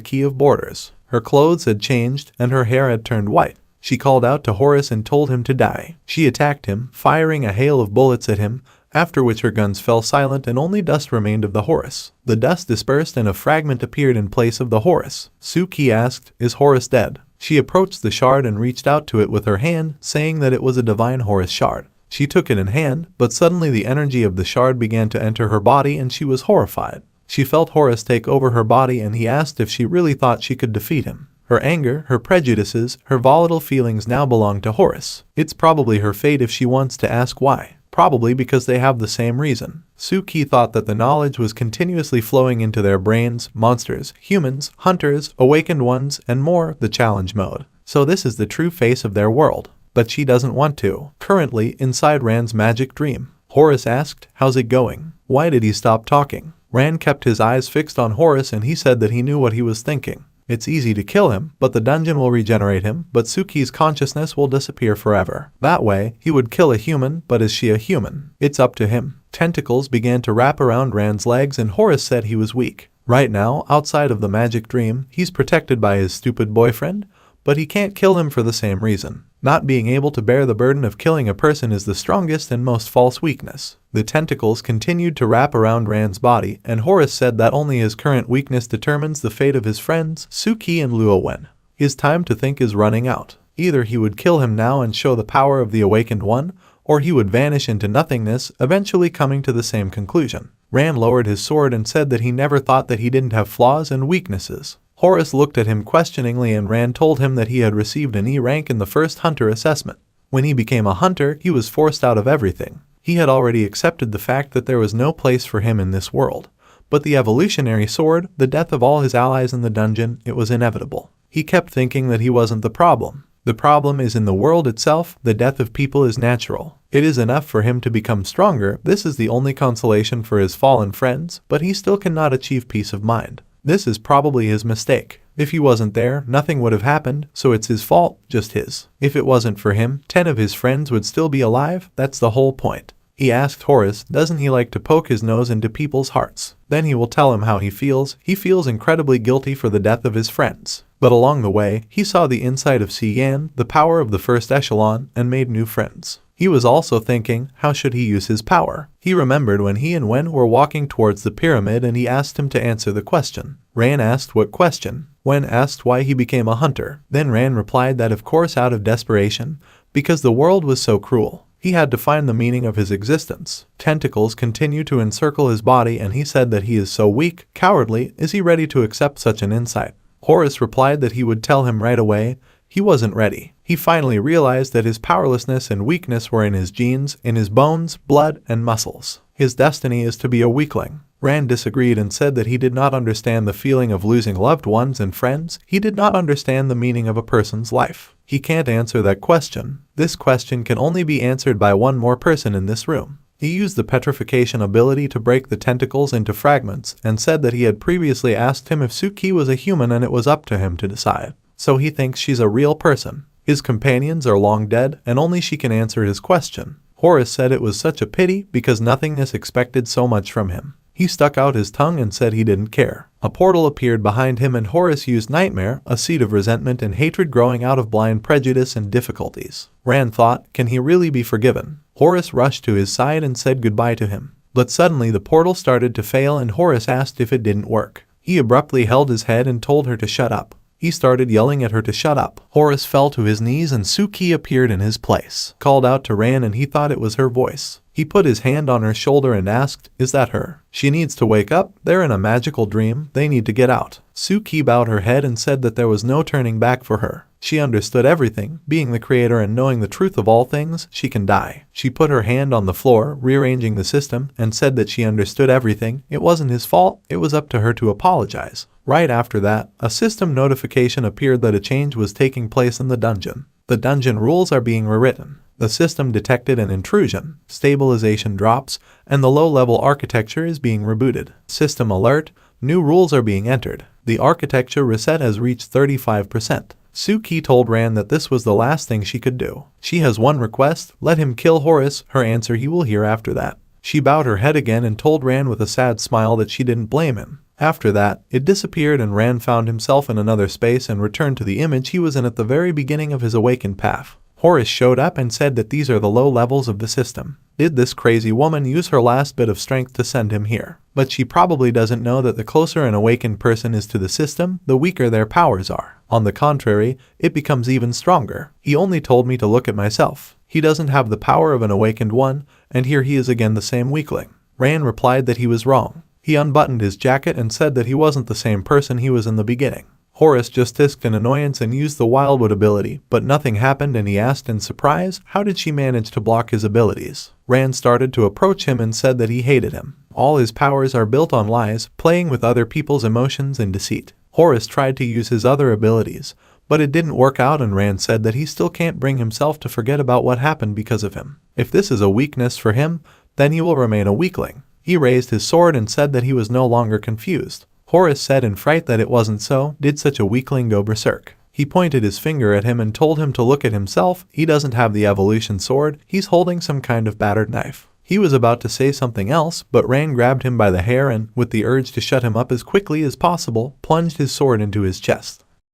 Key of Borders. Her clothes had changed, and her hair had turned white. She called out to Horace and told him to die. She attacked him, firing a hail of bullets at him, after which her guns fell silent and only dust remained of the Horace. The dust dispersed and a fragment appeared in place of the Horace. Suki asked, "Is Horace dead?" She approached the shard and reached out to it with her hand, saying that it was a divine Horace shard. She took it in hand, but suddenly the energy of the shard began to enter her body and she was horrified. She felt Horace take over her body, and he asked if she really thought she could defeat him. Her anger, her prejudices, her volatile feelings now belong to Horace. It's probably her fate if she wants to ask why. Probably because they have the same reason. Suki thought that the knowledge was continuously flowing into their brains, monsters, humans, hunters, awakened ones, and more, the challenge mode. So this is the true face of their world. But she doesn't want to. Currently, inside Rand's magic dream. Horace asked, "How's it going?" Why did he stop talking? Rand kept his eyes fixed on Horace, and he said that he knew what he was thinking. It's easy to kill him, but the dungeon will regenerate him, but Suki's consciousness will disappear forever. That way, he would kill a human, but is she a human? It's up to him. Tentacles began to wrap around Rand's legs, and Horace said he was weak. Right now, outside of the magic dream, he's protected by his stupid boyfriend, but he can't kill him for the same reason. Not being able to bear the burden of killing a person is the strongest and most false weakness. The tentacles continued to wrap around Rand's body, and Horace said that only his current weakness determines the fate of his friends, Suki and Luo Wen. His time to think is running out. Either he would kill him now and show the power of the awakened one, or he would vanish into nothingness, eventually coming to the same conclusion. Rand lowered his sword and said that he never thought that he didn't have flaws and weaknesses. Horace looked at him questioningly, and Rand told him that he had received an E rank in the first hunter assessment. When he became a hunter, he was forced out of everything. He had already accepted the fact that there was no place for him in this world. But the evolutionary sword, the death of all his allies in the dungeon, it was inevitable. He kept thinking that he wasn't the problem. The problem is in the world itself. The death of people is natural. It is enough for him to become stronger. This is the only consolation for his fallen friends, but he still cannot achieve peace of mind. This is probably his mistake. If he wasn't there, nothing would have happened, so it's his fault, just his. If it wasn't for him, 10 of his friends would still be alive. That's the whole point. He asked Horace, doesn't he like to poke his nose into people's hearts? Then he will tell him how he feels. He feels incredibly guilty for the death of his friends. But along the way, he saw the inside of Si Yan, the power of the first echelon, and made new friends. He was also thinking, how should he use his power? He remembered when he and Wen were walking towards the pyramid, and he asked him to answer the question. Ran asked what question. Wen asked why he became a hunter. Then Rand replied that of course out of desperation, because the world was so cruel. He had to find the meaning of his existence. Tentacles continued to encircle his body, and he said that he is so weak, cowardly. Is he ready to accept such an insight? Horace replied that he would tell him right away. He wasn't ready. He finally realized that his powerlessness and weakness were in his genes, in his bones, blood, and muscles. His destiny is to be a weakling. Rand disagreed and said that he did not understand the feeling of losing loved ones and friends. He did not understand the meaning of a person's life. He can't answer that question. This question can only be answered by one more person in this room. He used the petrification ability to break the tentacles into fragments, and said that he had previously asked him if Suki was a human and it was up to him to decide. So he thinks she's a real person. His companions are long dead, and only she can answer his question. Horace said it was such a pity because nothingness expected so much from him. He stuck out his tongue and said he didn't care. A portal appeared behind him and Horace used Nightmare, a seed of resentment and hatred growing out of blind prejudice and difficulties. Rand thought, can he really be forgiven? Horace rushed to his side and said goodbye to him. But suddenly the portal started to fail and Horace asked if it didn't work. He abruptly held his head and told her to shut up. He started yelling at her to shut up. Horace fell to his knees and Suki appeared in his place. Called out to Rand and he thought it was her voice. He put his hand on her shoulder and asked, is that her? She needs to wake up, they're in a magical dream, they need to get out. Suki bowed her head and said that there was no turning back for her. She understood everything, being the creator and knowing the truth of all things, she can die. She put her hand on the floor, rearranging the system, and said that she understood everything, it wasn't his fault, it was up to her to apologize. Right after that, a system notification appeared that a change was taking place in the dungeon. The dungeon rules are being rewritten. The system detected an intrusion, stabilization drops, and the low-level architecture is being rebooted. System alert, new rules are being entered. The architecture reset has reached 35%. Suki told Rand that this was the last thing she could do. She has one request, let him kill Horace, her answer he will hear after that. She bowed her head again and told Rand with a sad smile that she didn't blame him. After that, it disappeared and Rand found himself in another space and returned to the image he was in at the very beginning of his awakened path. Horace showed up and said that these are the low levels of the system. Did this crazy woman use her last bit of strength to send him here? But she probably doesn't know that the closer an awakened person is to the system, the weaker their powers are. On the contrary, it becomes even stronger. He only told me to look at myself. He doesn't have the power of an awakened one, and here he is again the same weakling. Rand replied that he was wrong. He unbuttoned his jacket and said that he wasn't the same person he was in the beginning. Horace just hissed in annoyance and used the Wildwood ability, but nothing happened and he asked in surprise, how did she manage to block his abilities? Rand started to approach him and said that he hated him. All his powers are built on lies, playing with other people's emotions and deceit. Horace tried to use his other abilities, but it didn't work out and Rand said that he still can't bring himself to forget about what happened because of him. If this is a weakness for him, then he will remain a weakling. He raised his sword and said that he was no longer confused. Horace said in fright that it wasn't so. Did such a weakling go berserk? He pointed his finger at him and told him to look at himself. He doesn't have the evolution sword, he's holding some kind of battered knife. He was about to say something else, but Rand grabbed him by the hair and, with the urge to shut him up as quickly as possible, plunged his sword into his chest.